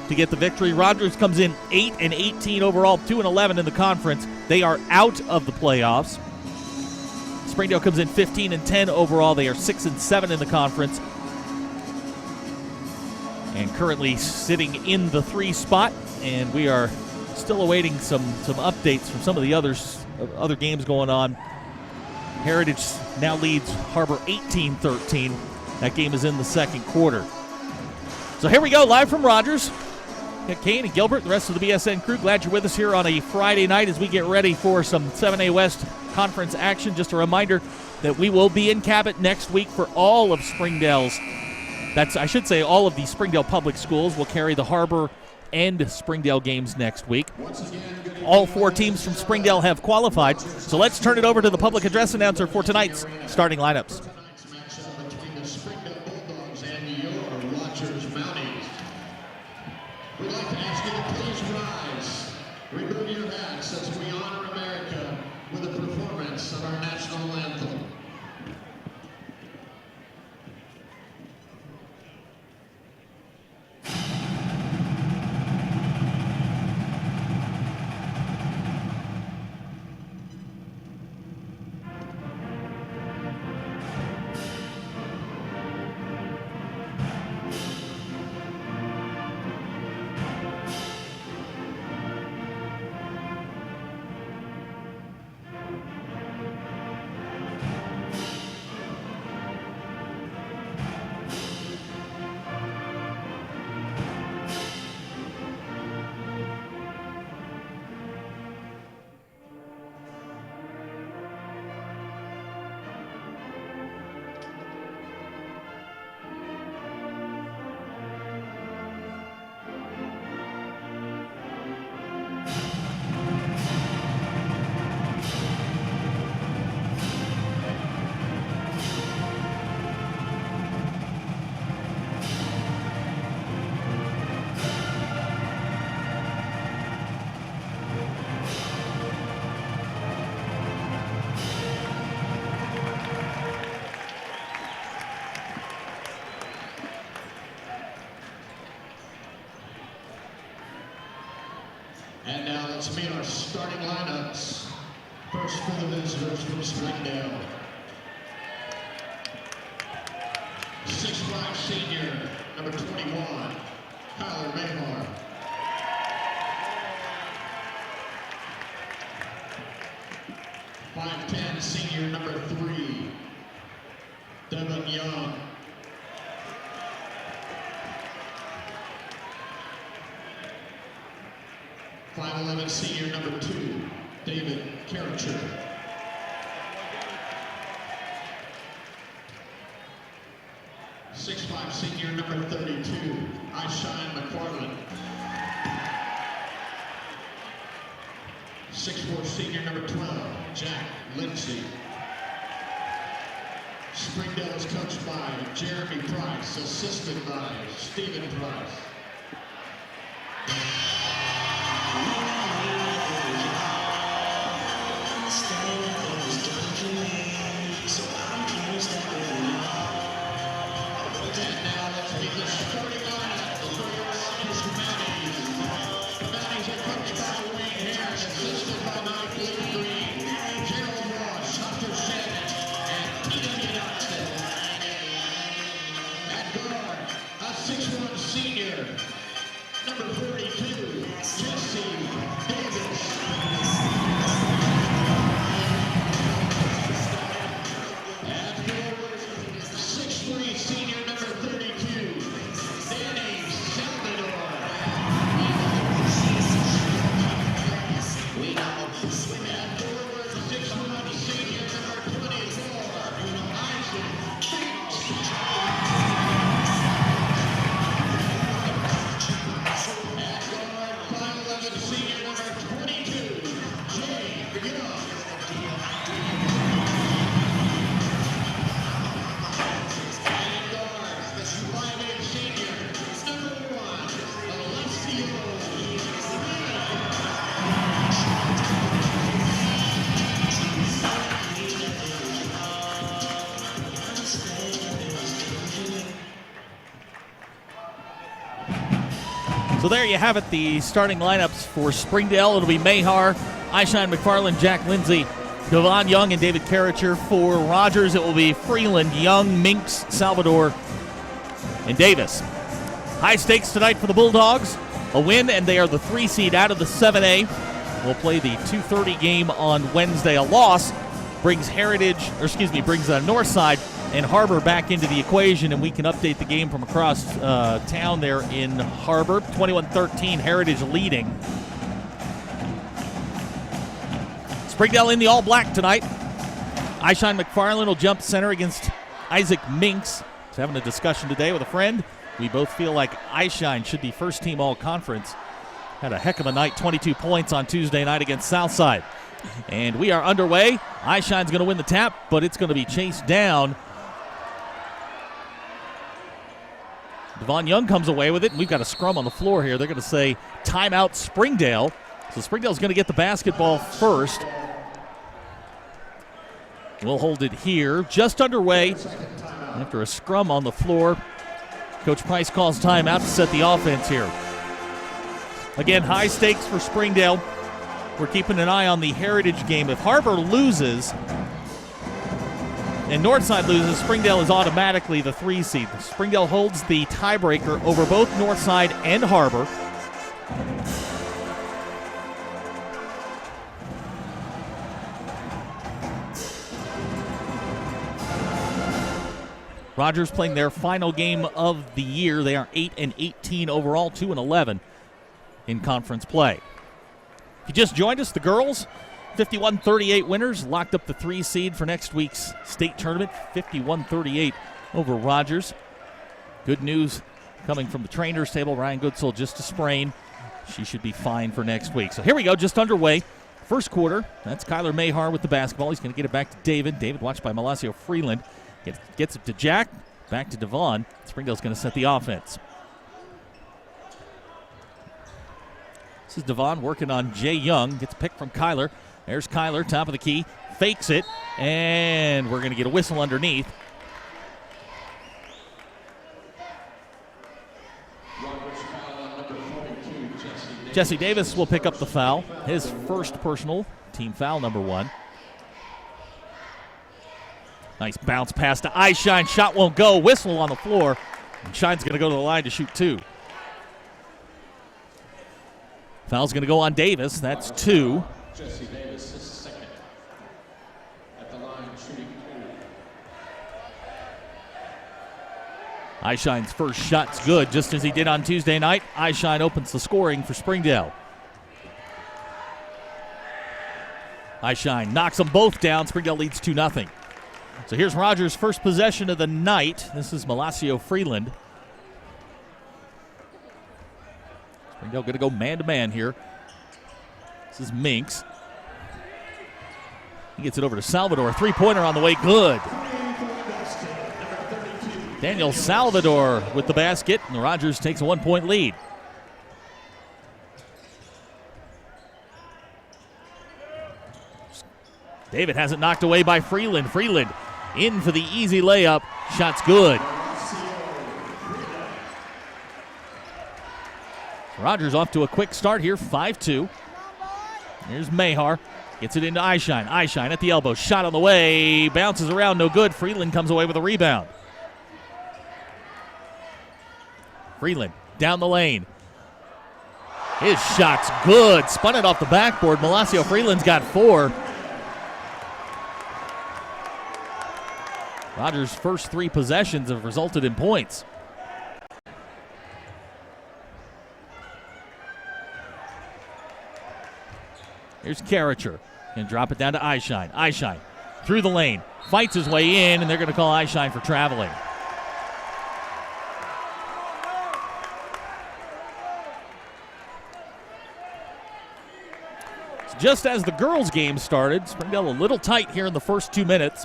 to get the victory. Rogers comes in 8-18 overall, 2-11 in the conference. They are out of the playoffs. Springdale comes in 15-10 overall. They are 6-7 in the conference. And currently sitting in the 3 spot. And we are still awaiting some updates from some of the other games going on. Heritage now leads Har-BER 18-13. That game is in the second quarter. So here we go, live from Rogers. Got Kane and Gilbert, the rest of the BSN crew. Glad you're with us here on a Friday night as we get ready for some 7A West conference action. Just a reminder that we will be in Cabot next week for all of Springdale's, all of the Springdale public schools will carry the Har-BER and Springdale games next week. All 4 teams from Springdale have qualified, so let's turn it over to the public address announcer for tonight's starting lineups. Tonight's matchup between the Springdale Bulldogs and your Rogers Mounties. We'd like to ask you to please rise, remove your hats as we honor America with a performance of our national anthem. And now let's meet our starting lineups. First for the visitors from Springdale. 6'5" senior, number 21, Kyler Mayhar. 5'10" senior, number 3, Devin Young. 5'11" senior number 2, David Karracher. 6'5" senior number 32, Ishine McFarland. 6'4" senior number 12, Jack Lindsay. Springdale is coached by Jeremy Price, assisted by Stephen Price. And now let's meet the starting lineup for your Rogers Mannies. The Mannies are coached by Wayne Harris, assisted by Mike Lee Green, Gerald Ross, Hunter Shannon, and Peter Johnson. At guard, a 6'1" senior, number 42, Jesse Davis. At forward, 6'3" senior, number 32, Danny Salvador. At forward, 6'1" senior, number 24, Isaac Finch. At guard, 5'11" senior, number 22, Jay Young. And guard, 5'8" senior, number 1, Alessio So there you have it, the starting lineups for Springdale. It'll be Mahar, Ishine McFarland, Jack Lindsay, Devon Young, and David Karracher. For Rogers, it will be Freeland, Young, Minks, Salvador, and Davis. High stakes tonight for the Bulldogs. A win, and they are the 3 seed out of the 7A. We'll play the 2:30 game on Wednesday. A loss brings brings Northside and HAR-BER back into the equation, and we can update the game from across town there in HAR-BER. 21-13, Heritage leading. Springdale in the all-black tonight. Ishine McFarland will jump center against Isaac Minks. He's having a discussion today with a friend. We both feel like Ishine should be first-team all-conference. Had a heck of a night, 22 points on Tuesday night against Southside. And we are underway. Ishine's going to win the tap, but it's going to be chased down. Devon Young comes away with it, and we've got a scrum on the floor here. They're going to say timeout Springdale. So Springdale's going to get the basketball first. We'll hold it here. Just underway after a scrum on the floor. Coach Price calls timeout to set the offense here. Again, high stakes for Springdale. We're keeping an eye on the Heritage game. If HAR-BER loses and Northside loses, Springdale is automatically the 3 seed. Springdale holds the tiebreaker over both Northside and HAR-BER. Rogers playing their final game of the year. They are 8-18 overall, 2-11 in conference play. If you just joined us, the girls, 51-38 winners, locked up the 3 seed for next week's state tournament, 51-38 over Rogers. Good news coming from the trainers table. Ryan Goodsell just a sprain. She should be fine for next week. So here we go, just underway. First quarter, that's Kyler Mahar with the basketball. He's going to get it back to David. David watched by Malacio Freeland. Gets it to Jack, back to Devon. Springdale's going to set the offense. This is Devon working on Jay Young. Gets picked from Kyler. There's Kyler, top of the key. Fakes it, and we're going to get a whistle underneath. Jesse Davis will pick up the foul. His first personal, team foul number 1. Nice bounce pass to Ishine. Shot won't go. Whistle on the floor. And Shine's going to go to the line to shoot 2. Foul's going to go on Davis. That's 2. Jesse Davis is second. At the line, shooting 2. Ishine's first shot's good, just as he did on Tuesday night. Ishine opens the scoring for Springdale. Eyeshine knocks them both down. Springdale leads 2-0. So here's Rogers' first possession of the night. This is Malacio Freeland. Springdale going to go man-to-man here. This is Minks. He gets it over to Salvador. Three-pointer on the way. Good. Daniel Salvador with the basket, and Rogers takes a 1-point lead. David has it knocked away by Freeland. Freeland in for the easy layup. Shot's good. Rogers off to a quick start here, 5-2. Here's Mahar. Gets it into Eyeshine. Eyeshine at the elbow. Shot on the way. Bounces around, no good. Freeland comes away with a rebound. Freeland down the lane. His shot's good. Spun it off the backboard. Malacio Freeland's got 4. Rogers' first 3 possessions have resulted in points. Here's Karracher. Going to drop it down to Eyeshine. Eyeshine through the lane. Fights his way in, and they're going to call Eyeshine for traveling. So just as the girls' game started, Springdale a little tight here in the first 2 minutes.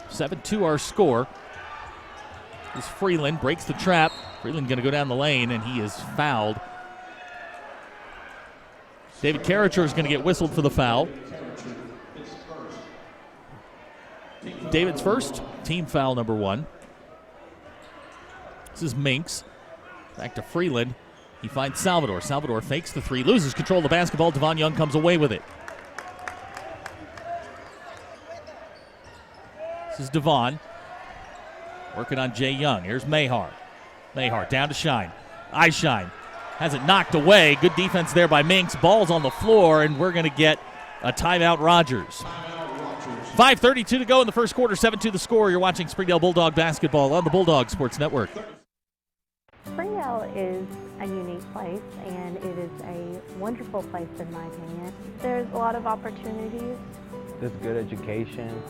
(7-2) our score. This Freeland breaks the trap. Freeland going to go down the lane, and he is fouled. David Karracher is going to get whistled for the foul. David's first, team foul number 1. This is Minks. Back to Freeland. He finds Salvador. Salvador fakes the 3, loses control of the basketball. Devon Young comes away with it. This is Devon. Working on Jay Young. Here's Mahar. Mahar down to Shine. Eyeshine has it knocked away. Good defense there by Minks. Ball's on the floor, and we're going to get a timeout, Rogers. 5:32 to go in the first quarter. 7-2 the score. You're watching Springdale Bulldog basketball on the Bulldog Sports Network. Springdale is a unique place, and it is a wonderful place in my opinion. There's a lot of opportunities. There's good education,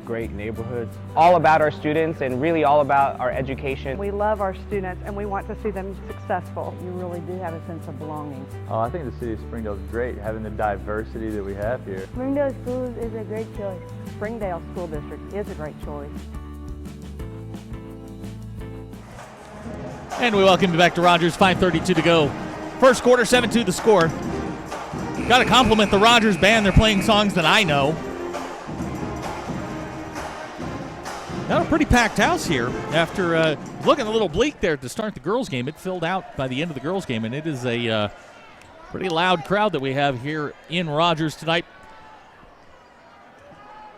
great neighborhoods. All about our students and really all about our education. We love our students and we want to see them successful. You really do have a sense of belonging. Oh, I think the city of Springdale is great, having the diversity that we have here. Springdale Schools is a great choice. Springdale School District is a great choice. And we welcome you back to Rogers. 5:32 to go. First quarter, 7-2 the score. Got to compliment the Rogers band. They're playing songs that I know. Got a pretty packed house here. After looking a little bleak there to start the girls' game, it filled out by the end of the girls' game, and it is a pretty loud crowd that we have here in Rogers tonight.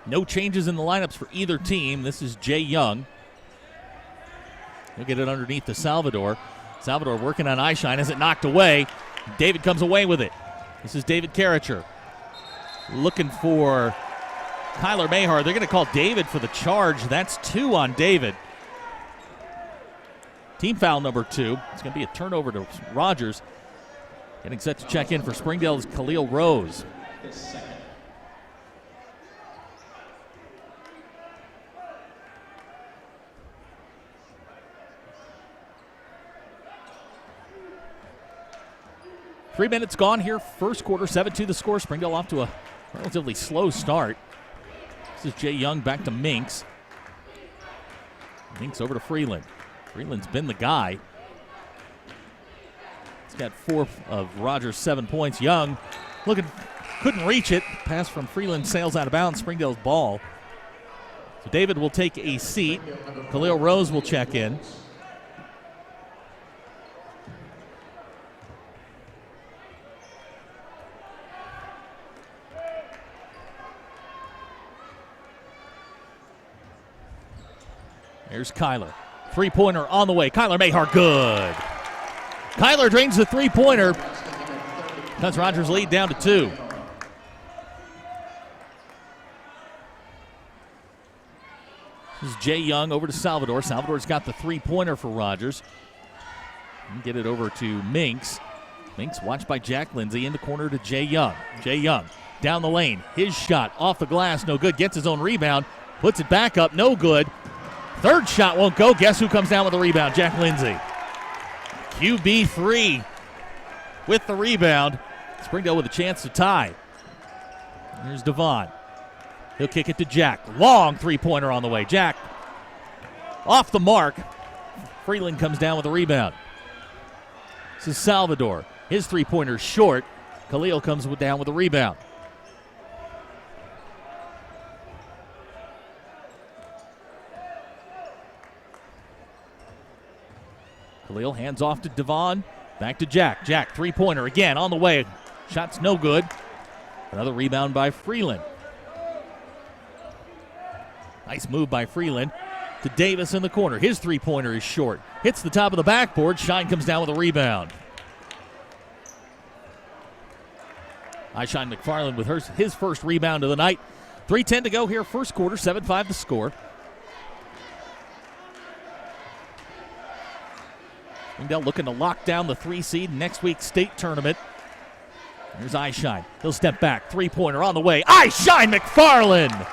No changes in the lineups for either team. This is Jay Young. He'll get it underneath to Salvador. Salvador working on Eyeshine as it knocked away. David comes away with it. This is David Karracher. Looking for Kyler Mahar. They're going to call David for the charge. That's 2 on David. Team foul number 2. It's going to be a turnover to Rogers. Getting set to check in for Springdale is Khalil Rose. Three minutes gone here. First quarter, 7-2 the score. Springdale off to a relatively slow start. This is Jay Young back to Minks. Minks over to Freeland. Freeland's been the guy. He's got 4 of Rogers' 7 points. Young looking, couldn't reach it. Pass from Freeland sails out of bounds. Springdale's ball. So David will take a seat. Khalil Rose will check in. Here's Kyler. Three-pointer on the way. Kyler Mahar, good. Kyler drains the three-pointer. Cuts Rogers' lead down to 2. This is Jay Young over to Salvador. Salvador's got the three-pointer for Rogers. Get it over to Minks. Minks watched by Jack Lindsay in the corner to Jay Young. Jay Young down the lane. His shot off the glass, no good. Gets his own rebound. Puts it back up, no good. Third shot won't go. Guess who comes down with the rebound? Jack Lindsay. QB3 with the rebound. Springdale with a chance to tie. Here's Devon. He'll kick it to Jack. Long three-pointer on the way. Jack off the mark. Freeland comes down with the rebound. This is Salvador. His three-pointer short. Khalil comes down with the rebound. Khalil hands off to Devon. Back to Jack. Jack, three-pointer again on the way. Shot's no good. Another rebound by Freeland. Nice move by Freeland to Davis in the corner. His three-pointer is short. Hits the top of the backboard. Shine comes down with a rebound. Ishine McFarland with his first rebound of the night. 3:10 to go here, first quarter, 7-5 the score. Springdale looking to lock down the 3 seed next week's state tournament. Here's Ishine. He'll step back. Three-pointer on the way. Ishine McFarland!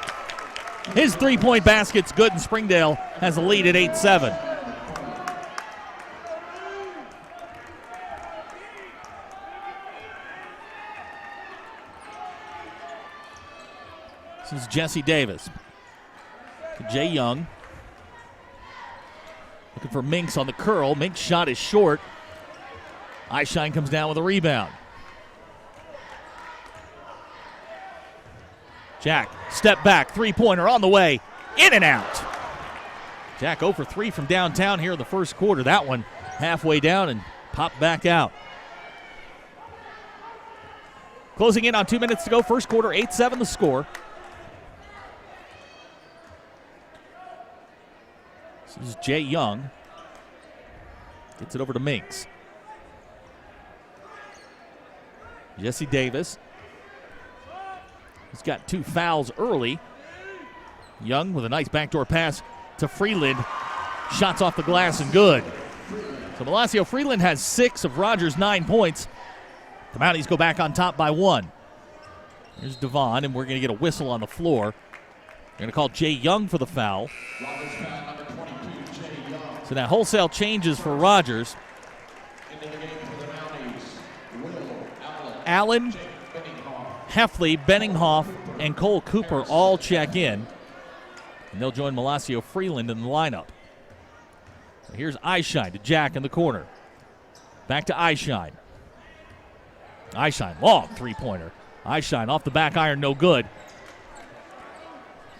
His three-point basket's good, and Springdale has a lead at 8-7. This is Jesse Davis. To Jay Young. Looking for Minks on the curl. Minks' shot is short. Ishine comes down with a rebound. Jack, step back, three-pointer on the way, in and out. Jack 0 for 3 from downtown here in the first quarter. That one halfway down and popped back out. Closing in on 2 minutes to go, first quarter, 8-7 the score. This is Jay Young. Gets it over to Minks. Jesse Davis. He's got 2 fouls early. Young with a nice backdoor pass to Freeland. Shots off the glass and good. So Malacio Freeland has 6 of Rogers' 9 points. The Mounties go back on top by 1. Here's Devon, and we're going to get a whistle on the floor. We're going to call Jay Young for the foul. So now wholesale changes for Rogers. Allen, Heffley, Benninghoff, and Cole Cooper all check in. And they'll join Malacio Freeland in the lineup. So here's Ishine to Jack in the corner. Back to Ishine. Ishine, long three-pointer. Ishine off the back iron, no good.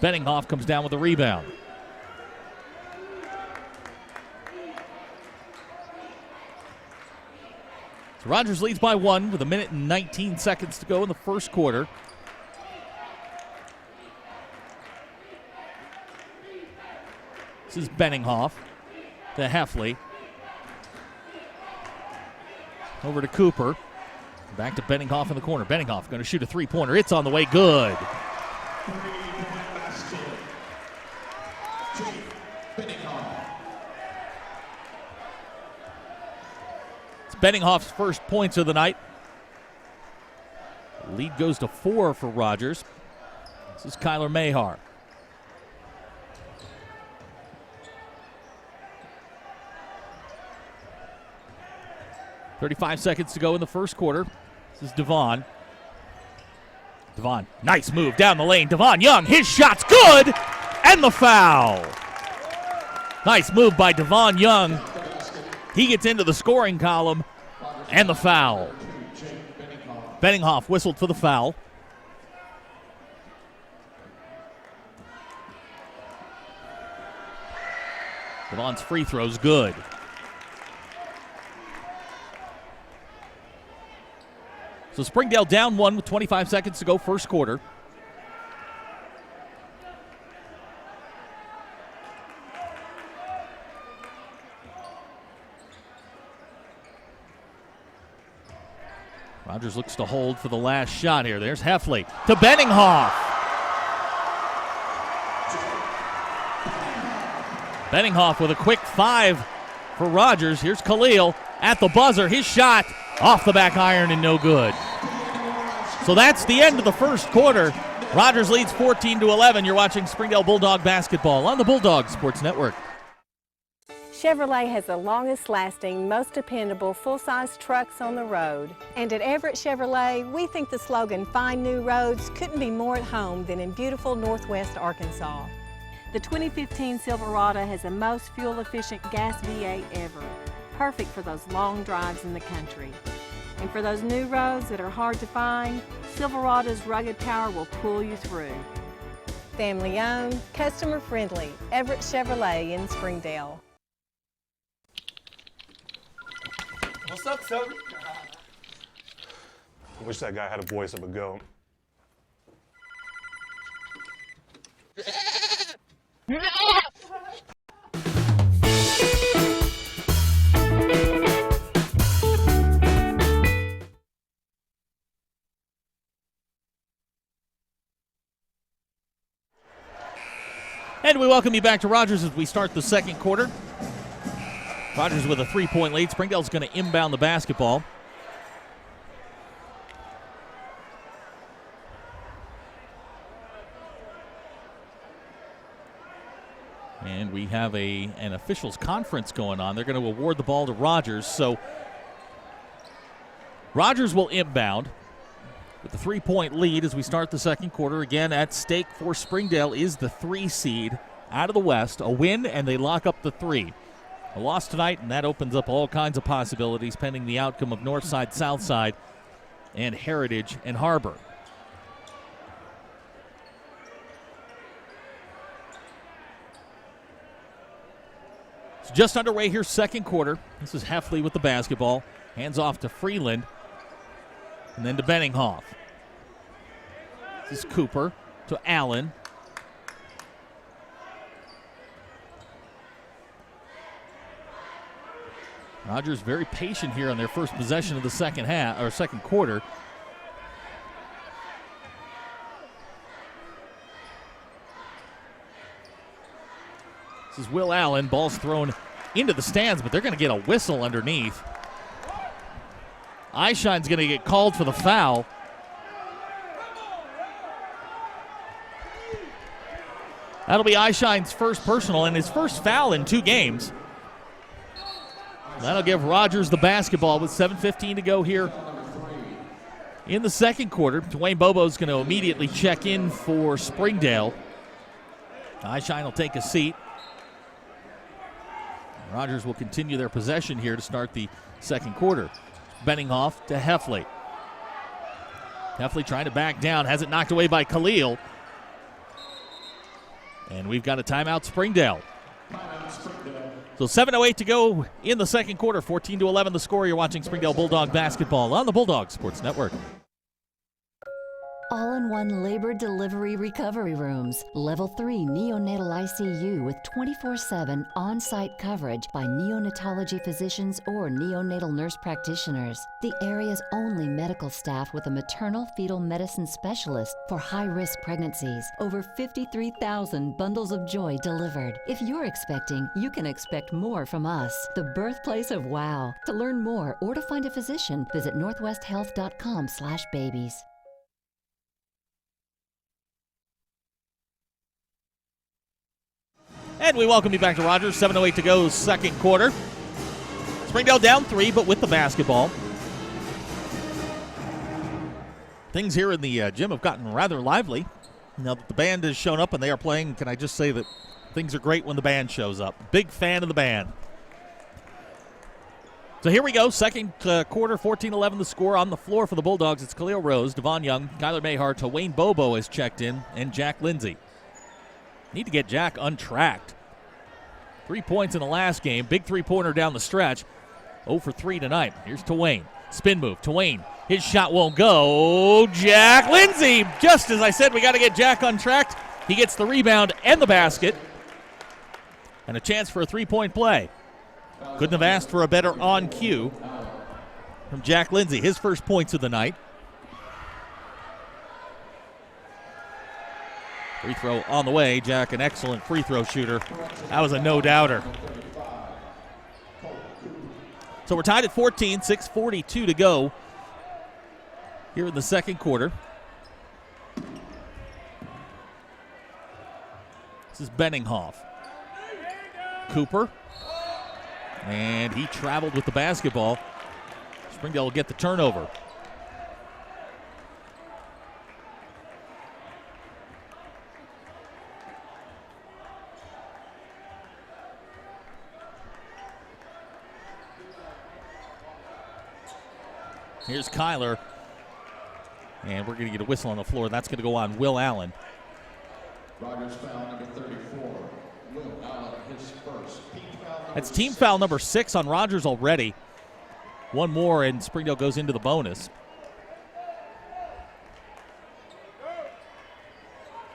Benninghoff comes down with the rebound. So Rogers leads by 1 with 1 minute and 19 seconds to go in the first quarter. This is Benninghoff to Heffley. Over to Cooper. Back to Benninghoff in the corner. Benninghoff going to shoot a three-pointer. It's on the way. Good. It's Benninghoff's first points of the night. Lead goes to 4 for Rogers. This is Kyler Mahar. .35 seconds to go in the first quarter. This is Devon. Devon, nice move down the lane. Devon Young, his shot's good, and the foul. Nice move by Devon Young. He gets into the scoring column, and the foul. Benninghoff whistled for the foul. Devon's free throw's good. So Springdale down 1 with 25 seconds to go, first quarter. Rogers looks to hold for the last shot here. There's Heffley to Benninghoff. Benninghoff with a quick 5 for Rogers. Here's Khalil. at the buzzer. His shot off the back iron and no good. So that's the end of the first quarter. Rogers leads 14-11. You're watching Springdale Bulldog basketball on the Bulldog Sports Network. Chevrolet has the longest lasting, most dependable full-size trucks on the road. And at Everett Chevrolet, we think the slogan, "Find New Roads," couldn't be more at home than in beautiful Northwest Arkansas. The 2015 Silverado has the most fuel-efficient gas V8 ever, perfect for those long drives in the country. And for those new roads that are hard to find, Silverado's rugged power will pull you through. Family owned, customer friendly, Everett Chevrolet in Springdale. What's up, Silver? I wish that guy had a voice of a goat. And we welcome you back to Rogers as we start the second quarter. Rogers with a 3-point lead. Springdale's going to inbound the basketball. And we have an officials conference going on. They're going to award the ball to Rogers. So Rogers will inbound with the 3-point lead as we start the second quarter. Again, at stake for Springdale is the 3 seed out of the West. A win, and they lock up the 3. A loss tonight, and that opens up all kinds of possibilities pending the outcome of Northside, Southside, and Heritage and HAR-BER. It's just underway here, second quarter. This is Heffley with the basketball. Hands off to Freeland, and then to Benninghoff. This is Cooper to Allen. Rogers very patient here on their first possession of the second quarter. This is Will Allen. Ball's thrown into the stands, but they're going to get a whistle underneath. Eishine's going to get called for the foul. That'll be Eishine's first personal and his first foul in 2 games. That'll give Rogers the basketball with 7:15 to go here in the second quarter. Dwayne Bobo's going to immediately check in for Springdale. Eishine will take a seat. Rogers will continue their possession here to start the second quarter. Benninghoff to Heffley. Heffley trying to back down, has it knocked away by Khalil. And we've got a timeout, Springdale. So 7:08 to go in the second quarter. 14-11 the score. You're watching Springdale Bulldog basketball on the Bulldog Sports Network. All-in-one labor delivery recovery rooms. Level 3 neonatal ICU with 24/7 on-site coverage by neonatology physicians or neonatal nurse practitioners. The area's only medical staff with a maternal fetal medicine specialist for high-risk pregnancies. Over 53,000 bundles of joy delivered. If you're expecting, you can expect more from us. The birthplace of wow. To learn more or to find a physician, visit northwesthealth.com/babies. And we welcome you back to Rogers. 7:08 to go, second quarter. Springdale down 3, but with the basketball. Things here in the gym have gotten rather lively. Now that the band has shown up and they are playing, can I just say that things are great when the band shows up. Big fan of the band. So here we go, second quarter, 14-11 the score. On the floor for the Bulldogs, it's Khalil Rose, Devon Young, Kyler Mahar, Wayne Bobo has checked in, and Jack Lindsay. Need to get Jack untracked. 3 points in the last game. Big three-pointer down the stretch. 0 for 3 tonight. Here's Wayne. Spin move. Wayne. His shot won't go. Jack Lindsay. Just as I said, we got to get Jack untracked. He gets the rebound and the basket. And a chance for a three-point play. Couldn't have asked for a better on cue from Jack Lindsay. His first points of the night. Free throw on the way. Jack, an excellent free throw shooter. That was a no-doubter. So So we're tied at 14, 6:42 to go here in the second quarter. This is Benninghoff. Cooper. And he traveled with the basketball. Springdale will get the turnover. Here's Kyler. And we're going to get a whistle on the floor. That's going to go on Will Allen. Rogers foul number 34. Will Allen, his first. That's team foul number 6 on Rogers already. One more, and Springdale goes into the bonus.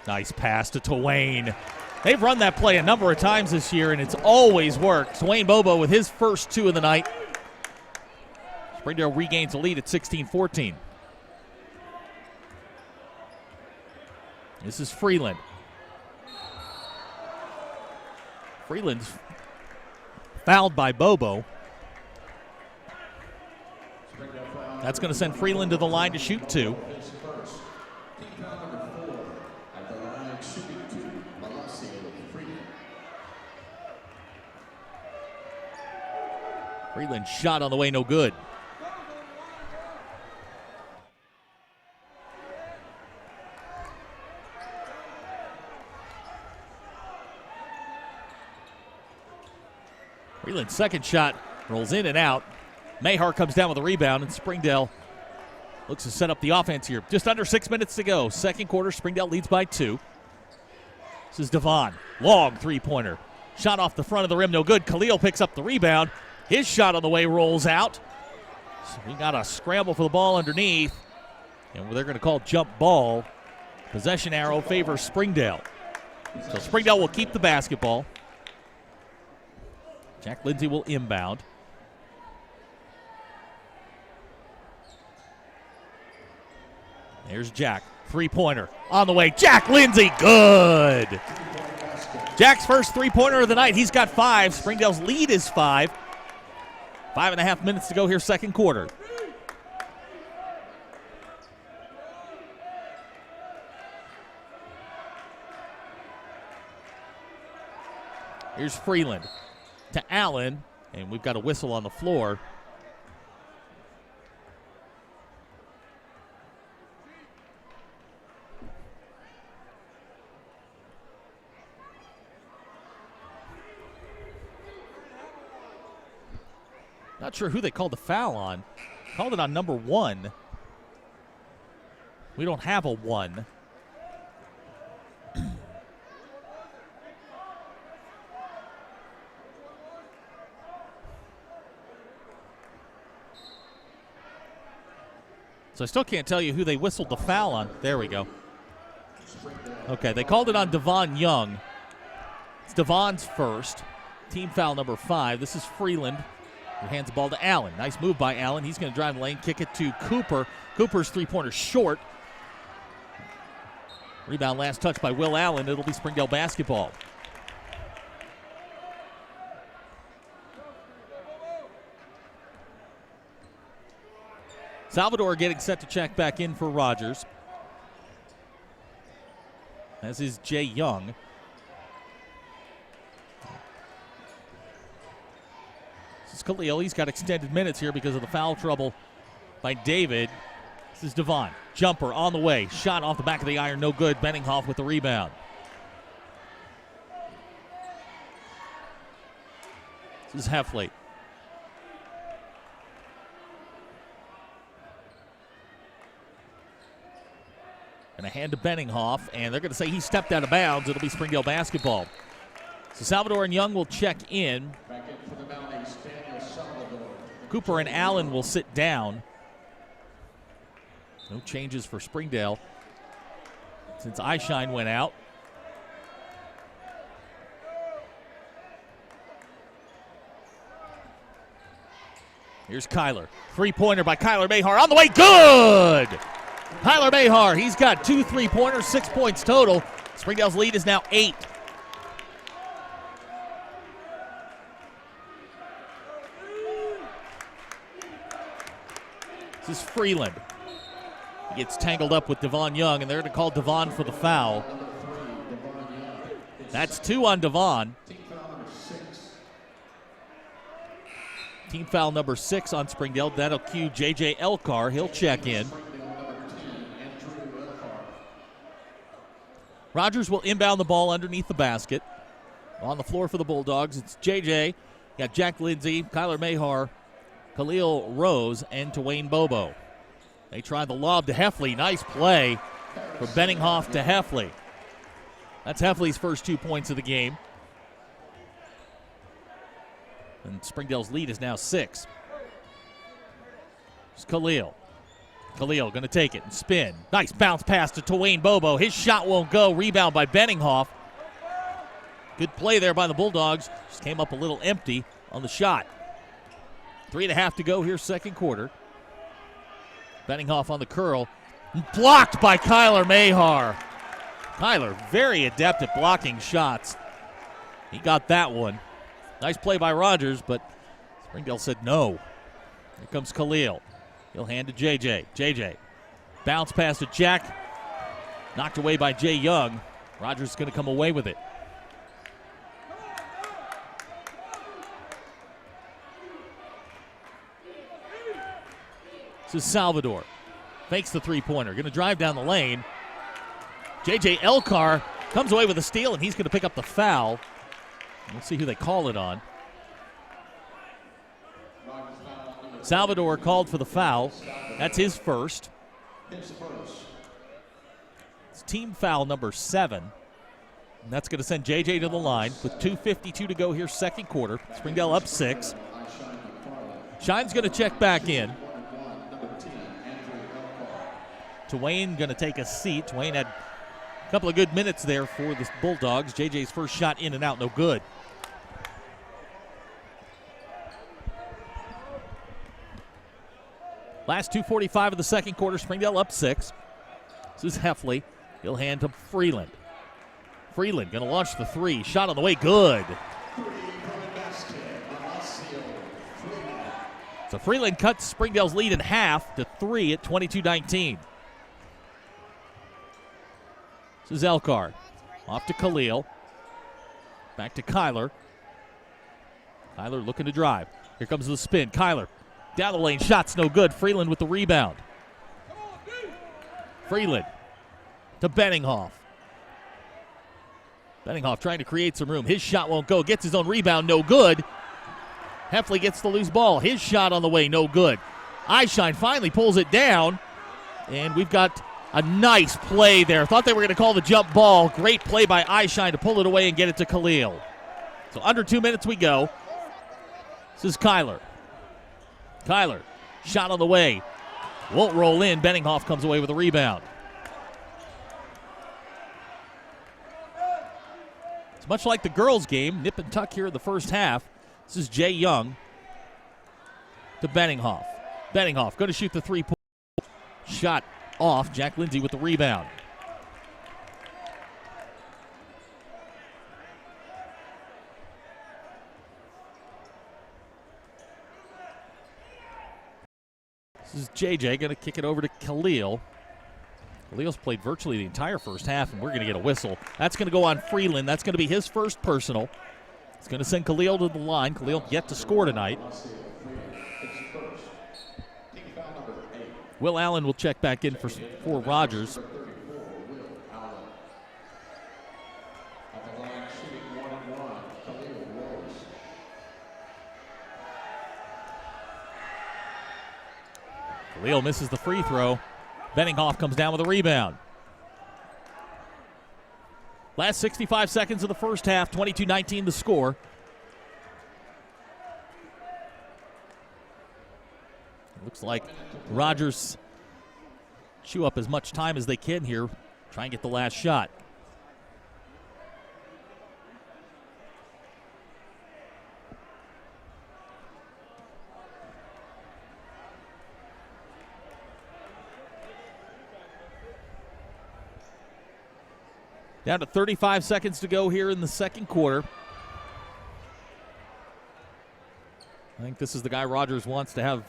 Nice pass to Twain. They've run that play a number of times this year, and it's always worked. Twain Bobo with his first 2 of the night. Springdale regains the lead at 16-14. This is Freeland. Freeland's fouled by Bobo. That's going to send Freeland to the line to shoot 2. Freeland's shot on the way, no good. Freeland's second shot rolls in and out. Mahar comes down with a rebound, and Springdale looks to set up the offense here. Just under 6 minutes to go. Second quarter, Springdale leads by 2. This is Devon. Long three-pointer. Shot off the front of the rim, no good. Khalil picks up the rebound. His shot on the way rolls out. So we got a scramble for the ball underneath, and they're going to call jump ball. Possession arrow favors Springdale. So Springdale will keep the basketball. Jack Lindsay will inbound. There's Jack. Three-pointer on the way. Jack Lindsay, good. Jack's first three-pointer of the night. He's got 5. Springdale's lead is 5. 5.5 minutes to go here, second quarter. Here's Freeland to Allen, and we've got a whistle on the floor. Not sure who they called the foul on. Called it on number 1. We don't have a 1. So I still can't tell you who they whistled the foul on. There we go. Okay, they called it on Devon Young. It's Devon's first. Team foul number 5. This is Freeland, who hands the ball to Allen. Nice move by Allen. He's going to drive the lane, kick it to Cooper. Cooper's three-pointer short. Rebound last touch by Will Allen. It'll be Springdale basketball. Salvador getting set to check back in for Rogers, as is Jay Young. This is Khalil. He's got extended minutes here because of the foul trouble by David. This is Devon. Jumper on the way. Shot off the back of the iron. No good. Benninghoff with the rebound. This is Heffley. And a hand to Benninghoff, and they're going to say he stepped out of bounds. It'll be Springdale basketball. So Salvador and Young will check in. Cooper and Allen will sit down. No changes for Springdale since Eyeshine went out. Here's Kyler. Three-pointer by Kyler Mahar on the way. Good! Kyler Mahar, he's got 2 3-pointers, 6 points total. Springdale's lead is now 8. This is Freeland. He gets tangled up with Devon Young, and they're going to call Devon for the foul. That's 2 on Devon. Team foul number 6 on Springdale. That'll cue J.J. Elcar. He'll check in. Rogers will inbound the ball underneath the basket. On the floor for the Bulldogs, it's J.J., got Jack Lindsay, Kyler Mahar, Khalil Rose, and Twain Bobo. They try the lob to Heffley. Nice play for Benninghoff to Heffley. That's Heffley's first 2 points of the game. And Springdale's lead is now 6. It's Khalil. Khalil going to take it and spin. Nice bounce pass to Twain Bobo. His shot won't go. Rebound by Benninghoff. Good play there by the Bulldogs. Just came up a little empty on the shot. 3.5 to go here, second quarter. Benninghoff on the curl. Blocked by Kyler Mahar. Kyler very adept at blocking shots. He got that one. Nice play by Rogers, but Springdale said no. Here comes Khalil. He'll hand to JJ. JJ. Bounce pass to Jack. Knocked away by Jay Young. Rogers is going to come away with it. This is Salvador. Fakes the three-pointer. Going to drive down the lane. J.J. Elcar comes away with a steal, and he's going to pick up the foul. We'll see who they call it on. Salvador called for the foul. That's his first. It's team foul number 7. And that's going to send J.J. to the line with 2:52 to go here, second quarter. Springdale up 6. Shine's going to check back in. Twain going to take a seat. Twain had a couple of good minutes there for the Bulldogs. JJ's first shot in and out, no good. Last 2:45 of the second quarter, Springdale up 6. This is Heffley. He'll hand to Freeland. Freeland going to launch the 3. Shot on the way, good. So Freeland cuts Springdale's lead in half to 3 at 22-19. This is Elcar. Off to Khalil. Back to Kyler. Kyler looking to drive. Here comes the spin. Kyler down the lane. Shot's no good. Freeland with the rebound. Freeland to Benninghoff. Benninghoff trying to create some room. His shot won't go. Gets his own rebound. No good. Heffley gets the loose ball. His shot on the way. No good. Eyeshine finally pulls it down. And we've got a nice play there. Thought they were going to call the jump ball. Great play by Eyeshine to pull it away and get it to Khalil. So under 2 minutes we go. This is Kyler. Kyler, shot on the way. Won't roll in. Benninghoff comes away with a rebound. It's much like the girls' game. Nip and tuck here in the first half. This is Jay Young to Benninghoff. Benninghoff going to shoot the 3-point shot off. Jack Lindsay with the rebound. This is JJ going to kick it over to Khalil. Khalil's played virtually the entire first half, and we're going to get a whistle. That's going to go on Freeland. That's going to be his first personal. It's going to send Khalil to the line. Khalil yet to score tonight. Will Allen will check back in for Rogers. Khalil misses the free throw. Benninghoff comes down with a rebound. Last 65 seconds of the first half, 22-19 the score. It looks like Rogers chew up as much time as they can here, try and get the last shot. Down to 35 seconds to go here in the second quarter. I think this is the guy Rogers wants to have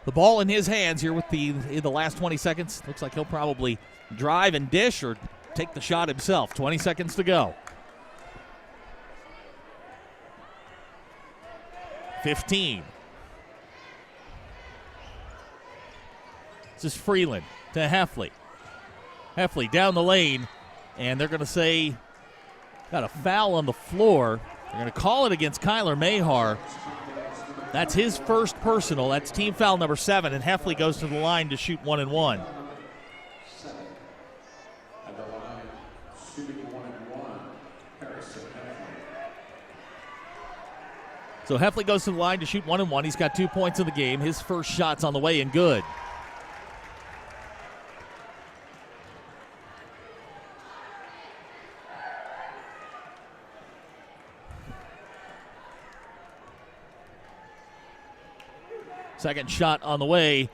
The ball in his hands here in the last 20 seconds. Looks like he'll probably drive and dish or take the shot himself. 20 seconds to go. 15. This is Freeland to Heffley. Heffley down the lane, and they're going to say got a foul on the floor. They're going to call it against Kyler Mahar. That's his first personal. That's team foul number 7, and Heffley goes to the line to shoot 1 and 1. So Heffley goes to the line to shoot 1 and 1. He's got 2 points in the game. His first shot's on the way and good. Second shot on the way.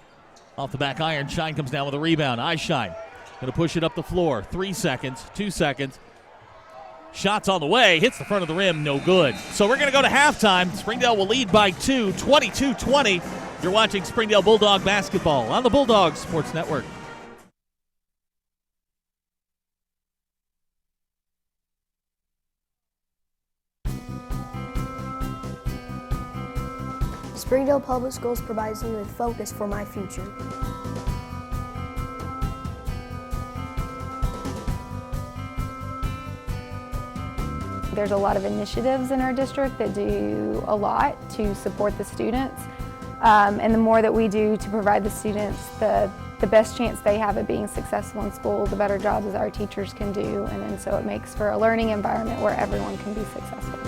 Off the back iron. Shine comes down with a rebound. Shine going to push it up the floor. 3 seconds, 2 seconds. Shots on the way. Hits the front of the rim. No good. So we're going to go to halftime. Springdale will lead by 2, 22-20. You're watching Springdale Bulldog basketball on the Bulldog Sports Network. Springdale Public Schools provides me with focus for my future. There's a lot of initiatives in our district that do a lot to support the students. And the more that we do to provide the students the best chance they have at being successful in school, the better jobs as our teachers can do. And then so it makes for a learning environment where everyone can be successful.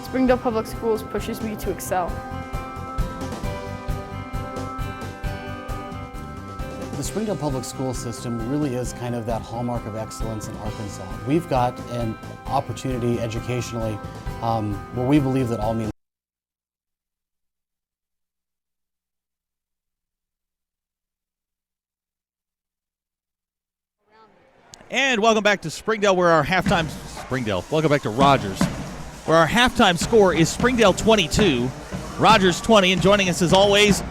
Springdale Public Schools pushes me to excel. The Springdale Public School system really is kind of that hallmark of excellence in Arkansas. We've got an opportunity educationally where we believe that all means. And welcome back to Springdale, where our halftime welcome back to Rogers, where our halftime score is Springdale 22, Rogers 20, and joining us as always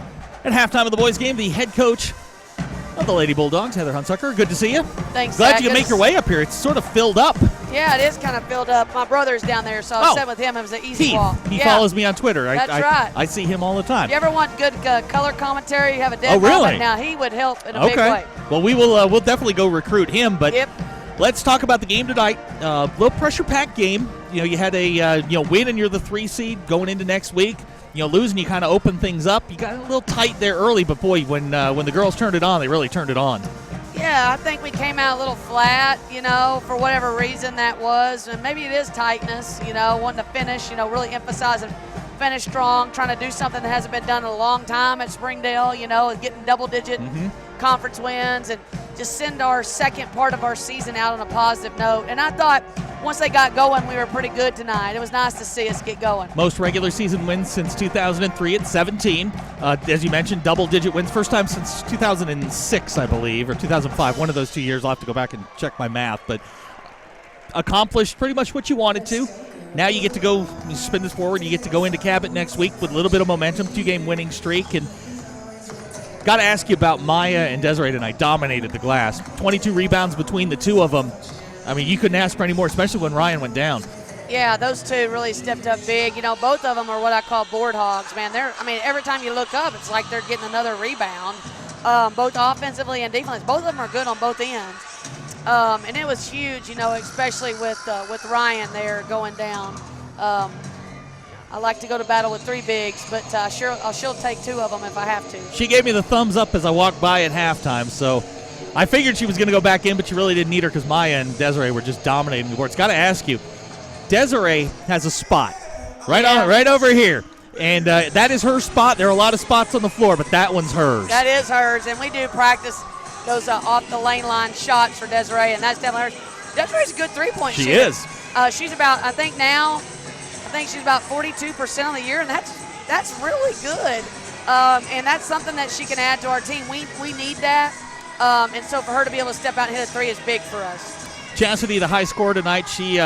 at halftime of the boys' game, the head coach of the Lady Bulldogs, Heather Hunsucker. Good to see you. Thanks, Glad Zach. you can make your way up here. It's sort of filled up. Yeah, it is kind of filled up. My brother's down there, so I sat with him. It was an easy walk. He follows me on Twitter. That's right. I see him all the time. If you ever want good color commentary, you have a dead really? moment now. He would help in a big way. Well, we'll definitely go recruit him, but let's talk about the game tonight. Little pressure-packed game. You know, you had a win and you're the 3 seed going into next week. You know, losing, you kind of open things up. You got a little tight there early, but boy, when the girls turned it on, they really turned it on. Yeah, I think we came out a little flat, for whatever reason that was. And maybe it is tightness, wanting to finish, really emphasizing finish strong, trying to do something that hasn't been done in a long time at Springdale, getting double-digit conference wins and just send our second part of our season out on a positive note. And I thought once they got going, we were pretty good tonight. It was nice to see us get going. Most regular season wins since 2003 at 17. As you mentioned, double-digit wins. First time since 2006, I believe, or 2005. One of those 2 years. I'll have to go back and check my math. But accomplished pretty much what you wanted to. Now you get to go spin this forward. You get to go into Cabot next week with a little bit of momentum, 2-game winning streak. And got to ask you about Maya and Desiree tonight. Dominated the glass. 22 rebounds between the two of them. I mean, you couldn't ask for any more, especially when Ryan went down. Yeah, those two really stepped up big. Both of them are what I call board hogs, man. Every time you look up, it's like they're getting another rebound, both offensively and defensively. Both of them are good on both ends. And it was huge, especially with Ryan there going down. I like to go to battle with 3 bigs, but I'll sure take 2 of them if I have to. She gave me the thumbs up as I walked by at halftime, so I figured she was going to go back in, but you really didn't need her because Maya and Desiree were just dominating the boards. Got to ask you, Desiree has a spot right over here, and that is her spot. There are a lot of spots on the floor, but that one's hers. That is hers, and we do practice those off the lane line shots for Desiree, and that's definitely hers. Desiree's a good 3-point shooter. She is. She's about, I think she's about 42% on the year, and that's really good. And that's something that she can add to our team. We need that. And so for her to be able to step out and hit a 3 is big for us. Chastity, the high scorer tonight, she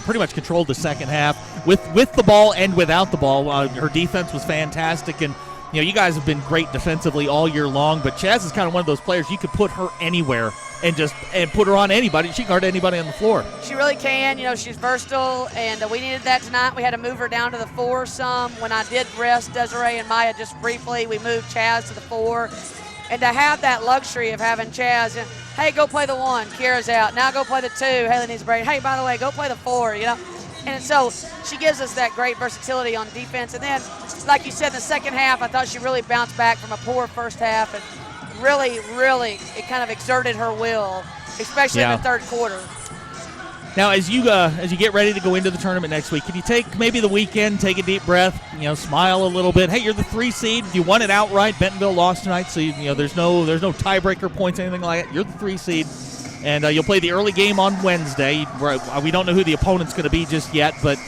pretty much controlled the second half with the ball and without the ball. Her defense was fantastic, and you guys have been great defensively all year long. But Chaz is kind of one of those players you could put her anywhere and put her on anybody. She can guard anybody on the floor. She really can. She's versatile, and we needed that tonight. We had to move her down to the 4 some. When I did rest Desiree and Maya just briefly, we moved Chaz to the 4. And to have that luxury of having Chaz, hey, go play the 1, Kiara's out. Now go play the 2, Haley needs a break. Hey, by the way, go play the 4, And so she gives us that great versatility on defense. And then, like you said, in the second half, I thought she really bounced back from a poor first half. And really, really, it kind of exerted her will, especially in the third quarter. Now, as you get ready to go into the tournament next week, can you take maybe the weekend, take a deep breath, smile a little bit? Hey, you're the 3 seed. You won it outright. Bentonville lost tonight, so there's no tiebreaker points, anything like that. You're the 3 seed, and you'll play the early game on Wednesday. We don't know who the opponent's going to be just yet, but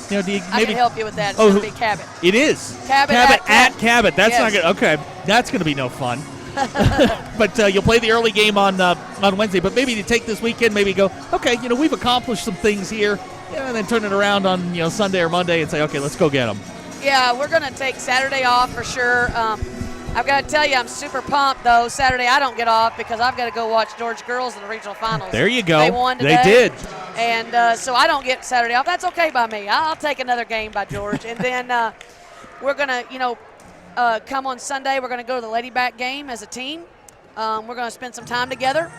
do you maybe I can help you with that. It's going to be Cabot. It is Cabot at Cabot. That's not good. Okay, that's going to be no fun. But you'll play the early game on Wednesday. But maybe to take this weekend, maybe go, okay, we've accomplished some things here, and then turn it around on Sunday or Monday and say, okay, let's go get them. Yeah, we're going to take Saturday off for sure. I've got to tell you, I'm super pumped, though. Saturday I don't get off because I've got to go watch Georgia girls in the regional finals. There you go. They won today. They did. And so I don't get Saturday off. That's okay by me. I'll take another game by George. And then we're going to, come on Sunday. We're going to go to the Lady Back game as a team. We're going to spend some time together.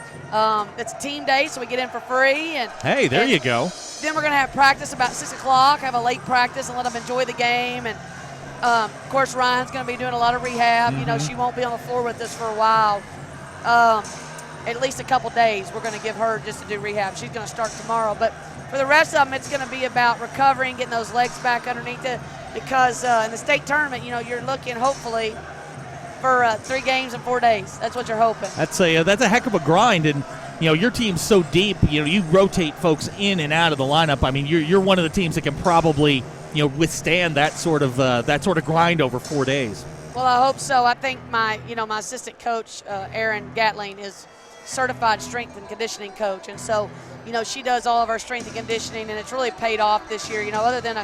It's a team day, so we get in for free. And hey, there you go. Then we're going to have practice about 6 o'clock, have a late practice and let them enjoy the game. And, of course, Ryan's going to be doing a lot of rehab. Mm-hmm. She won't be on the floor with us for a while. At least a couple days we're going to give her just to do rehab. She's going to start tomorrow. But for the rest of them, it's going to be about recovering, getting those legs back underneath it. Because in the state tournament, you're looking hopefully for 3 games in 4 days. That's what you're hoping. That's a heck of a grind, and your team's so deep. You rotate folks in and out of the lineup. I mean, you're one of the teams that can probably withstand that sort of grind over 4 days. Well, I hope so. I think my assistant coach Erin Gatling is certified strength and conditioning coach, and so she does all of our strength and conditioning, and it's really paid off this year. Other than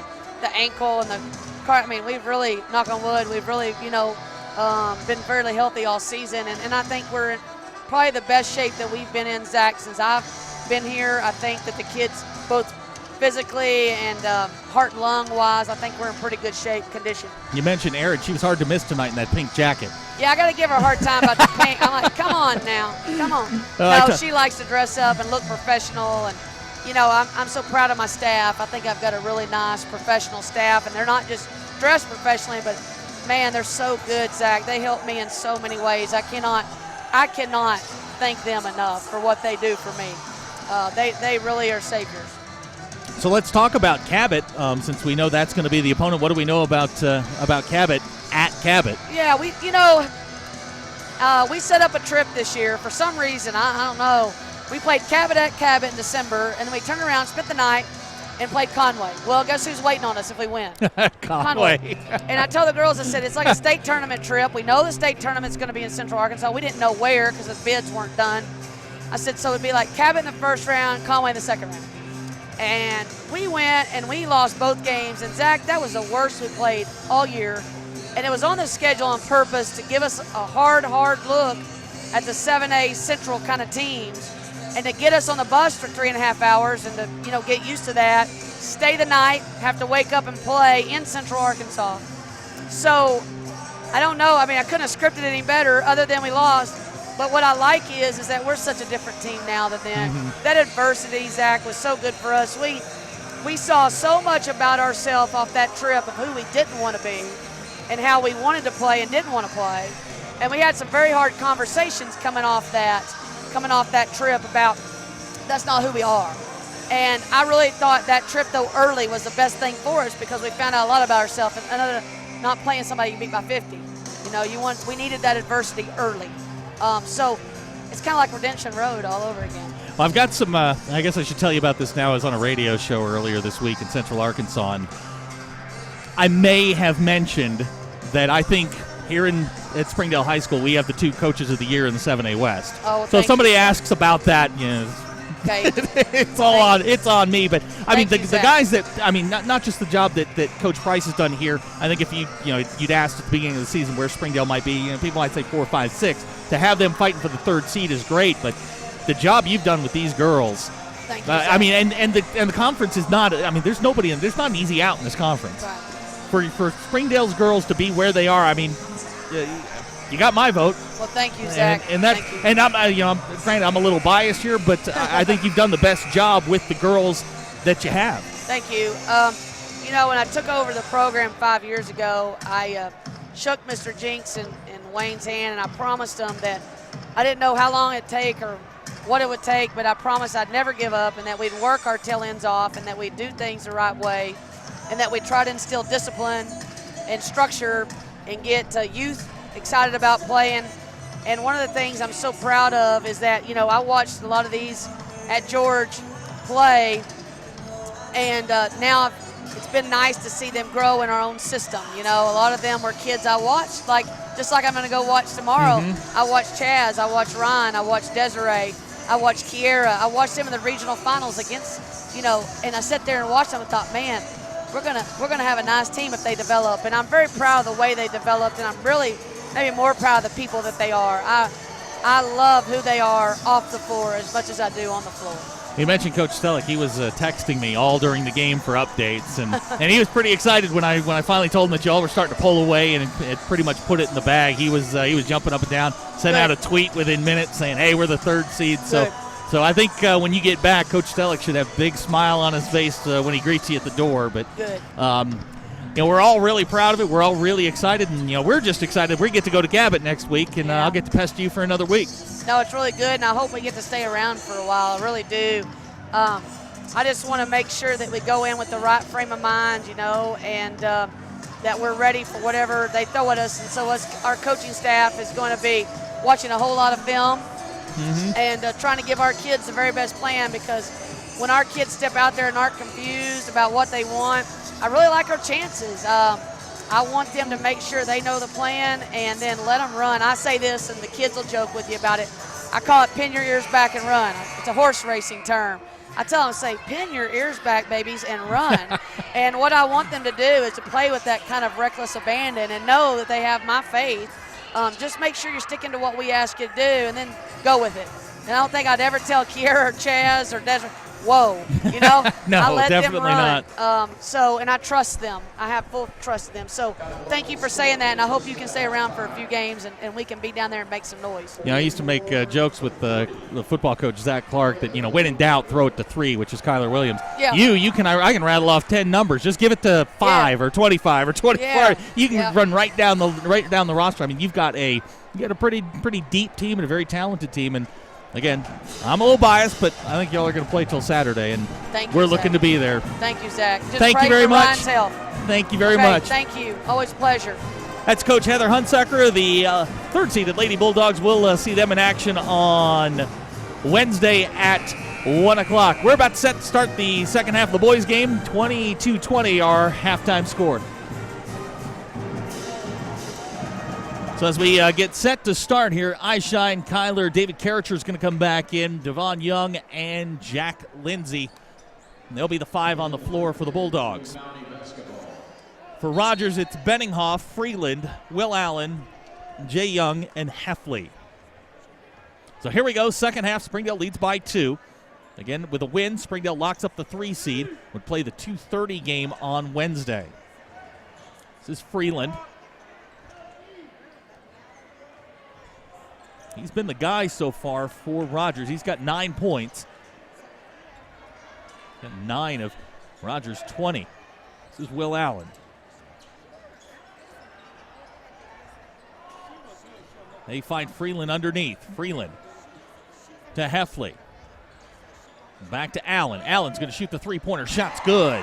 the ankle and the car. I mean, we've really, knock on wood, we've really, been fairly healthy all season. And I think we're in probably the best shape that we've been in, Zach, since I've been here. I think that the kids, both physically and heart and lung-wise, I think we're in pretty good shape, condition. You mentioned Erin. She was hard to miss tonight in that pink jacket. Yeah, I got to give her a hard time about the pink. I'm like, come on now. Come on. No, she likes to dress up and look professional, and I'm so proud of my staff. I think I've got a really nice professional staff, and they're not just dressed professionally, but, man, they're so good, Zach. They help me in so many ways. I cannot thank them enough for what they do for me. They really are saviors. So let's talk about Cabot, since we know that's going to be the opponent. What do we know about Cabot at Cabot? Yeah, we set up a trip this year. For some reason, I don't know. We played Cabot at Cabot in December, and then we turned around, spent the night, and played Conway. Well, guess who's waiting on us if we win? Conway. And I told the girls, I said, it's like a state tournament trip. We know the state tournament's going to be in Central Arkansas. We didn't know where because the bids weren't done. I said, so it'd be like Cabot in the first round, Conway in the second round. And we went, and we lost both games. And, Zach, that was the worst we played all year. And it was on the schedule on purpose to give us a hard look at the 7A Central kind of teams, and to get us on the bus for 3.5 hours and to, get used to that, stay the night, have to wake up and play in Central Arkansas. So, I don't know. I mean, I couldn't have scripted it any better other than we lost. But what I like is that we're such a different team now than then. Mm-hmm. That adversity, Zach, was so good for us. We saw so much about ourselves off that trip of who we didn't want to be and how we wanted to play and didn't want to play. And we had some very hard conversations coming off that trip about that's not who we are. And I really thought that trip, though, early was the best thing for us because we found out a lot about ourselves. And another, not playing somebody you beat by 50. We needed that adversity early. So it's kind of like Redemption Road all over again. Well, I've got some, I guess I should tell you about this now. I was on a radio show earlier this week in Central Arkansas, and I may have mentioned that I think here at Springdale High School, we have the 2 coaches of the year in the 7A West. Oh, well, so if somebody asks about that, Okay. It's on me. But I mean, Thank you, the guys that not just the job that Coach Price has done here. I think if you'd asked at the beginning of the season where Springdale might be, people might say 4, 5, 6. To have them fighting for the 3rd seed is great, but the job you've done with these girls. Thank you, I mean, and the conference is not. I mean, there's not an easy out in this conference. Right. For Springdale's girls to be where they are, I mean, you got my vote. Well, thank you, Zach. And I'm a little biased here, but I think you've done the best job with the girls that you have. Thank you. When I took over the program 5 years ago, I shook Mr. Jinks and Wayne's hand, and I promised them that I didn't know how long it'd take or what it would take, but I promised I'd never give up and that we'd work our tail ends off and that we'd do things the right way and that we'd try to instill discipline and structure and get youth excited about playing. And one of the things I'm so proud of is that, I watched a lot of these at George play, and now it's been nice to see them grow in our own system. A lot of them were kids I watched, just like I'm going to go watch tomorrow. Mm-hmm. I watched Chaz, I watched Ryan, I watched Desiree, I watched Kiera, I watched them in the regional finals against, and I sat there and watched them and thought, man, we're gonna have a nice team if they develop. And I'm very proud of the way they developed, and I'm really maybe more proud of the people that they are. I love who they are off the floor as much as I do on the floor. You mentioned Coach Stellick. He was texting me all during the game for updates, and he was pretty excited when I finally told him that y'all were starting to pull away and it pretty much put it in the bag. He was jumping up and down, sent out a tweet within minutes saying, "Hey, we're the 3rd seed." So I think when you get back, Coach Stellick should have a big smile on his face when he greets you at the door. But good. We're all really proud of it. We're all really excited, and we're just excited. We get to go to Cabot next week, and I'll get to pest you for another week. No, it's really good, and I hope we get to stay around for a while. I really do. I just want to make sure that we go in with the right frame of mind, and that we're ready for whatever they throw at us. And so our coaching staff is going to be watching a whole lot of film and trying to give our kids the very best plan, because when our kids step out there and aren't confused about what they want, I really like our chances. I want them to make sure they know the plan and then let them run. I say this, and the kids will joke with you about it. I call it pin your ears back and run. It's a horse racing term. I tell them, say, pin your ears back, babies, and run. And what I want them to do is to play with that kind of reckless abandon and know that they have my faith. Just make sure you're sticking to what we ask you to do and then go with it. And I don't think I'd ever tell Kiera or Chaz or Desiree, whoa, No, I let definitely them run. not. And I trust them. I have full trust in them. So thank you for saying that, and I hope you can stay around for a few games and we can be down there and make some noise. I used to make jokes with the football coach Zach Clark that when in doubt, throw it to 3, which is Kyler Williams. Yeah. I can rattle off 10 numbers. Just give it to 5 or 25 or 24. Yeah. You can run right down the roster. I mean, you've got a pretty deep team and a very talented team. And again, I'm a little biased, but I think y'all are going to play till Saturday, and we're looking to be there. Thank you, Zach. Just Thank you pray very for much. Ryan's health. Thank you very much. Thank you. Always a pleasure. That's Coach Heather Hunsucker. The 3rd seeded Lady Bulldogs. We'll see them in action on Wednesday at 1 o'clock. We're about to start the second half of the boys' game. 22-20 our halftime score. So as we get set to start here, Eyeshine, Kyler, David Karracher is going to come back in, Devon Young, and Jack Lindsay. And they'll be the 5 on the floor for the Bulldogs. For Rogers, it's Benninghoff, Freeland, Will Allen, Jay Young, and Heffley. So here we go, second half. Springdale leads by 2. Again, with a win, Springdale locks up the 3 seed. Would play the 2:30 game on Wednesday. This is Freeland. He's been the guy so far for Rogers. He's got 9 points. Got 9 of Rogers' 20. This is Will Allen. They find Freeland underneath. Freeland to Heffley. Back to Allen. Allen's going to shoot the 3-pointer. Shot's good.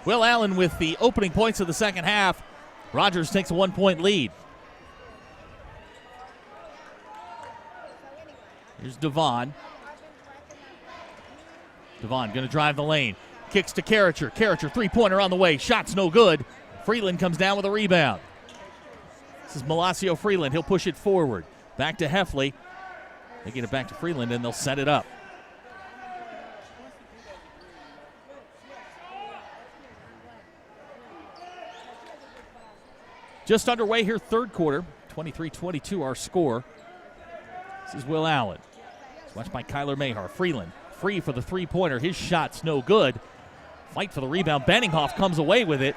Will Allen with the opening points of the second half. Rogers takes a 1-point lead. Here's Devon. Devon going to drive the lane. Kicks to Karracher. Karracher, 3-pointer on the way. Shot's no good. Freeland comes down with a rebound. This is Malacio Freeland. He'll push it forward. Back to Heffley. They get it back to Freeland, and they'll set it up. Just underway here, third quarter. 23-22 our score. This is Will Allen. It's watched by Kyler Mahar. Freeland free for the three-pointer. His shot's no good. Fight for the rebound. Benninghoff comes away with it.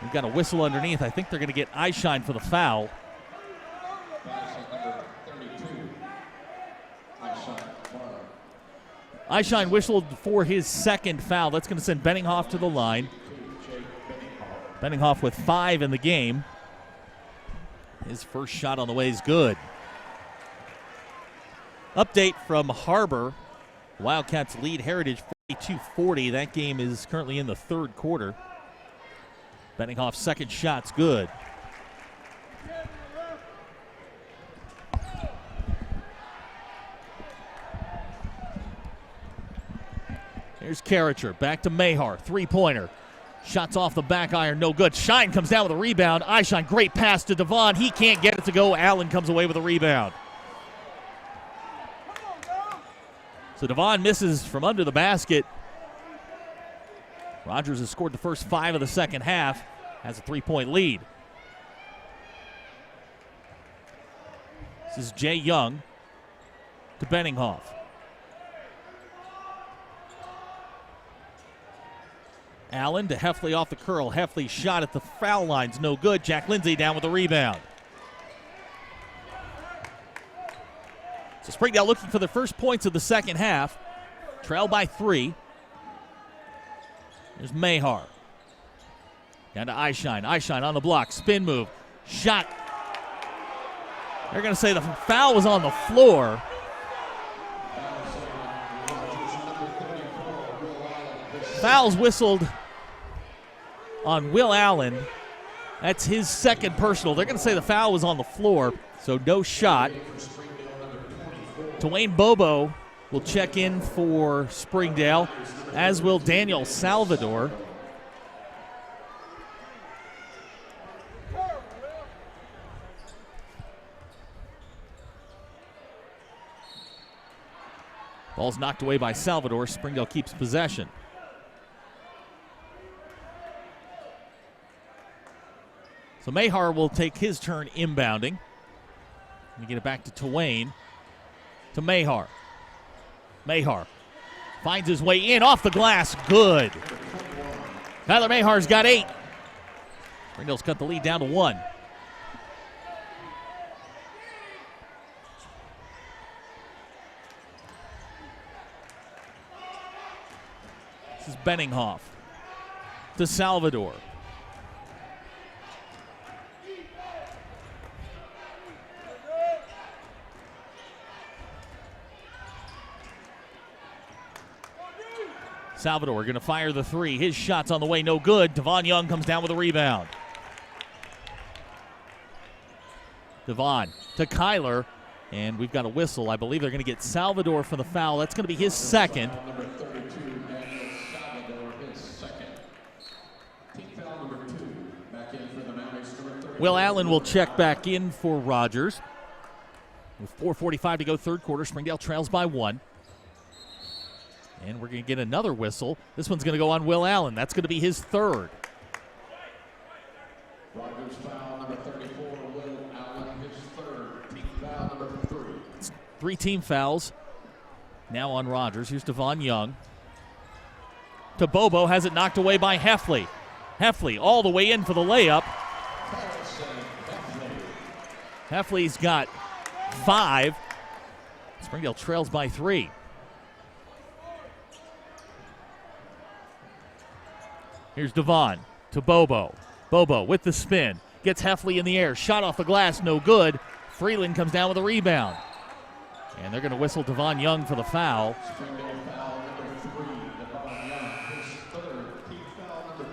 We've got a whistle underneath. I think they're going to get Eyeshine for the foul. Eyeshine whistled for his second foul. That's going to send Benninghoff to the line. Benninghoff with 5 in the game. His first shot on the way is good. Update from HAR-BER. Wildcats lead Heritage 42-40. That game is currently in the third quarter. Benninghoff's second shot's good. Here's Karracher, back to Mahar, three-pointer. Shots off the back iron, no good. Shine comes down with a rebound. Eyeshine, great pass to Devon. He can't get it to go. Allen comes away with a rebound. So Devon misses from under the basket. Rogers has scored the first 5 of the second half, has a 3-point lead. This is Jay Young to Benninghoff. Allen to Heffley off the curl. Heffley's shot at the foul line's no good. Jack Lindsay down with the rebound. So Springdale looking for the first points of the second half. Trail by 3. There's Mahar. Down to Eyeshine. Eyeshine on the block. Spin move. Shot. They're going to say the foul was on the floor. Foul's whistled on Will Allen. That's his second personal. They're going to say the foul was on the floor, so no shot. Dwayne Bobo will check in for Springdale, as will Daniel Salvador. Ball's knocked away by Salvador. Springdale keeps possession. So Mahar will take his turn inbounding. And get it back to Twain. To Mahar. Mahar finds his way in off the glass. Good. Tyler Mahar's got 8. Springdale's cut the lead down to 1. This is Benninghoff to Salvador. Salvador going to fire the 3. His shot's on the way, no good. Devon Young comes down with a rebound. Devon to Kyler, and we've got a whistle. I believe they're going to get Salvador for the foul. That's going to be his second. Will Allen will check back in for Rogers. With 4:45 to go, third quarter, Springdale trails by 1. And we're going to get another whistle. This one's going to go on Will Allen. That's going to be his third. Rogers foul number 34, Will Allen, his third. Team foul number 3. It's 3 team fouls now on Rogers. Here's Devon Young. To Bobo, has it knocked away by Heffley. Heffley all the way in for the layup. Heffley's got 5. Springdale trails by 3. Here's Devon to Bobo. Bobo with the spin. Gets Heffley in the air. Shot off the glass, no good. Freeland comes down with a rebound. And they're going to whistle Devon Young for the foul. Springdale foul number 3, Devon Young, his third. Team foul number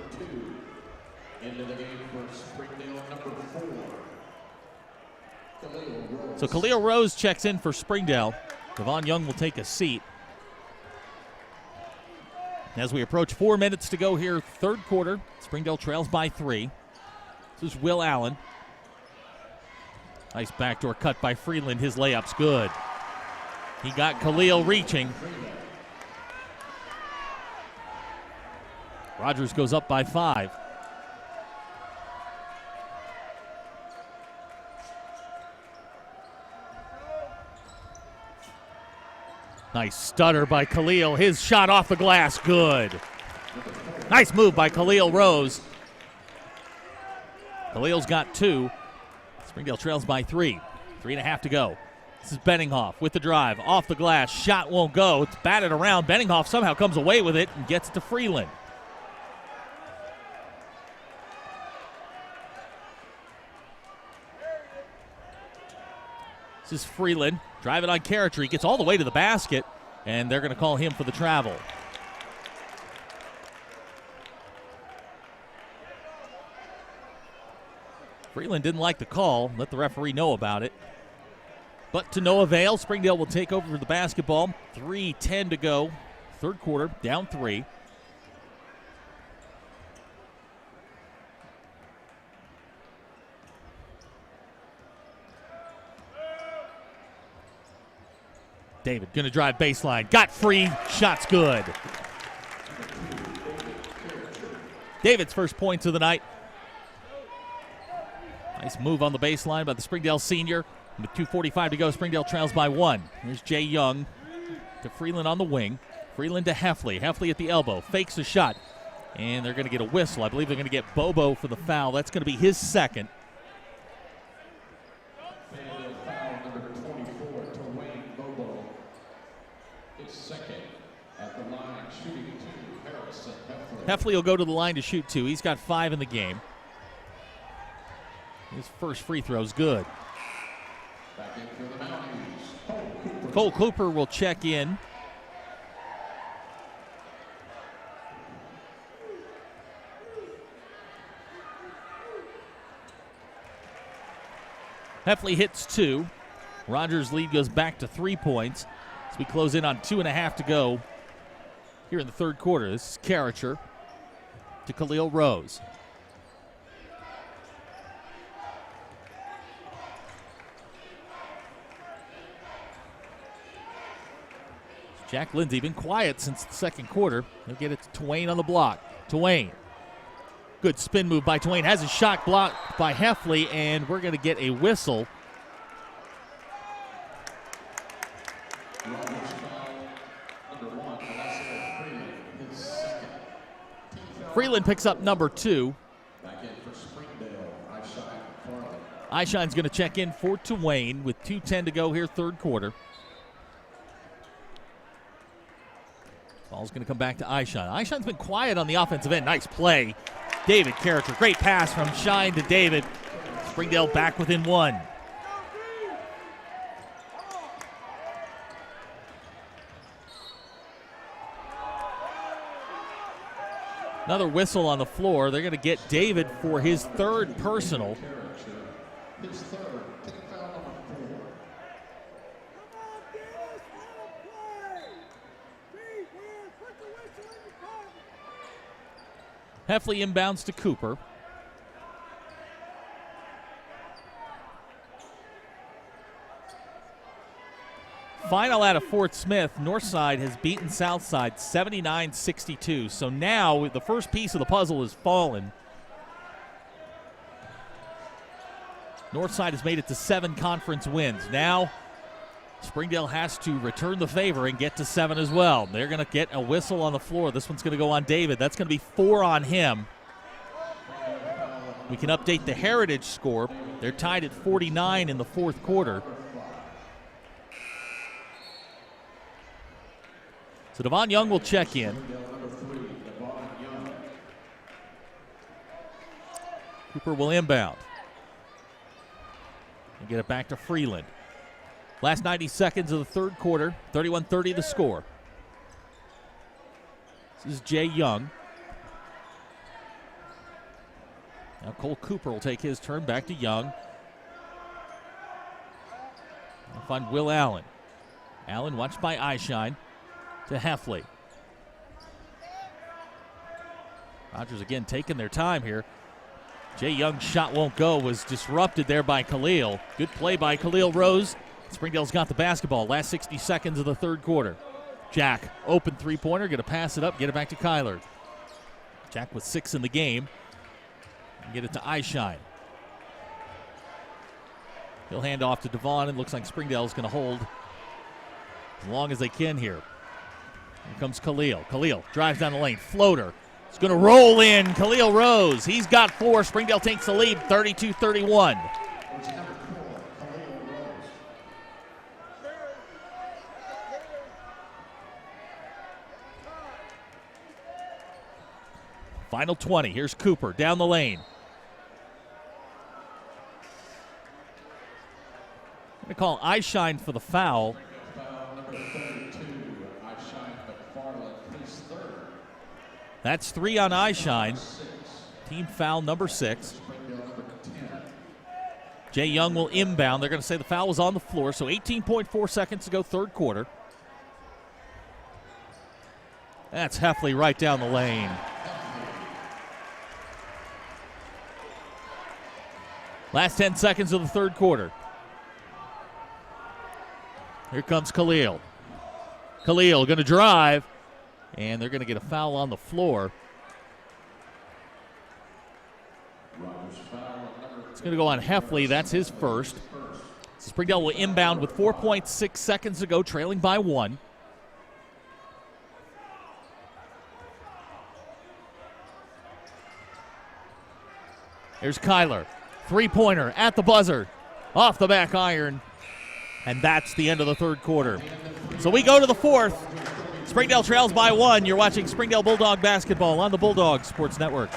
2. Into the game for Springdale number 4. Khalil Rose. So Khalil Rose checks in for Springdale. Devon Young will take a seat. As we approach 4 minutes to go here, third quarter, Springdale trails by 3. This is Will Allen. Nice backdoor cut by Freeland. His layup's good. He got Khalil reaching. Rogers goes up by 5. Nice stutter by Khalil. His shot off the glass, good. Nice move by Khalil Rose. Khalil's got 2. Springdale trails by 3. 3.5 to go. This is Benninghoff with the drive. Off the glass. Shot won't go. It's batted around. Benninghoff somehow comes away with it and gets it to Freeland. This is Freeland. Driving on Character. He gets all the way to the basket, and they're going to call him for the travel. Freeland didn't like the call. Let the referee know about it. But to no avail. Springdale will take over the basketball. 3:10 to go. Third quarter, down 3. David going to drive baseline. Got free. Shot's good. David's first points of the night. Nice move on the baseline by the Springdale senior. With 2:45 to go, Springdale trails by 1. Here's Jay Young to Freeland on the wing. Freeland to Heffley. Heffley at the elbow. Fakes a shot. And they're going to get a whistle. I believe they're going to get Bobo for the foul. That's going to be his second. Heffley will go to the line to shoot 2. He's got 5 in the game. His first free throw's good. Cole Cooper will check in. Heffley hits 2. Rogers' lead goes back to 3 points as we close in on 2.5 to go here in the third quarter. This is Character to Khalil Rose. Jack Lindsay been quiet since the second quarter. He'll get it to Twain on the block. Twain. Good spin move by Twain. Has a shot blocked by Heffley, and we're going to get a whistle. Freeland picks up number 2. Eishine's going to check in for Twain with 2:10 to go here, third quarter. Ball's going to come back to Eishine. Eishine's been quiet on the offensive end. Nice play. David Character. Great pass from Shine to David. Springdale back within 1. Another whistle on the floor. They're going to get David for his 3rd personal. Heffley inbounds to Cooper. Final out of Fort Smith, Northside has beaten Southside 79-62. So now the first piece of the puzzle has fallen. Northside has made it to 7 conference wins. Now Springdale has to return the favor and get to 7 as well. They're going to get a whistle on the floor. This one's going to go on David. That's going to be 4 on him. We can update the Heritage score. They're tied at 49 in the fourth quarter. So Devon Young will check in. Cooper will inbound. And get it back to Freeland. Last 90 seconds of the third quarter, 31-30 the score. This is Jay Young. Now Cole Cooper will take his turn, back to Young. We'll find Will Allen. Allen watched by Eyeshine to Heffley. Rogers again taking their time here. Jay Young's shot won't go, was disrupted there by Khalil. Good play by Khalil Rose. Springdale's got the basketball. Last 60 seconds of the third quarter. Jack, open three-pointer, going to pass it up, get it back to Kyler. Jack with 6 in the game. Get it to Eyeshine. He'll hand off to Devon, and looks like Springdale's going to hold as long as they can here. Here comes Khalil. Khalil drives down the lane. Floater. It's going to roll in. Khalil Rose. He's got 4. Springdale takes the lead, 32-31. Final 20. Here's Cooper down the lane. Going to call Eyeshine for the foul. That's 3 on Eyeshine. Team foul number 6. Jay Young will inbound. They're going to say the foul was on the floor, so 18.4 seconds to go, third quarter. That's Heffley right down the lane. Last 10 seconds of the third quarter. Here comes Khalil. Khalil going to drive, and they're going to get a foul on the floor. It's going to go on Heffley. That's his first. Springdale will inbound with 4.6 seconds to go, trailing by 1. Here's Kyler. Three-pointer at the buzzer. Off the back iron. And that's the end of the third quarter. So we go to the fourth. Springdale trails by 1. You're watching Springdale Bulldog basketball on the Bulldog Sports Network.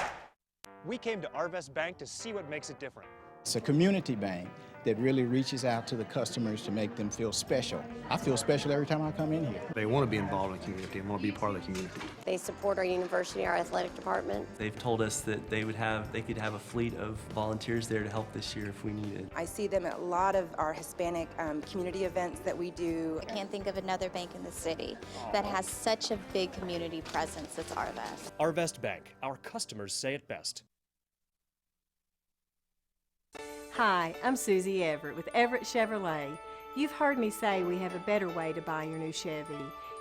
We came to Arvest Bank to see what makes it different. It's a community bank that really reaches out to the customers to make them feel special. I feel special every time I come in here. They want to be involved in the community and want to be part of the community. They support our university, our athletic department. They've told us that they could have a fleet of volunteers there to help this year if we needed. I see them at a lot of our Hispanic community events that we do. I can't think of another bank in the city that has such a big community presence as Arvest. Arvest Bank, our customers say it best. Hi, I'm Susie Everett with Everett Chevrolet. You've heard me say we have a better way to buy your new Chevy.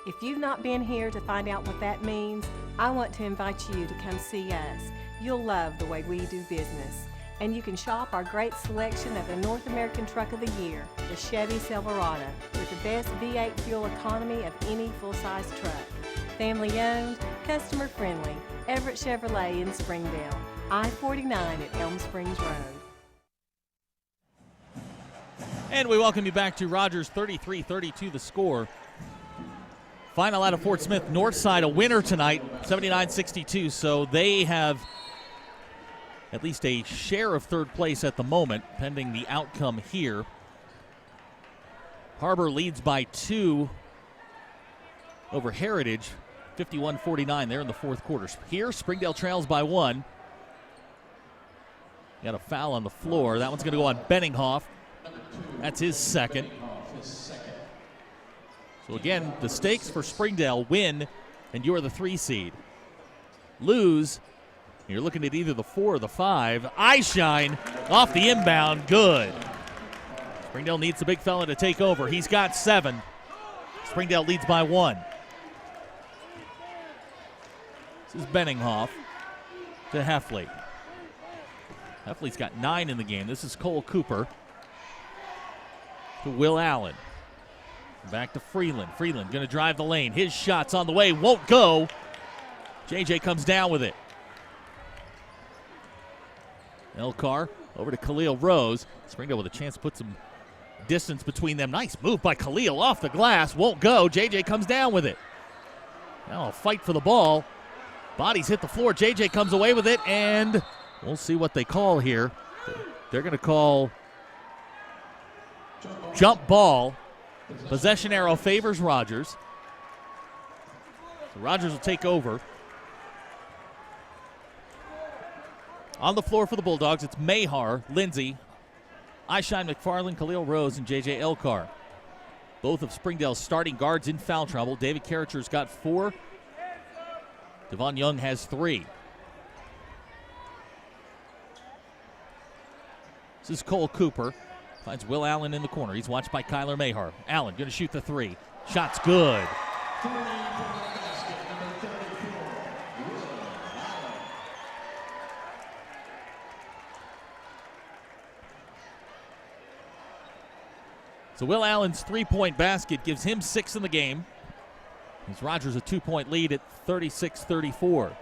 If you've not been here to find out what that means, I want to invite you to come see us. You'll love the way we do business. And you can shop our great selection of the North American Truck of the Year, the Chevy Silverado, with the best V8 fuel economy of any full-size truck. Family owned, customer friendly, Everett Chevrolet in Springdale, I-49 at Elm Springs Road. And we welcome you back to Rogers. 33-32 the score. Final out of Fort Smith. Northside a winner tonight, 79-62. So they have at least a share of third place at the moment, pending the outcome here. HAR-BER leads by 2 over Heritage, 51-49 there in the fourth quarter. Here, Springdale trails by 1. Got a foul on the floor. That one's going to go on Benninghoff. That's his second. So again, the stakes for Springdale: win, and you're the 3 seed. Lose, you're looking at either the 4 or the 5. Eyeshine off the inbound, good. Springdale needs a big fella to take over. He's got 7. Springdale leads by 1. This is Benninghoff to Heffley. Heffley's got 9 in the game. This is Cole Cooper to Will Allen. Back to Freeland. Freeland going to drive the lane. His shot's on the way. Won't go. JJ comes down with it. Elcar over to Khalil Rose. Springdale with a chance to put some distance between them. Nice move by Khalil off the glass. Won't go. JJ comes down with it. Now a fight for the ball. Bodies hit the floor. JJ comes away with it, and we'll see what they call here. They're going to call jump ball. Possession arrow favors Rogers. So Rogers will take over. On the floor for the Bulldogs, it's Mahar, Lindsay, Eyeshine McFarland, Khalil Rose, and J.J. Elcar. Both of Springdale's starting guards in foul trouble. David Karracher's got 4. Devon Young has 3. This is Cole Cooper. Finds Will Allen in the corner. He's watched by Kyler Mahar. Allen going to shoot the three. Shot's good. So Will Allen's three-point basket gives him 6 in the game. As Rogers a 2-point lead at 36-34.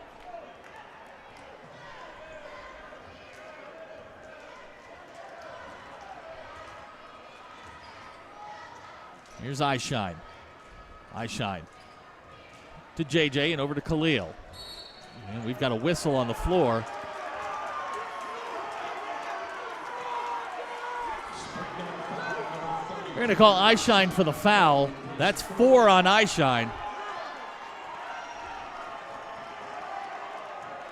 Here's Eyeshine. Eyeshine to JJ and over to Khalil. And we've got a whistle on the floor. We're going to call Eyeshine for the foul. That's 4 on Eyeshine.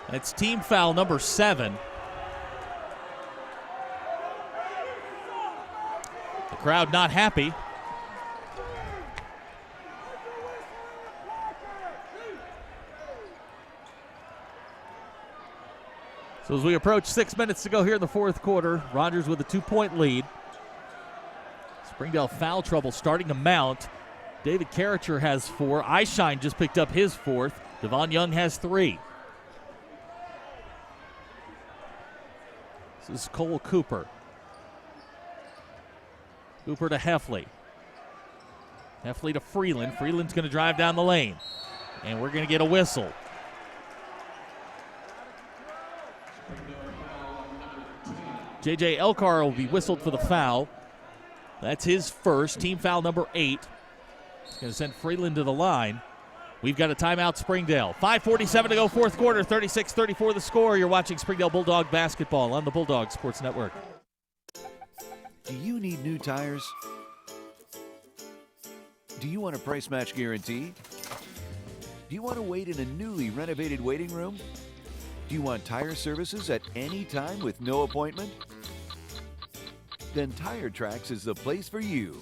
That's team foul number 7. The crowd not happy. So as we approach 6 minutes to go here in the fourth quarter, Rogers with a 2-point lead. Springdale foul trouble starting to mount. David Karracher has 4. Eyeshine just picked up his 4th. Devon Young has 3. This is Cole Cooper. Cooper to Heffley. Heffley to Freeland. Freeland's going to drive down the lane. And we're going to get a whistle. J.J. Elcar will be whistled for the foul. That's his first, team foul number 8. It's going to send Freeland to the line. We've got a timeout, Springdale. 5:47 to go, fourth quarter, 36-34 the score. You're watching Springdale Bulldog basketball on the Bulldog Sports Network. Do you need new tires? Do you want a price match guarantee? Do you want to wait in a newly renovated waiting room? Do you want tire services at any time with no appointment? Then Tire Tracks is the place for you.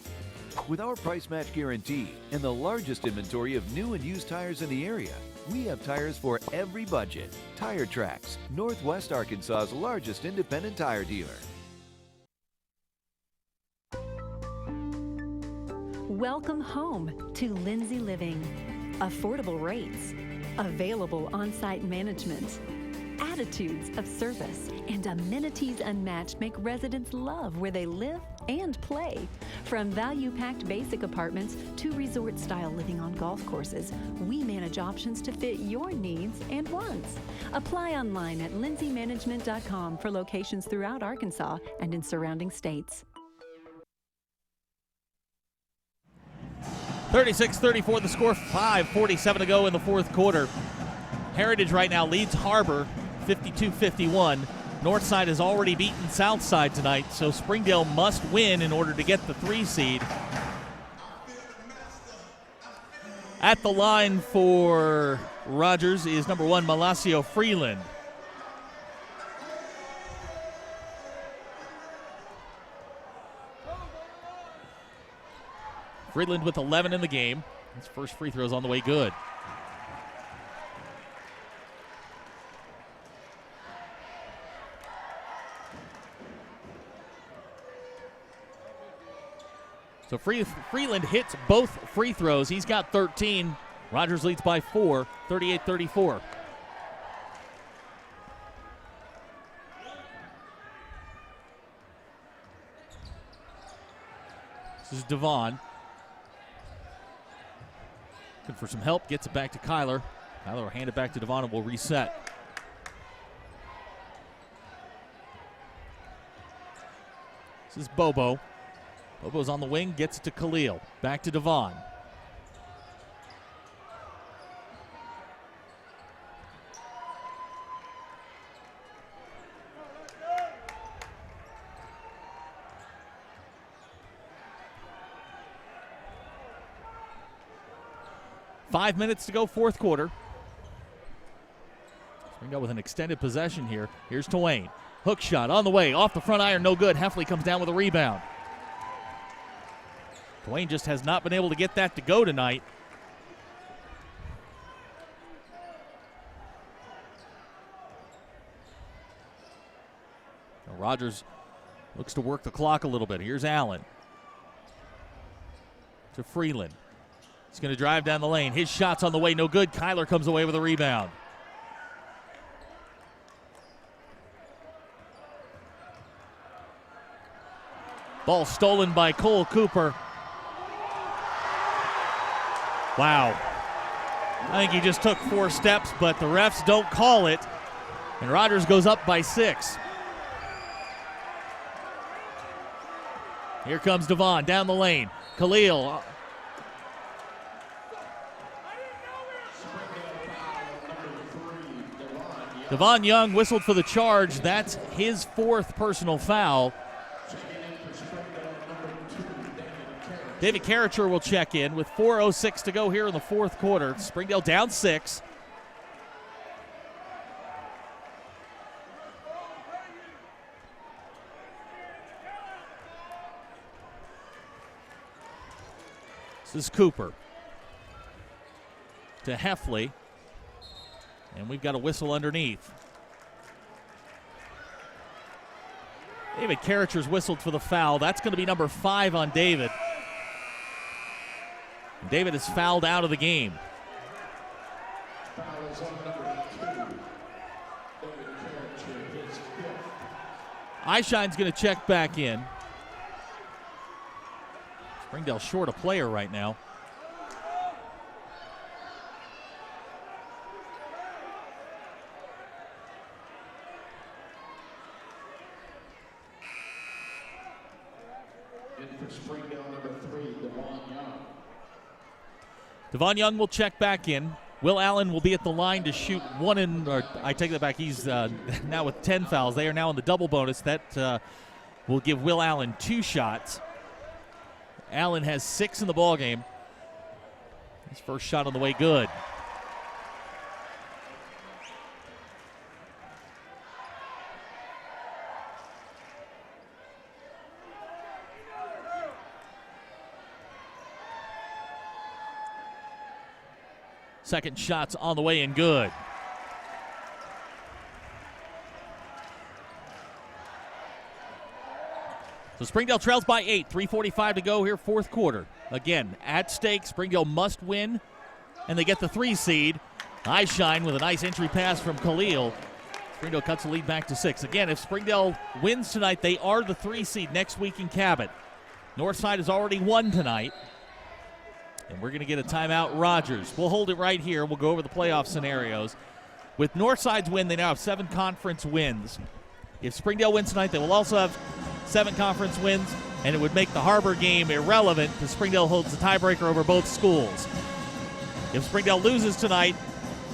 With our price match guarantee and the largest inventory of new and used tires in the area, we have tires for every budget. Tire Tracks, Northwest Arkansas's largest independent tire dealer. Welcome home to Lindsay Living. Affordable rates, available on-site management, attitudes of service, and amenities unmatched make residents love where they live and play. From value-packed basic apartments to resort-style living on golf courses, we manage options to fit your needs and wants. Apply online at lindsaymanagement.com for locations throughout Arkansas and in surrounding states. 36-34 the score, 5:47 to go in the fourth quarter. Heritage right now leads HAR-BER 52-51. Northside has already beaten Southside tonight, so Springdale must win in order to get the 3 seed. At the line for Rogers is number 1, Malacio Freeland. Freeland with 11 in the game. His first free throw's on the way good. So Freeland hits both free throws. He's got 13. Rogers leads by 4, 38-34. This is Devon. Looking for some help. Gets it back to Kyler. Kyler will hand it back to Devon and will reset. This is Bobo. Bobo's on the wing, gets it to Khalil. Back to Devon. Five minutes to go, fourth quarter. Springdale with an extended possession here. Here's Twain. Hook shot on the way, off the front iron, no good. Heffley comes down with a rebound. Twain just has not been able to get that to go tonight. Rogers Looks to work the clock a little bit. Here's Allen. To Freeland. He's going to drive down the lane. His shot's on the way, no good. Kyler comes away with a rebound. Ball stolen by Cole Cooper. Wow. I think he just took 4 steps, but the refs don't call it. And Rogers goes up by 6. Here comes Devon down the lane. Khalil. Devon Young whistled for the charge. That's his 4th personal foul. David Karracher will check in with 4:06 to go here in the 4th quarter. Springdale down 6. This is Cooper to Heffley. And we've got a whistle underneath. David Karracher's whistled for the foul. That's going to be number 5 on David. And David is fouled out of the game. Eishine's going to check back in. Springdale short a player right now. Springdale number 3, Devon Young. Devon Young will check back in. Will Allen will be at the line to shoot one in, or I take that back, he's now with 10 fouls. They are now in the double bonus. That will give Will Allen 2 shots. Allen has 6 in the ballgame. His first shot on the way, good. Second shot's on the way and good. So Springdale trails by 8, 3:45 to go here, 4th quarter. Again, at stake, Springdale must win, and they get the 3 seed. Eyeshine with a nice entry pass from Khalil. Springdale cuts the lead back to 6. Again, if Springdale wins tonight, they are the 3 seed next week in Cabot. Northside has already won tonight. And we're going to get a timeout, Rogers. We'll hold it right here. We'll go over the playoff scenarios. With Northside's win, they now have 7 conference wins. If Springdale wins tonight, they will also have 7 conference wins, and it would make the HAR-BER game irrelevant because Springdale holds the tiebreaker over both schools. If Springdale loses tonight,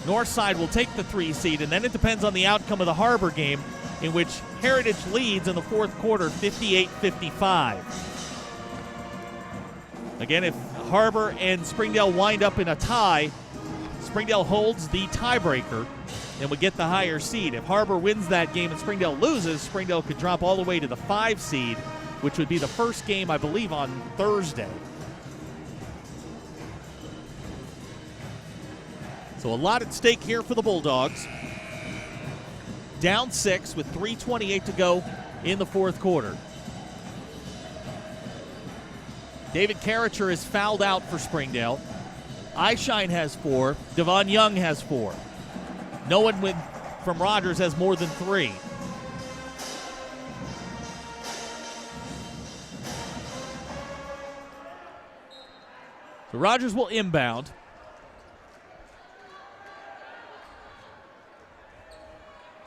Northside will take the 3 seed, and then it depends on the outcome of the HAR-BER game, in which Heritage leads in the 4th quarter 58-55. Again, if HAR-BER and Springdale wind up in a tie, Springdale holds the tiebreaker and would get the higher seed. If HAR-BER wins that game and Springdale loses, Springdale could drop all the way to the 5 seed, which would be the first game, I believe, on Thursday. So a lot at stake here for the Bulldogs. Down 6 with 3:28 to go in the 4th quarter. David Karracher is fouled out for Springdale. Eyeshine has 4. Devon Young has 4. No one from Rogers has more than 3. So Rogers will inbound.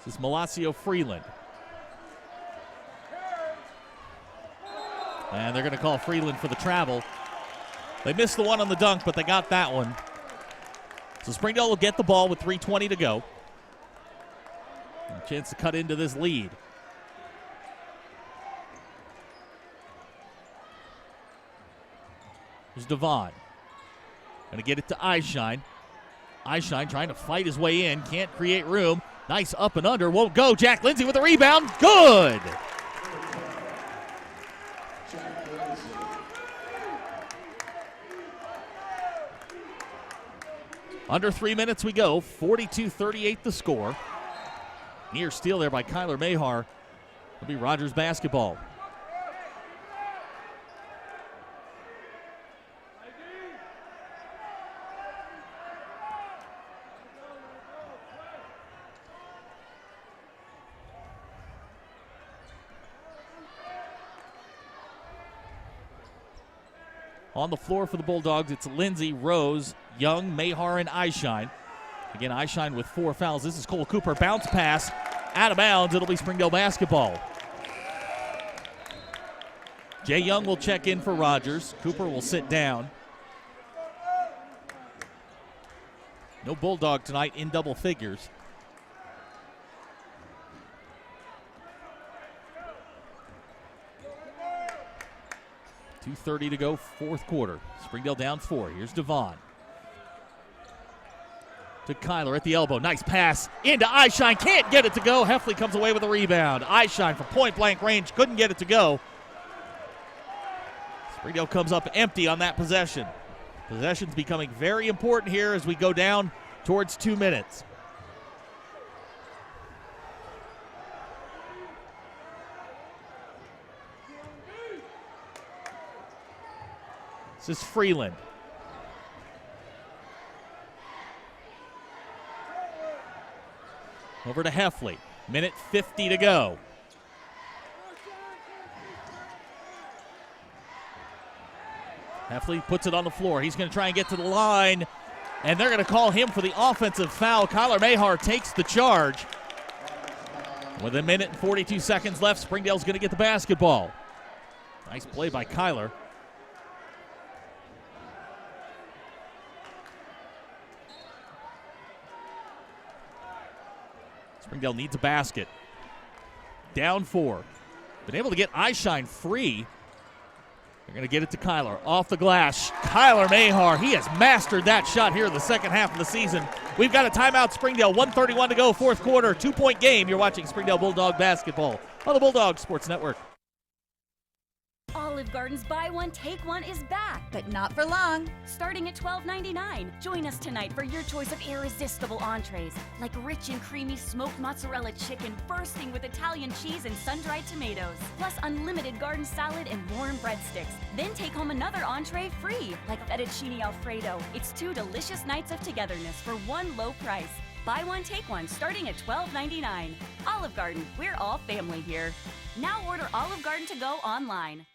This is Malacio Freeland. And they're going to call Freeland for the travel. They missed the one on the dunk, but they got that one. So Springdale will get the ball with 3:20 to go. And a chance to cut into this lead. Here's Devon. Going to get it to Eyeshine. Eyeshine trying to fight his way in. Can't create room. Nice up and under. Won't go. Jack Lindsay with the rebound. Good. Under 3 minutes we go. 42-38 the score. Near steal there by Kyler Mahar. It'll be Rogers basketball. On the floor for the Bulldogs, it's Lindsay, Rose, Young, Mayhar, and Eyeshine. Again, Eyeshine with 4 fouls. This is Cole Cooper. Bounce pass. Out of bounds. It'll be Springdale basketball. Jay Young will check in for Rogers. Cooper will sit down. No Bulldog tonight in double figures. .230 to go, fourth quarter. Springdale down 4. Here's Devon. To Kyler at the elbow. Nice pass into Eyeshine. Can't get it to go. Heffley comes away with a rebound. Eyeshine from point-blank range. Couldn't get it to go. Springdale comes up empty on that possession. Possession's becoming very important here as we go down towards 2 minutes. This is Freeland. Over to Heffley. Minute 50 to go. Heffley puts it on the floor. He's going to try and get to the line, and they're going to call him for the offensive foul. Kyler Mayhar takes the charge. With a minute and 42 seconds left, Springdale's going to get the basketball. Nice play by Kyler. Springdale needs a basket. Down 4. Been able to get Eyeshine free. They're going to get it to Kyler. Off the glass. Kyler Mayhar. He has mastered that shot here in the second half of the season. We've got a timeout, Springdale. 1:31 to go, fourth quarter. 2-point game. You're watching Springdale Bulldog basketball on the Bulldog Sports Network. Olive Garden's Buy One, Take One is back. But not for long. Starting at $12.99. Join us tonight for your choice of irresistible entrees, like rich and creamy smoked mozzarella chicken bursting with Italian cheese and sun-dried tomatoes, plus unlimited garden salad and warm breadsticks. Then take home another entree free, like fettuccine Alfredo. It's 2 delicious nights of togetherness for one low price. Buy one, take one, starting at $12.99. Olive Garden, we're all family here. Now order Olive Garden to go online.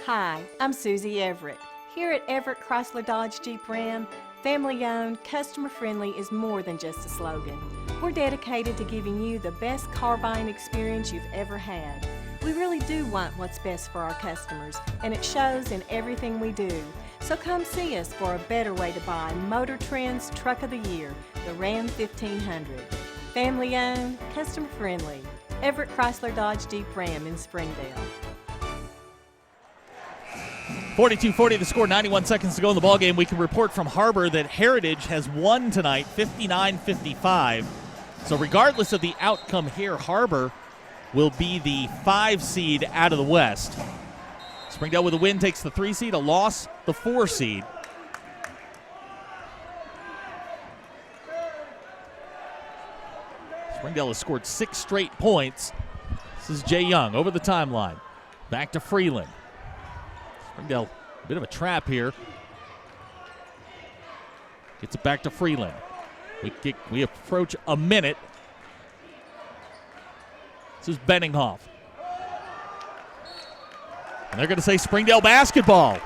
Hi, I'm Susie Everett. Here at Everett Chrysler Dodge Jeep Ram, family-owned, customer-friendly is more than just a slogan. We're dedicated to giving you the best car buying experience you've ever had. We really do want what's best for our customers, and it shows in everything we do. So come see us for a better way to buy Motor Trend's Truck of the Year, the Ram 1500. Family-owned, customer-friendly. Everett Chrysler Dodge Jeep Ram in Springdale. 42-40 the score, 91 seconds to go in the ballgame. We can report from HAR-BER that Heritage has won tonight, 59-55. So regardless of the outcome here, HAR-BER will be the 5 seed out of the West. Springdale with a win takes the 3 seed, a loss the 4 seed. Springdale has scored 6 straight points. This is Jay Young over the timeline. Back to Freeland. Springdale, a bit of a trap here. Gets it back to Freeland. We approach a minute. This is Benninghoff. And they're going to say Springdale basketball.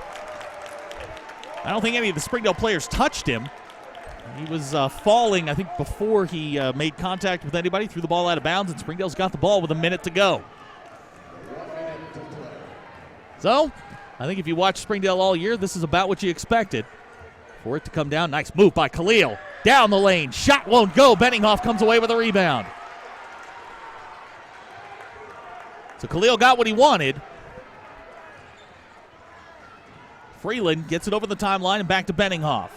I don't think any of the Springdale players touched him. He was falling, I think, before he made contact with anybody, threw the ball out of bounds, and Springdale's got the ball with a minute to go. So, I think if you watch Springdale all year, this is about what you expected. For it to come down, nice move by Khalil. Down the lane, shot won't go. Benninghoff comes away with a rebound. So Khalil got what he wanted. Freeland gets it over the timeline and back to Benninghoff.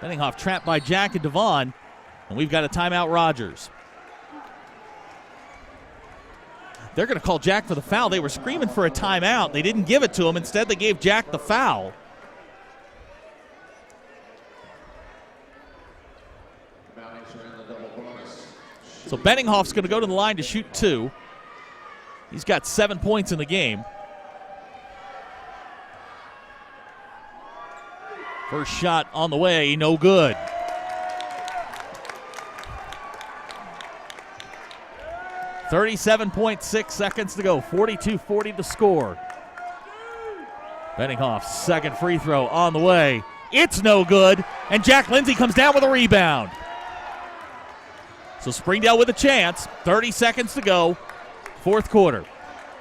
Benninghoff trapped by Jack and Devon, and we've got a timeout, Rogers. They're going to call Jack for the foul. They were screaming for a timeout. They didn't give it to him. Instead, they gave Jack the foul. So Benninghoff's going to go to the line to shoot 2. He's got 7 points in the game. First shot on the way, no good. .37.6 seconds to go, 42-40 to score. Benninghoff's second free throw on the way. It's no good, and Jack Lindsay comes down with a rebound. So Springdale with a chance. 30 seconds to go. Fourth quarter.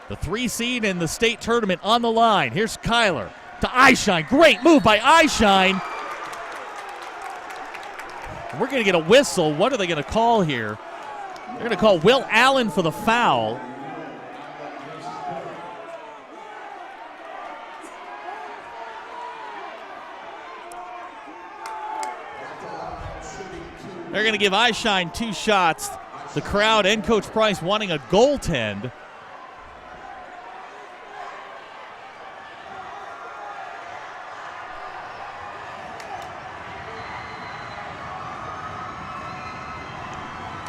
The 3 seed in the state tournament on the line. Here's Kyler to Eyeshine. Great move by Eyeshine. We're going to get a whistle. What are they going to call here? They're going to call Will Allen for the foul. They're going to give Eyeshine 2 shots. The crowd and Coach Price wanting a goaltend.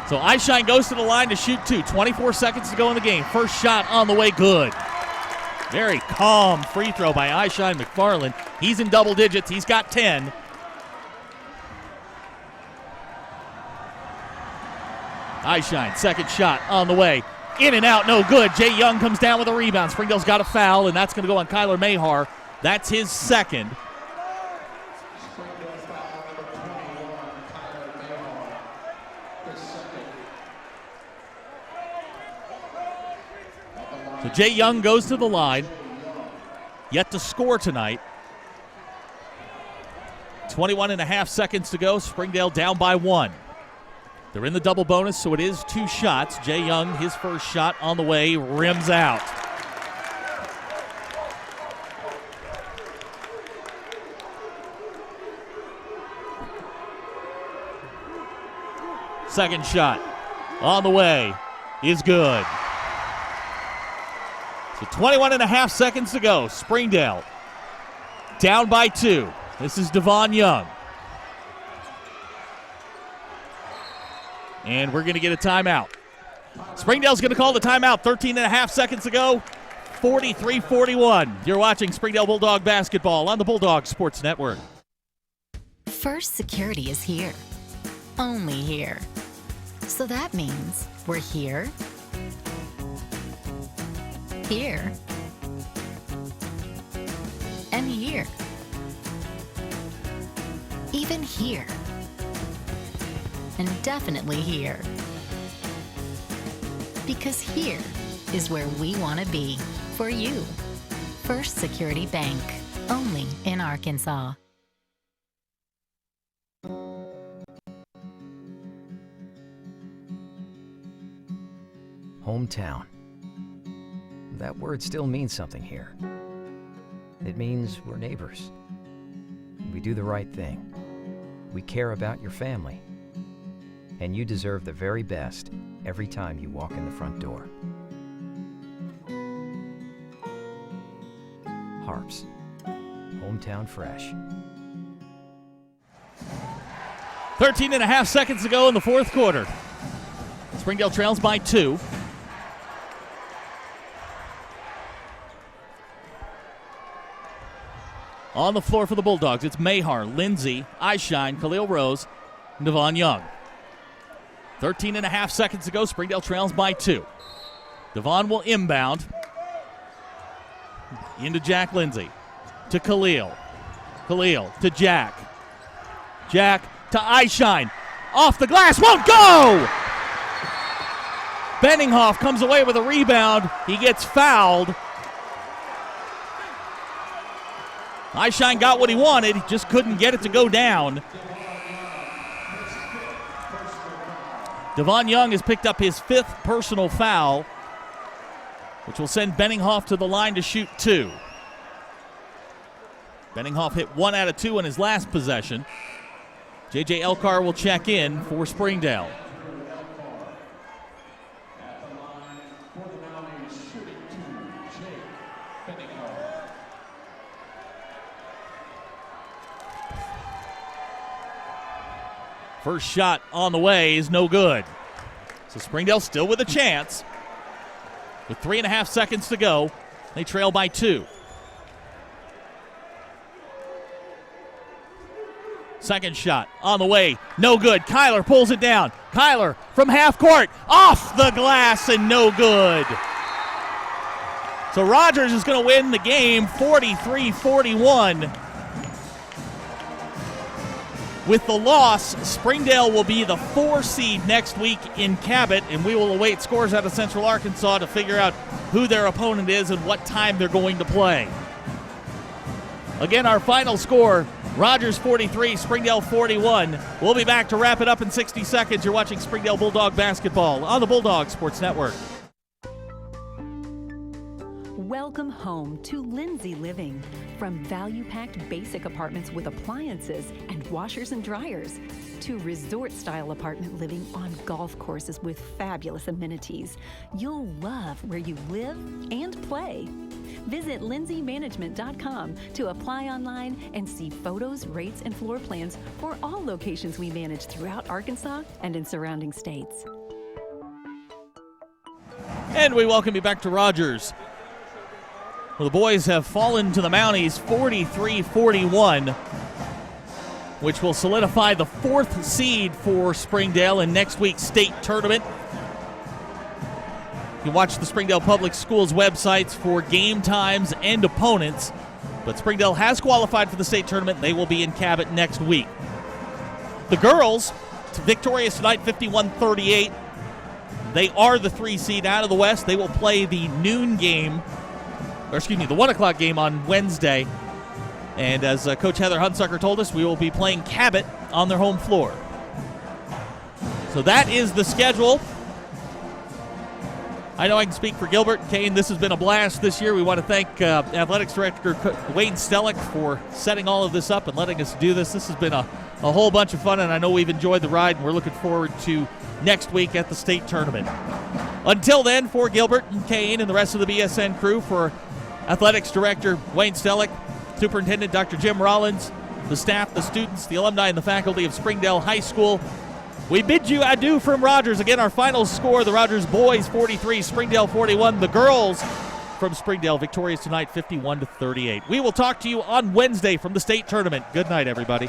So Eyeshine goes to the line to shoot 2. 24 seconds to go in the game. First shot on the way, good. Very calm free throw by Eyeshine McFarland. He's in double digits. He's got 10. Eyeshine, second shot on the way. In and out, no good. Jay Young comes down with a rebound. Springdale's got a foul, and that's going to go on Kyler Mahar. That's his second. So Jay Young goes to the line. Yet to score tonight. 21 and a half seconds to go. Springdale down by 1. They're in the double bonus, so it is 2 shots. Jay Young, his first shot on the way, rims out. Second shot on the way is good. So 21 and a half seconds to go. Springdale down by 2. This is Devon Young. And we're going to get a timeout. Springdale's going to call the timeout. 13 and a half seconds to go. 43-41. You're watching Springdale Bulldog basketball on the Bulldog Sports Network. First Security is here. Only here. So that means we're here. Here. And here. Even here. And definitely here. Because here is where we want to be for you. First Security Bank, only in Arkansas. Hometown. That word still means something here. It means we're neighbors. We do the right thing. We care about your family. And you deserve the very best every time you walk in the front door. Harps. Hometown fresh. 13 and a half seconds to go in the fourth quarter. Springdale trails by 2. On the floor for the Bulldogs, it's Mahar, Lindsay, Eyeshine, Khalil Rose, and Devon Young. 13 and a half seconds to go. Springdale trails by 2. Devon will inbound. Into Jack Lindsay. To Khalil. Khalil to Jack. Jack to Eyeshine. Off the glass. Won't go! Benninghoff comes away with a rebound. He gets fouled. Eyeshine got what he wanted. He just couldn't get it to go down. Devon Young has picked up his 5th personal foul, which will send Benninghoff to the line to shoot 2. Benninghoff hit 1 out of 2 in his last possession. J.J. Elcar will check in for Springdale. First shot on the way is no good. So Springdale still with a chance. With 3.5 seconds to go, they trail by 2. Second shot on the way, no good. Kyler pulls it down. Kyler from half court, off the glass and no good. So Rogers is going to win the game 43-41. With the loss, Springdale will be the 4 seed next week in Cabot, and we will await scores out of Central Arkansas to figure out who their opponent is and what time they're going to play. Again, our final score, Rogers 43, Springdale 41. We'll be back to wrap it up in 60 seconds. You're watching Springdale Bulldog basketball on the Bulldog Sports Network. Welcome home to Lindsay Living. From value-packed basic apartments with appliances and washers and dryers to resort-style apartment living on golf courses with fabulous amenities, you'll love where you live and play. Visit lindsaymanagement.com to apply online and see photos, rates, and floor plans for all locations we manage throughout Arkansas and in surrounding states. And we welcome you back to Rogers. Well, the boys have fallen to the Mounties 43-41, which will solidify the 4th seed for Springdale in next week's state tournament. You can watch the Springdale Public Schools websites for game times and opponents, but Springdale has qualified for the state tournament. They will be in Cabot next week. The girls, victorious tonight 51-38. They are the 3 seed out of the West. They will play the noon game, the 1 o'clock game on Wednesday. And as Coach Heather Hunsucker told us, we will be playing Cabot on their home floor. So that is the schedule. I know I can speak for Gilbert and Kane. This has been a blast this year. We want to thank Athletics Director Wayne Stellick for setting all of this up and letting us do this. This has been a whole bunch of fun, and I know we've enjoyed the ride, and we're looking forward to next week at the state tournament. Until then, for Gilbert and Kane and the rest of the BSN crew, for Athletics Director Wayne Stellick, Superintendent Dr. Jim Rollins, the staff, the students, the alumni, and the faculty of Springdale High School, we bid you adieu from Rogers. Again, our final score, the Rogers boys 43, Springdale 41. The girls from Springdale victorious tonight 51-38. We will talk to you on Wednesday from the state tournament. Good night, everybody.